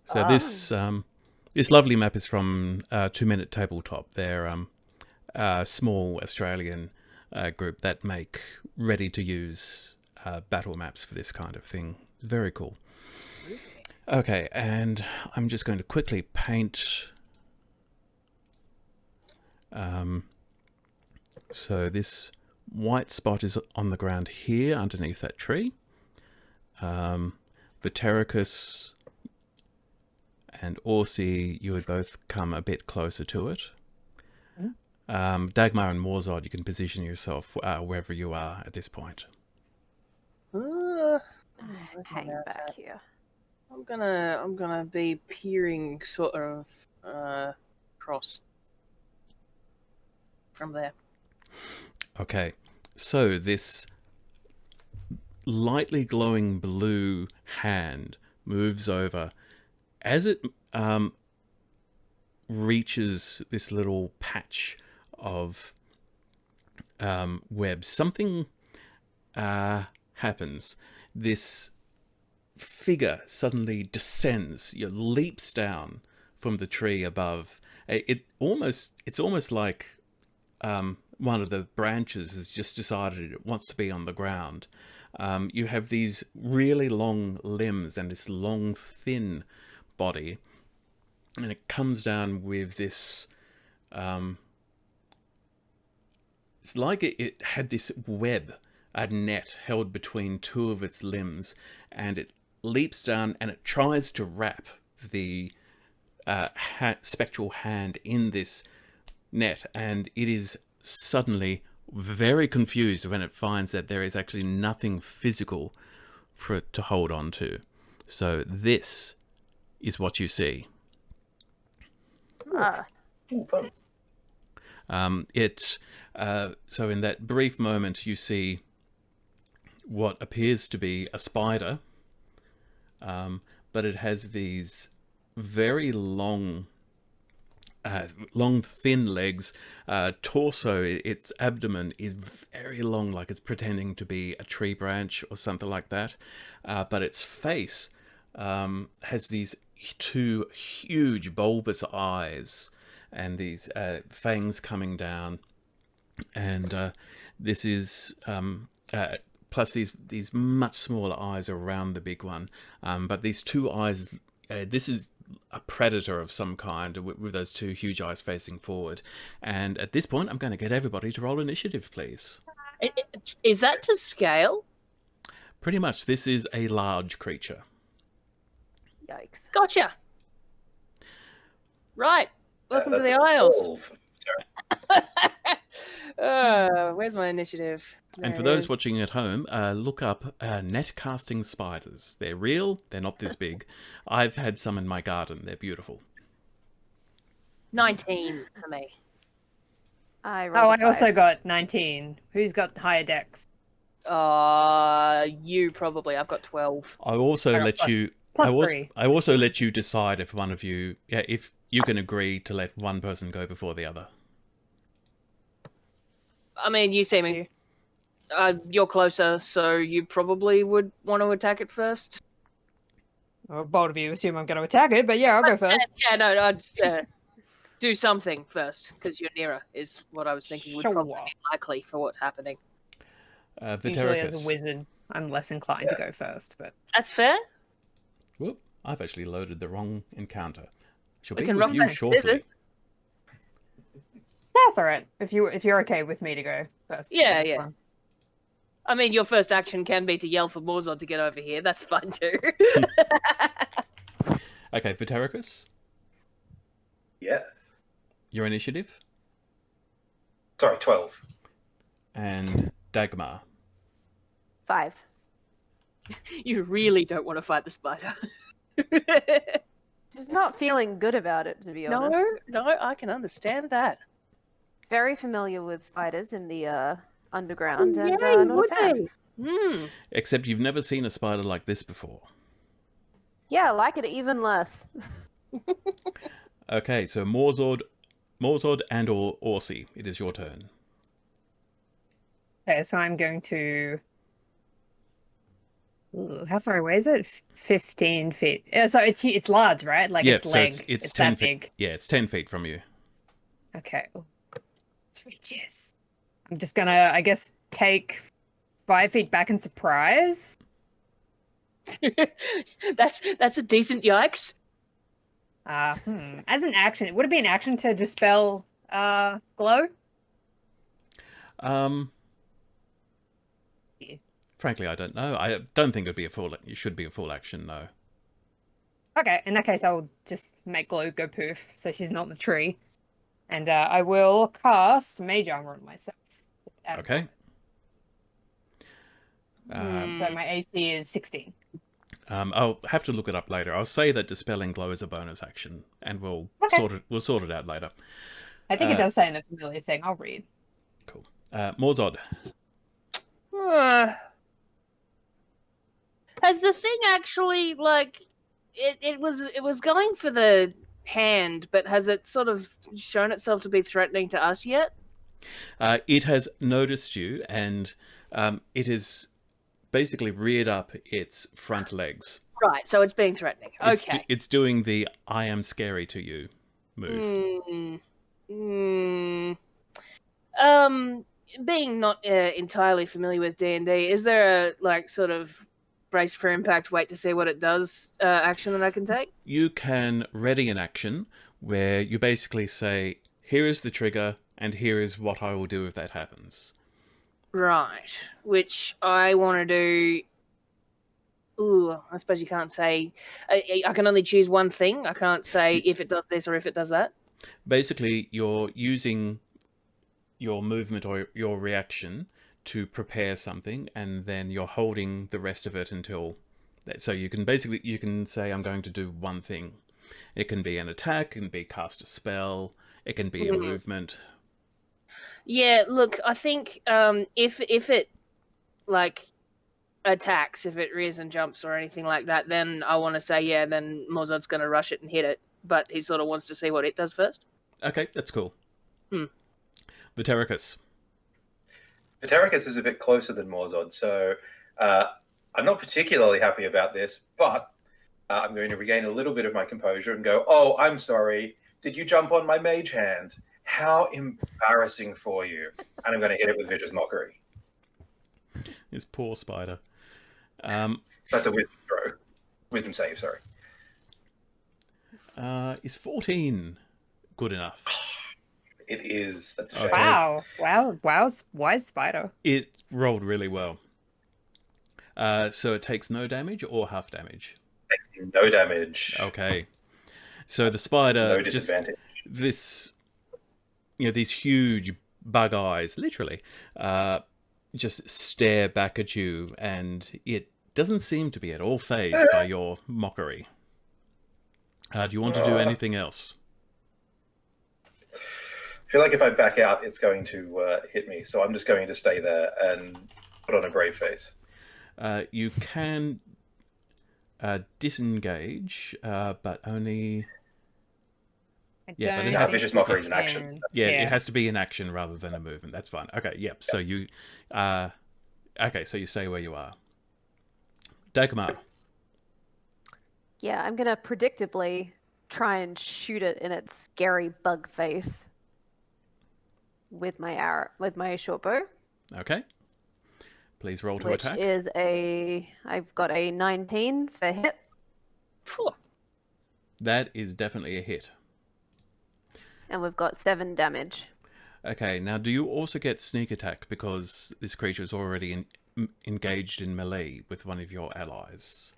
So this lovely map is from 2 Minute Tabletop. They're small Australian group that make ready-to-use battle maps for this kind of thing. It's very cool. Okay, and I'm just going to quickly paint. So this white spot is on the ground here underneath that tree. Vitericus and Orsi, you would both come a bit closer to it. Dagmar and Morzod, you can position yourself wherever you are at this point. Hang back here. I'm gonna be peering sort of across from there. Okay, so this lightly glowing blue hand moves over. As it reaches this little patch of web, something happens. This figure suddenly descends, leaps down from the tree above. It's almost like one of the branches has just decided it wants to be on the ground. You have these really long limbs and this long, thin body, and it comes down with this. It's like it had this web, a net held between two of its limbs, and it leaps down and it tries to wrap the spectral hand in this net, and it is suddenly very confused when it finds that there is actually nothing physical for it to hold on to. So this is what you see. So in that brief moment, you see what appears to be a spider, but it has these very long, thin legs. Torso, its abdomen is very long, like it's pretending to be a tree branch or something like that. But its face has these two huge bulbous eyes and these fangs coming down. And this is plus these much smaller eyes around the big one. But these two eyes, this is a predator of some kind with those two huge eyes facing forward. And at this point, I'm going to get everybody to roll initiative, please. Is that to scale? Pretty much, this is a large creature. Yikes. Gotcha. Right. Welcome to the Isles. Where's my initiative? And for those watching at home, look up net casting spiders. They're real. They're not this big. I've had some in my garden. They're beautiful. 19 for me. I also got 19. Who's got higher decks? You probably. I've got 12. I also let you. +3. I also let you decide if one of you, if you can agree to let one person go before the other. I mean, you see me. You're closer, so you probably would want to attack it first. Well, both of you assume I'm going to attack it, but yeah, I'll go first. Yeah, no, I'd just do something first, because you're nearer, is what I was thinking would probably be likely for what's happening. Usually as a wizard, I'm less inclined to go first, but... That's fair. Whoop, I've actually loaded the wrong encounter. She'll We be can with rock you paper, shortly. scissors. That's alright, if you're okay with me to go first. Yeah, this yeah. one. I mean, your first action can be to yell for Morzod to get over here. That's fine too. Okay, Vitericus, Yes. your initiative, Sorry, 12. and Dagmar. 5. You really don't want to fight the spider. Just not feeling good about it, to be No, honest. no, I can understand that. Very familiar with spiders in the underground, and Yeah, you not would a fan. be. Except you've never seen a spider like this before. Yeah, I like it even less. Okay, so Morzod and or Orsi, it is your turn. Okay, so I'm going to... Ooh, how far away is it? 15 feet. So it's large, right? Like its leg. So it's 10 10 feet. big. Yeah, it's 10 feet from you. Okay. Let's reach this. I'm just gonna, I guess, take 5 feet back in surprise. That's a decent yikes. As an action, would it be an action to dispel glow? Yeah. Frankly, I don't know. I don't think it'd be a full. It should be a full action, no. Okay, in that case, I'll just make glow go poof, so she's not in the tree, and I will cast Mage Armor on myself. Okay. So my AC is 16. I'll have to look it up later. I'll say that dispelling glow is a bonus action, and we'll sort it out later. I think it does say in the familiar thing. I'll read. Cool. Morzod. Has the thing actually, like, it was going for the hand, but has it sort of shown itself to be threatening to us yet? It has noticed you, and it has basically reared up its front legs. Right, so it's being threatening. Okay. It's doing the "I am scary to you" move. Being not entirely familiar with D&D, is there a, like, sort of brace for impact, wait to see what it does action that I can take? You can ready an action where you basically say, here is the trigger, and here is what I will do if that happens. Right, which I want to do... Ooh, I suppose you can't say... I can only choose one thing. I can't say if it does this or if it does that. Basically, you're using your movement or your reaction to prepare something, and then you're holding the rest of it until... So you can say, I'm going to do one thing. It can be an attack, it can be cast a spell, it can be a movement. Yeah, look, I think if it, like, attacks, if it rears and jumps or anything like that, then I want to say, yeah, then Morzod's going to rush it and hit it, but he sort of wants to see what it does first. Okay, that's cool. Vitericus. Vitericus is a bit closer than Morzod, so I'm not particularly happy about this, but I'm going to regain a little bit of my composure and go, oh, I'm sorry. Did you jump on my mage hand? How embarrassing for you. And I'm going to hit it with Vicious Mockery. This poor spider. That's a wisdom throw. Wisdom save, sorry. Is 14 good enough? It is. That's a shame. Wow. Wise spider. It rolled really well. So it takes no damage or half damage? Takes no damage. Okay. So the spider... No disadvantage. These huge bug eyes, literally, just stare back at you, and it doesn't seem to be at all fazed by your mockery. Do you want to do anything else? I feel like if I back out, it's going to hit me, so I'm just going to stay there and put on a brave face. You can disengage, but only... Yeah, but it has Vicious Mockery is an action. Yeah, it has to be an action rather than a movement. That's fine. Okay, yep. So you... okay, so you stay where you are. Dagmar. Yeah, I'm going to predictably try and shoot it in its scary bug face with my arrow, with my short bow. Okay. Please roll to which attack. Is I've got a 19 for hit. Phew. That is definitely a hit. And we've got 7 damage. Okay, now do you also get sneak attack because this creature is already engaged in melee with one of your allies?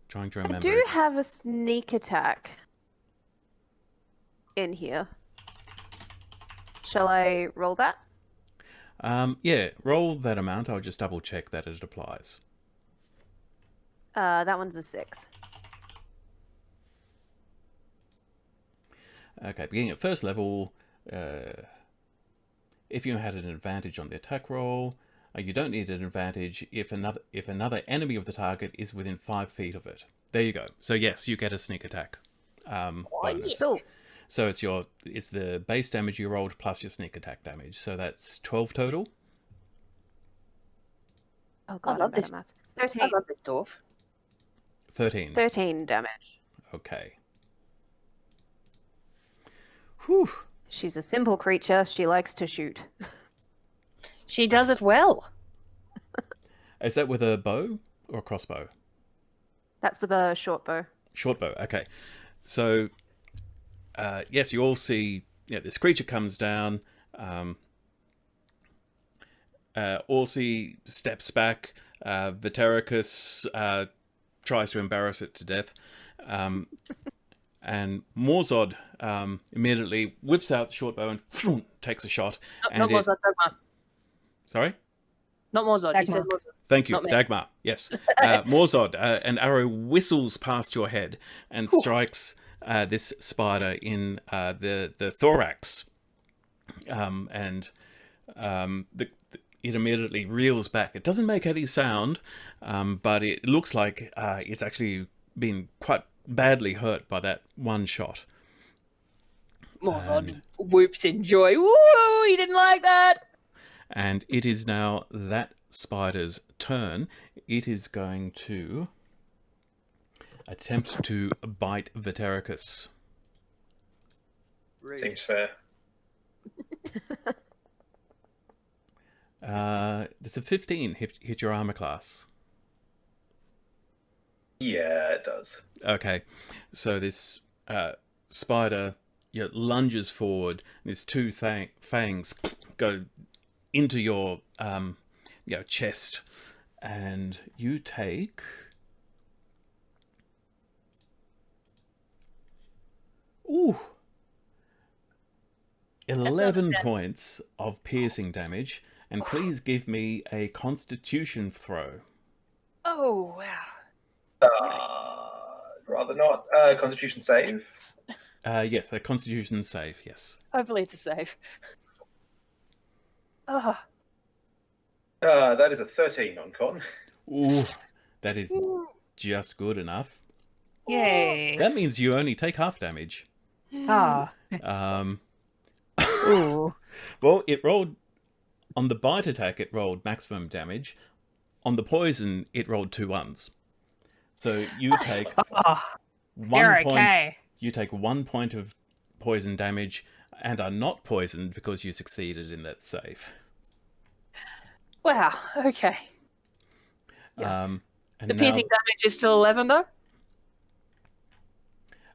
Trying to remember. I do have a sneak attack in here. Shall I roll that? Yeah, roll that amount. I'll just double check that it applies. That one's a 6. Okay, beginning at first level, if you had an advantage on the attack roll, you don't need an advantage if another enemy of the target is within 5 feet of it. There you go. So yes, you get a sneak attack bonus. Cool. So it's the base damage you rolled plus your sneak attack damage. So that's 12 total. Oh god, love I'm bad this. at maths. 13. I love this dwarf. 13. 13 damage. Okay. Whew. She's a simple creature. She likes to shoot. She does it well. Is that with a bow or a crossbow? That's with a short bow. Short bow. Okay. So, yes, you all see. This creature comes down. Orsi steps back. Vitericus tries to embarrass it to death. And Morzod immediately whips out the short bow and takes a shot. Not Morzod, Dagmar. Sorry? Not Morzod. You said Dagmar. Morzod. Thank you, Not me. Dagmar. Yes. Morzod, an arrow whistles past your head and strikes this spider in the thorax. It immediately reels back. It doesn't make any sound, but it looks like it's actually been quite badly hurt by that one shot. Morzod whoops in joy. Woo! He didn't like that. And it is now that spider's turn. It is going to attempt to bite Vitericus. Seems fair. It's a 15 hit your armor class. Yeah, it does. Okay, so this spider lunges forward. And these two fangs go into your chest, and you take 11 points of piercing damage. And please give me a Constitution throw. Oh, wow. Rather not. Constitution save. Yes, a Constitution save, yes. Hopefully it's a save. Oh, That is a 13 on con. Ooh, that is just good enough. Yay. That means you only take half damage. Ah. Ooh. Well, it rolled... On the bite attack, it rolled maximum damage. On the poison, it rolled 2 ones. So you take You're okay. You take 1 point of poison damage and are not poisoned because you succeeded in that save. wow. Okay. And The piercing damage is still 11, though?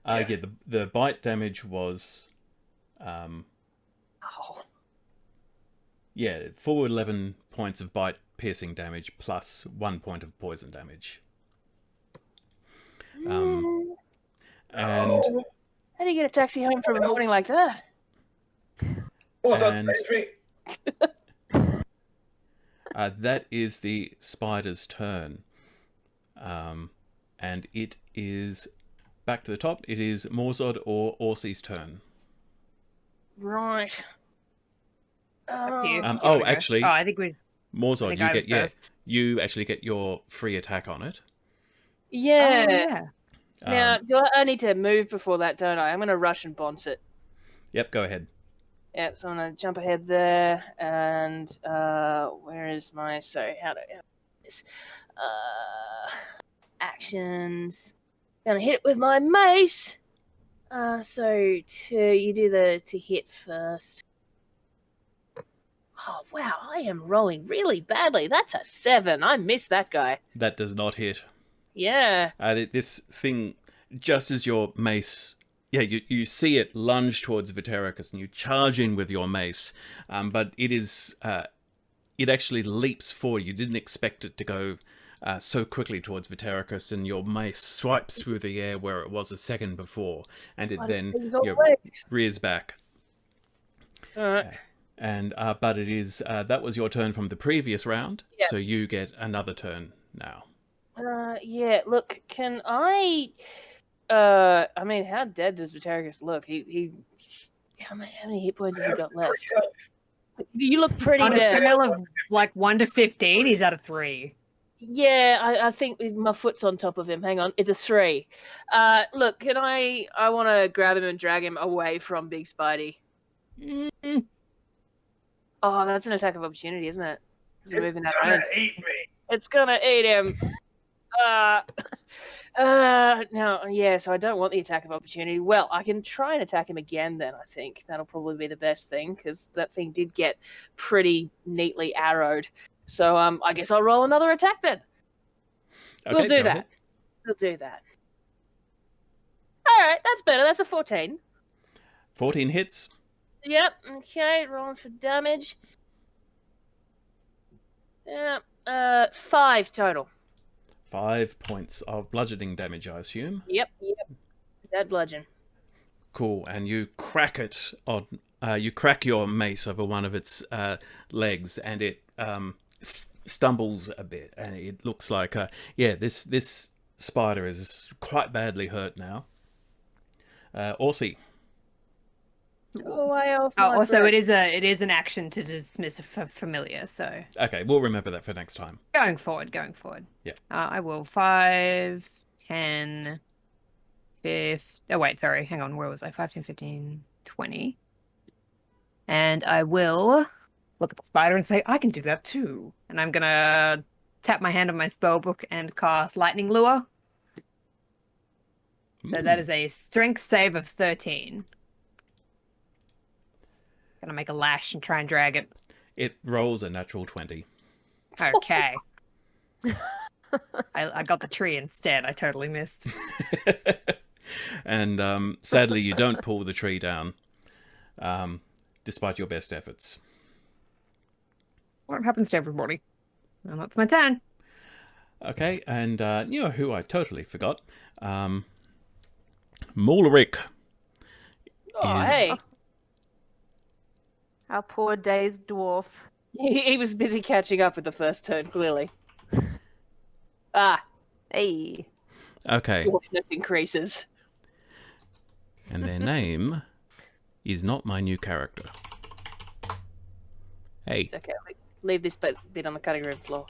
the bite damage was... Oh. Yeah, full 11 points of bite piercing damage plus 1 point of poison damage. And How do you get a taxi home from a morning like that? What's up, And- save me? that is the spider's turn. And it is back to the top. It is Morzod or Orsi's turn. Right. Up to you. Actually, I think we. Morzod, I was first. you actually get your free attack on it. Yeah. Oh, yeah. Now, do I need to move before that, don't I? I'm going to rush and bounce it. Yep, go ahead. Yep, so I'm going to jump ahead there, and where is my... Sorry, how do I... This? Actions. Going to hit it with my mace. So you do the to hit first. Oh, wow, I am rolling really badly. That's a 7. I missed that guy. That does not hit. Yeah. This thing, just as your mace... Yeah, you see it lunge towards Vitericus and you charge in with your mace. But it is... it actually leaps forward. You didn't expect it to go so quickly towards Vitericus, and your mace swipes through the air where it was a second before. And it then rears back. Alright. And but it is that was your turn from the previous round, Yeah. so you get another turn now. Yeah, look, can I... I mean, how dead does Vitericus look? How many hit points has he got left? You look pretty On a dead. scale of like 1 to 15, he's at a 3. Yeah, I think my foot's on top of him. Hang on, it's a 3. Look, can I want to grab him and drag him away from Big Spidey. Oh, that's an attack of opportunity, isn't it? It's moving that range. Eat me. It's gonna eat him. No, yeah, so I don't want the attack of opportunity. Well, I can try and attack him again then, I think. That'll probably be the best thing, because that thing did get pretty neatly arrowed. So, I guess I'll roll another attack then. Okay, We'll do go that. ahead. We'll do that. Alright, that's better. That's a 14. 14 hits. Yep, okay, rolling for damage. Yeah, 5 total. 5 points of bludgeoning damage, I assume. Yep. That bludgeon. Cool, and you crack it on. You crack your mace over one of its legs, and it stumbles a bit, and it looks like, this spider is quite badly hurt now. Orsi. Go away off Oh, my also, breath. it is an action to dismiss a familiar. So Okay, we'll remember that for next time. going forward. Yeah. I will 5, 10, 5. Oh wait, sorry. Hang on. Where was I? 5, 10, 15, 20. And I will look at the spider and say, I can do that too. And I'm gonna tap my hand on my spell book and cast Lightning Lure. So that is a strength save of 13. Gonna make a lash and try and drag it. It rolls a natural 20. Okay. I got the tree instead. I totally missed. And sadly, you don't pull the tree down, despite your best efforts. What happens to everybody? Well, that's my turn. Okay, and you know who I totally forgot? Mulric. Oh, is- hey. Our poor dazed dwarf. He was busy catching up with the first turn, clearly. Hey. Okay, Dwarfness increases. and their name is not my new character. Hey, It's okay. Leave this bit on the cutting room floor.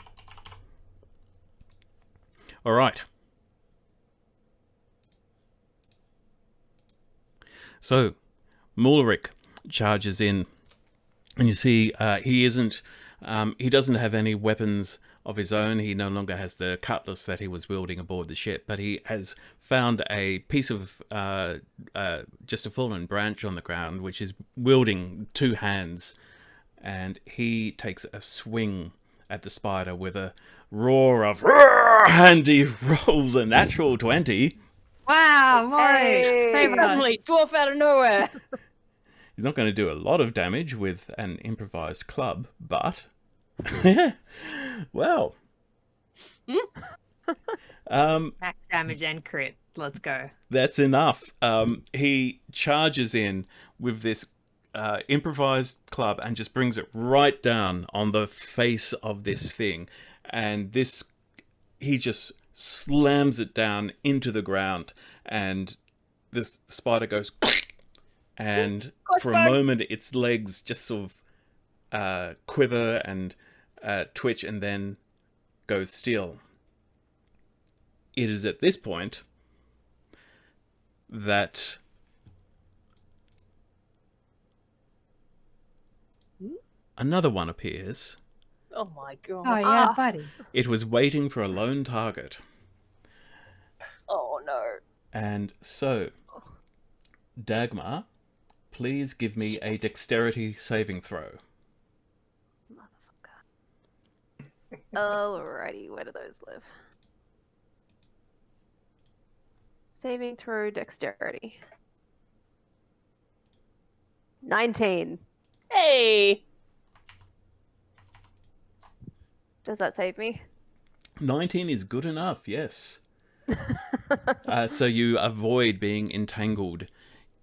all right. So, Mulric charges in, and you see he doesn't have any weapons of his own. He no longer has the cutlass that he was wielding aboard the ship, but he has found a piece of just a fallen branch on the ground, which is wielding 2 hands, and he takes a swing at the spider with a roar of "Roar!" and he rolls a natural 20. Wow, Maury, Hey. save us. Suddenly, dwarf out of nowhere. He's not going to do a lot of damage with an improvised club, but well, Max damage and crit. Let's go. that's enough. He charges in with this improvised club and just brings it right down on the face of this thing, and he just slams it down into the ground, and this spider goes and for a moment its legs just sort of quiver and twitch and then go still. It is at this point that another one appears. Oh my god. Oh yeah, Ah. buddy. It was waiting for a lone target. Oh no. And so, Dagmar, please give me a dexterity saving throw. Alrighty, where do those live? Saving throw dexterity. 19. Hey. Does that save me? 19 is good enough, yes. So you avoid being entangled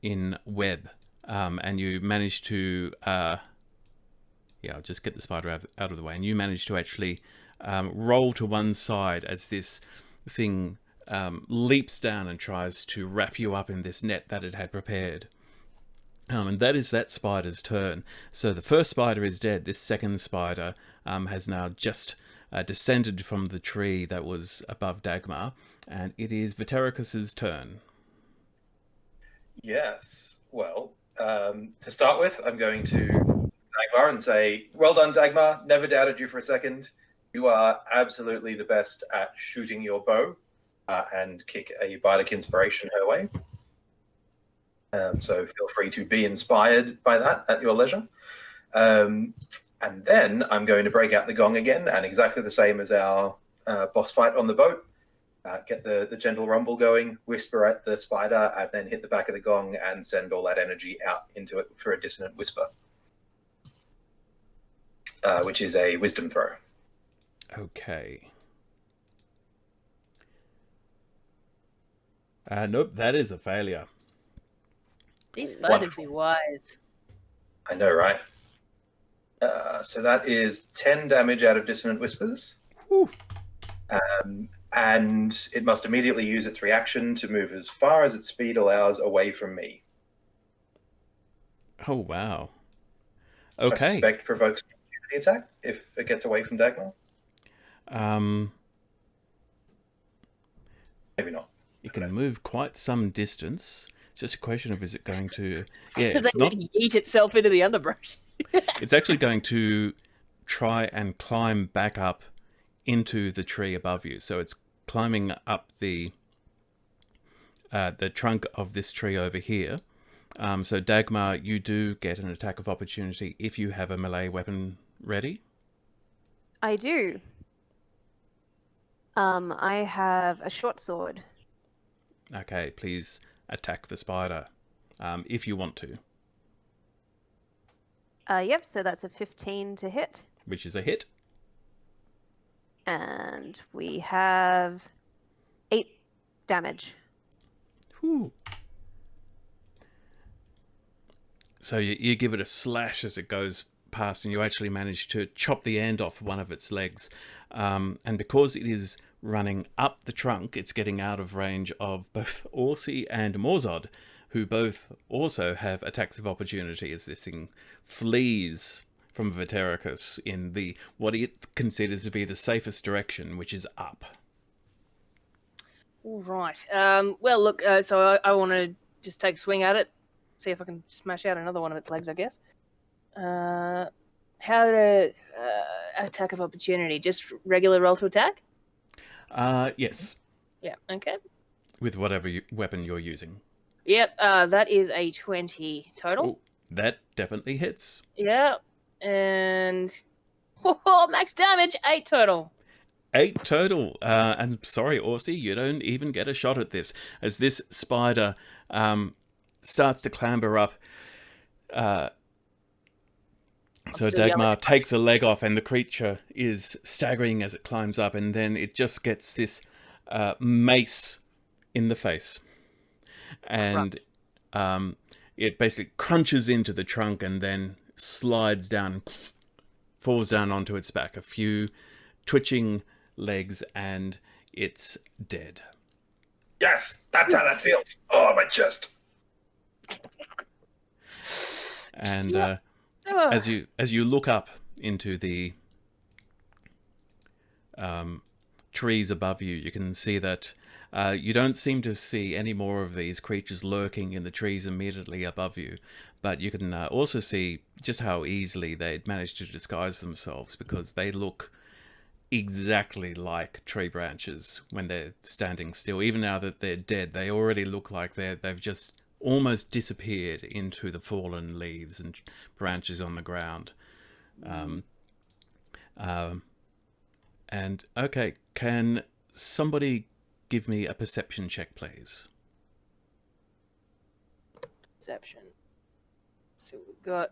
in web, and you manage to... I'll just get the spider out of the way. And you manage to actually roll to one side as this thing leaps down and tries to wrap you up in this net that it had prepared. And that is that spider's turn. So the first spider is dead. This second spider has now just descended from the tree that was above Dagmar. And it is Vitericus's turn. Yes. Well, to start with, I'm going to Dagmar and say, well done, Dagmar. Never doubted you for a second. You are absolutely the best at shooting your bow. and kick a Bardic Inspiration her way. So feel free to be inspired by that at your leisure. And then I'm going to break out the gong again, and exactly the same as our boss fight on the boat. Get the gentle rumble going, whisper at the spider, and then hit the back of the gong and send all that energy out into it for a dissonant whisper, which is a wisdom throw. Okay. Nope, that is a failure. These spiders be wise. I know, right? So that is 10 damage out of Dissonant Whispers. And it must immediately use its reaction to move as far as its speed allows away from me. Oh, wow. Which Okay. I suspect provokes an opportunity attack if it gets away from Dagmar. Maybe not. It can move quite some distance. It's just a question of, is it going to... Yeah, Does it's it not... eat itself into the underbrush? It's actually going to try and climb back up into the tree above you. So it's climbing up the trunk of this tree over here. So Dagmar, you do get an attack of opportunity if you have a melee weapon ready. I do. I have a short sword. Okay, please attack the spider, if you want to. Yep, so that's a 15 to hit. Which is a hit. And we have 8 damage. Whew. So you give it a slash as it goes past, and you actually manage to chop the end off one of its legs. And because it is running up the trunk, it's getting out of range of both Orsi and Morzod, who both also have attacks of opportunity as this thing flees from Vetericus in the what it considers to be the safest direction, which is up. All right. Well, look, so I want to just take a swing at it, see if I can smash out another one of its legs, I guess. How to attack of opportunity? Just regular roll to attack? Yes. Yeah, okay. With whatever weapon you're using. Yep, that is a 20 total. Oh, that definitely hits. Yeah, and max damage, 8 total. 8 total. And sorry, Orsi, you don't even get a shot at this. As this spider starts to clamber up, so Dagmar takes a leg off, and the creature is staggering as it climbs up, and then it just gets this mace in the face. And it basically crunches into the trunk and then slides down, falls down onto its back. A few twitching legs, and it's dead. Yes, that's how that feels. Oh, my chest. And as you look up into the trees above you, you can see that you don't seem to see any more of these creatures lurking in the trees immediately above you, but you can also see just how easily they'd managed to disguise themselves, because they look exactly like tree branches when they're standing still. Even now that they're dead, they already look like they've just almost disappeared into the fallen leaves and branches on the ground. And okay, can somebody give me a perception check, please? Perception. Let's see what we've got.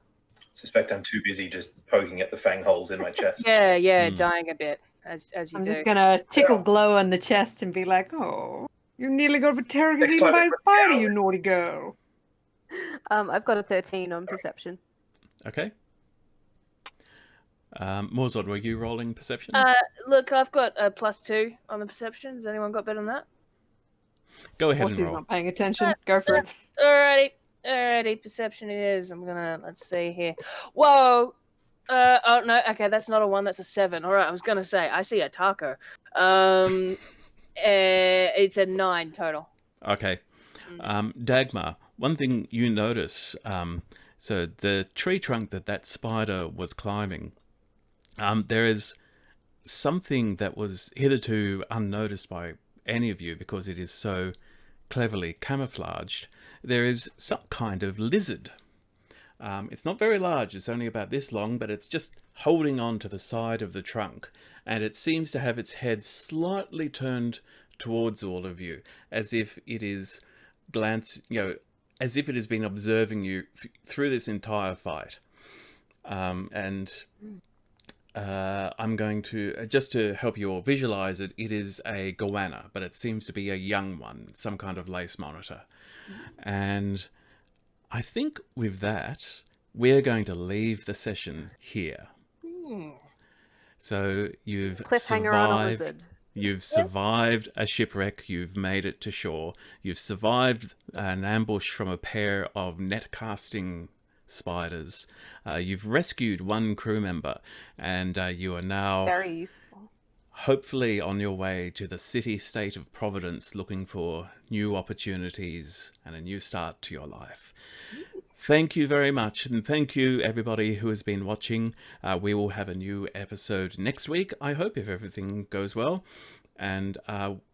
Suspect I'm too busy just poking at the fang holes in my chest. Yeah, dying a bit, as you I'm do. just gonna tickle Glow on the chest and be like, "Oh, you nearly got Vetericus Next eaten time by a it spider, out. you naughty girl." I've got a 13 on perception. Okay. Morzod, were you rolling perception? Look, I've got a +2 on the perception. Has anyone got better than that? Go ahead and Horsey's roll. not paying attention. Go for it. Alrighty, perception it is. Let's see here. Whoa! Oh no, okay, that's not a 1, that's a 7. Alright, I was gonna say, I see a taco. It's a 9 total. Okay. Dagmar, one thing you notice, so the tree trunk that spider was climbing, there is something that was hitherto unnoticed by any of you because it is so cleverly camouflaged, there is some kind of lizard. It's not very large, it's only about this long, but it's just holding on to the side of the trunk, and it seems to have its head slightly turned towards all of you, as if it is as if it has been observing you through this entire fight. I'm going to, just to help you all visualize it, it is a goanna, but it seems to be a young one, some kind of lace monitor. And I think with that, we're going to leave the session here. So you've Cliffhanger on a lizard. You've survived a shipwreck, you've made it to shore, you've survived an ambush from a pair of net casting spiders, you've rescued one crew member, and you are now Very useful. hopefully on your way to the city-state of Providence, looking for new opportunities and a new start to your life. Thank you very much, and thank you everybody who has been watching. We will have a new episode next week, I hope, if everything goes well. And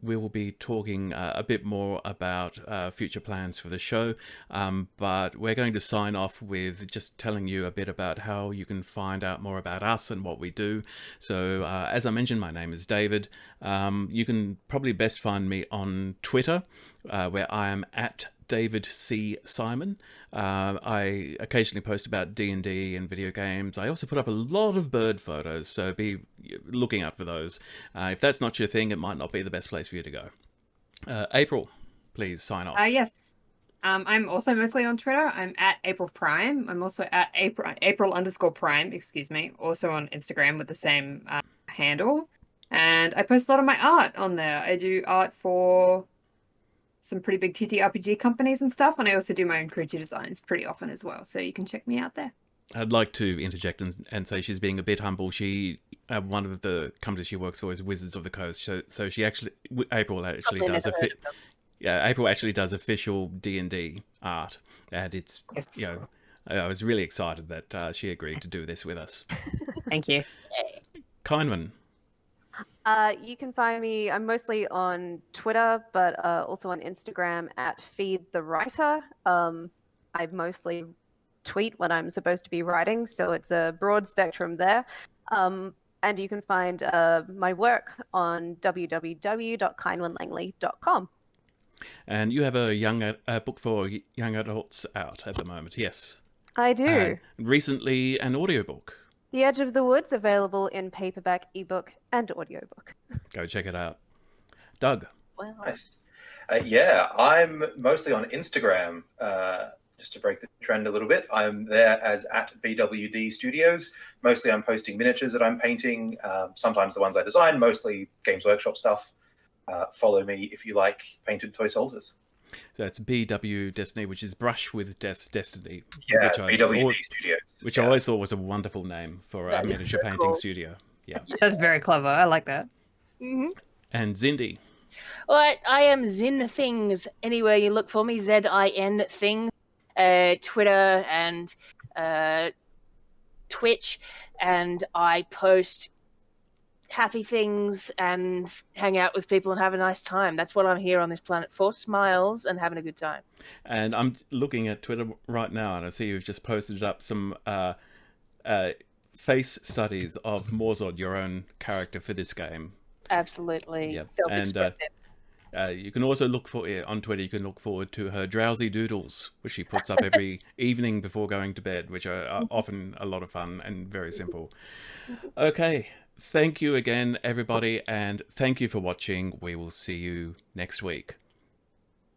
we will be talking a bit more about future plans for the show. But we're going to sign off with just telling you a bit about how you can find out more about us and what we do. So as I mentioned, my name is David. You can probably best find me on Twitter, where I am at David C. Simon. I occasionally post about D&D and video games. I also put up a lot of bird photos, so be looking out for those. If that's not your thing, it might not be the best place for you to go. April, please sign off. Yes. I'm also mostly on Twitter. I'm at April Prime. I'm also at April_Prime, excuse me. Also on Instagram with the same handle. And I post a lot of my art on there. I do art for some pretty big TTRPG companies and stuff, and I also do my own creature designs pretty often as well, so you can check me out there. I'd like to interject and say she's being a bit humble. She one of the companies she works for is Wizards of the Coast, so she actually April actually does official D&D art, and it's I was really excited that she agreed to do this with us. Thank you. Kindman. You can find me, I'm mostly on Twitter, but also on Instagram at FeedTheWriter. I mostly tweet when I'm supposed to be writing, so it's a broad spectrum there. And you can find my work on www.kindwanlangley.com. And you have a book for young adults out at the moment, yes? I do. Recently, an audiobook. The Edge of the Woods, available in paperback, ebook, and audiobook. Go check it out. Doug. Well, Nice. Yeah, I'm mostly on Instagram, just to break the trend a little bit. I'm there as at BWD Studios. Mostly I'm posting miniatures that I'm painting, sometimes the ones I design, mostly Games Workshop stuff. Follow me if you like painted toy soldiers. So that's BW Destiny, which is Brush with Destiny. Yeah, BWD Studios. Which I always thought was a wonderful name for a miniature painting studio. Yeah. That's very clever. I like that. mm-hmm. And Zindi. All right, I am Zin Things. Anywhere you look for me, ZIN Things. Twitter and Twitch, and I post happy things and hang out with people and have a nice time. That's what I'm here on this planet for, smiles and having a good time. And I'm looking at Twitter right now, and I see you've just posted up some face studies of Morzod, your own character for this game. Absolutely. Yeah. Self-expressive. And you can also look for on Twitter. You can look forward to her drowsy doodles, which she puts up every evening before going to bed, which are often a lot of fun and very simple. Okay, thank you again, everybody, and thank you for watching. We will see you next week.